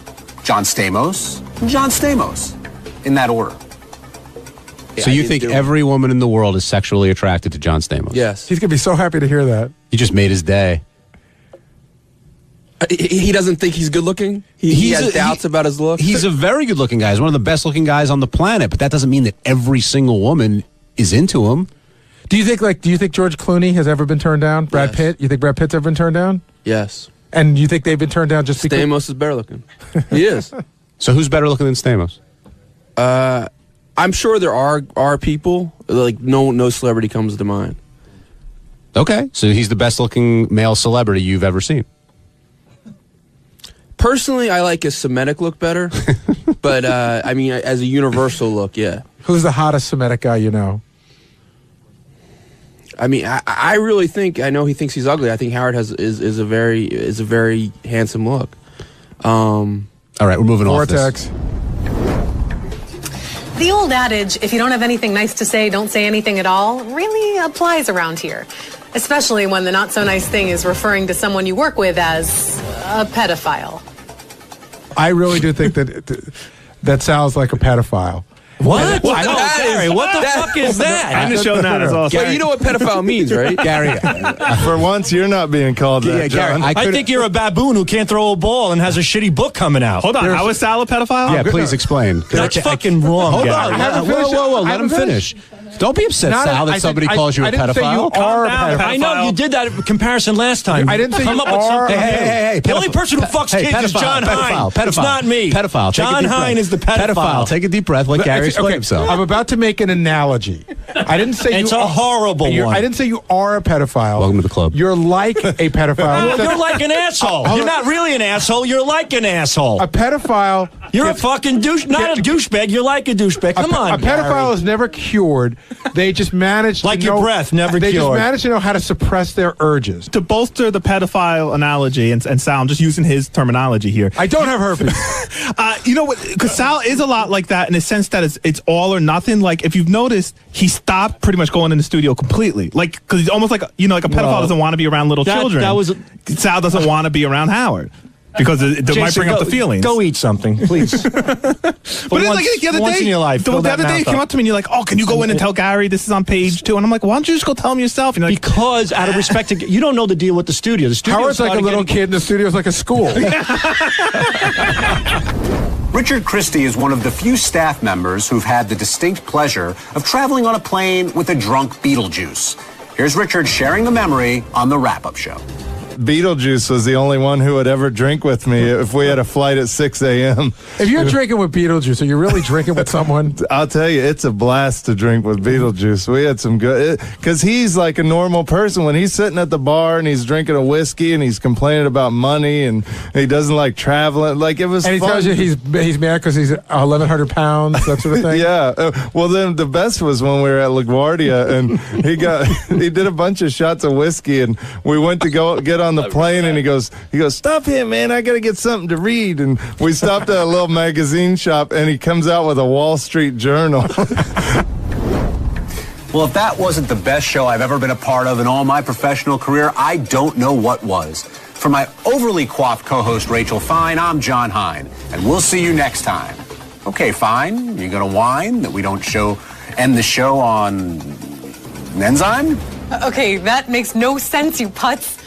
John Stamos, John Stamos. In that order. So you think every woman in the world is sexually attracted to John Stamos? Yes. He's going to be so happy to hear that. You just made his day. He doesn't think he's good looking? He has doubts about his look? He's a very good looking guy. He's one of the best looking guys on the planet, but that doesn't mean that every single woman is into him. Do you think George Clooney has ever been turned down? Brad Pitt? You think Brad Pitt's ever been turned down? Yes. And you think they've been turned down just because? Stamos is better looking. He is. So who's better looking than Stamos? I'm sure there are people. Like no celebrity comes to mind. Okay, so he's the best looking male celebrity you've ever seen. Personally, I like his Semitic look better, but I mean, as a universal look, yeah. Who's the hottest Semitic guy you know? I mean, I really think I know he thinks he's ugly. I think Howard is a very handsome look. All right, we're moving off this. The old adage, if you don't have anything nice to say, don't say anything at all, really applies around here. Especially when the not so nice thing is referring to someone you work with as a pedophile. I really do think that sounds like a pedophile. What? I know, Gary, what the fuck is that? In the show now, that's awesome. Well, you know what pedophile means, right? Gary, for once, you're not being called that, Gary, John. I think you're a baboon who can't throw a ball and has a shitty book coming out. Hold on, how is Sal a pedophile? Yeah, please explain. That's fucking wrong, Hold Gary. on, Whoa, let him finish. Don't be upset, Sal, that somebody calls you a pedophile. Say you are a pedophile. I know, you did that comparison last time. I didn't say Come you up with are. something. Hey, the only person who fucks kids is John Hine. It's not me. Pedophile. John Hine is the pedophile. Take a deep breath. Let Gary explain himself. I'm about to make an analogy. I didn't say it's a horrible one. I didn't say you are a pedophile. Welcome to the club. You're like a pedophile. You're like an asshole. You're not really an asshole. You're like an asshole. A pedophile. You're a fucking douche. Not a douchebag. You're like a douchebag. Come on, a pedophile is never cured. They just manage like to your know, breath, never they cured. Just manage to know how to suppress their urges. To bolster the pedophile analogy, and Sal, I'm just using his terminology here. I don't have herpes. You know what? Because Sal is a lot like that in the sense that it's all or nothing. Like, if you've noticed, he stopped pretty much going in the studio completely. Like, because he's almost like, you know, like a pedophile doesn't want to be around little children. Sal doesn't want to be around Howard. Because it might bring up the feelings. Go eat something, please. But once in your life, the other day, he came up to me and you're like, "Oh, can you go in and tell Gary this is on page 2?" And I'm like, "Why don't you just go tell him yourself?" And you're like, because out of respect to you don't know the deal with the studio. The studio Howard's like a little kid, and the studio's like a school. Richard Christie is one of the few staff members who've had the distinct pleasure of traveling on a plane with a drunk Beetlejuice. Here's Richard sharing the memory on the wrap-up show. Beetlejuice was the only one who would ever drink with me if we had a flight at 6 a.m. If you're drinking with Beetlejuice, are you really drinking with someone? I'll tell you, it's a blast to drink with Beetlejuice. We had some good... Because he's like a normal person. When he's sitting at the bar and he's drinking a whiskey and he's complaining about money and he doesn't like traveling, like it was and he fun. tells you he's mad because he's 1,100 pounds, that sort of thing? Yeah. Well, then the best was when we were at LaGuardia and he did a bunch of shots of whiskey and we went to go get on the plane and he goes, "Stop here, man, I gotta get something to read." And we stopped at a little magazine shop and he comes out with a Wall Street Journal. Well, if that wasn't the best show I've ever been a part of in all my professional career, I don't know what was. For my overly coiffed co-host Rachel Fine, I'm John Hine, and we'll see you next time. Okay, Fine, you gonna whine that we don't end the show on an enzyme? Okay, that makes no sense, you putz.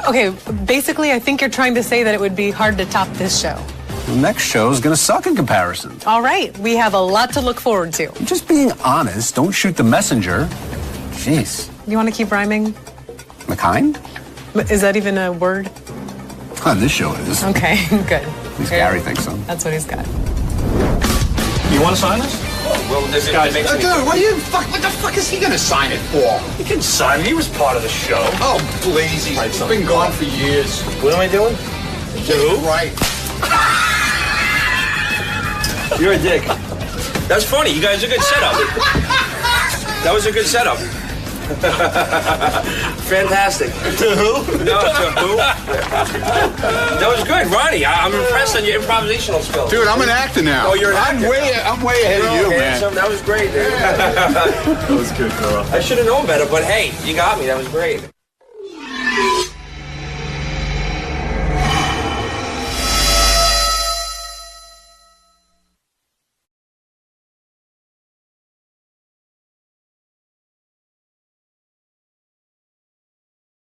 Okay, basically, I think you're trying to say that it would be hard to top this show. The next show is going to suck in comparison. All right, we have a lot to look forward to. I'm just being honest. Don't shoot the messenger. Jeez. You want to keep rhyming? McKind? Is that even a word? On this show it is. Okay, good. At least Gary thinks so. That's what he's got. You want to sign this? Well, this guy makes me... Dude, what the fuck is he gonna sign it for? He can sign it. He was part of the show. Oh, please, he's been gone for years. What am I doing? Right. You're a dick. That's funny. You guys, a good setup. That was a good setup. Fantastic. To who? No, to who? That was good, Ronnie. I'm impressed on your improvisational skills. Dude, I'm an actor now. Oh, you're an actor. I'm way ahead of you, man. That was great, dude. That was good, girl. I should have known better, but hey, you got me. That was great.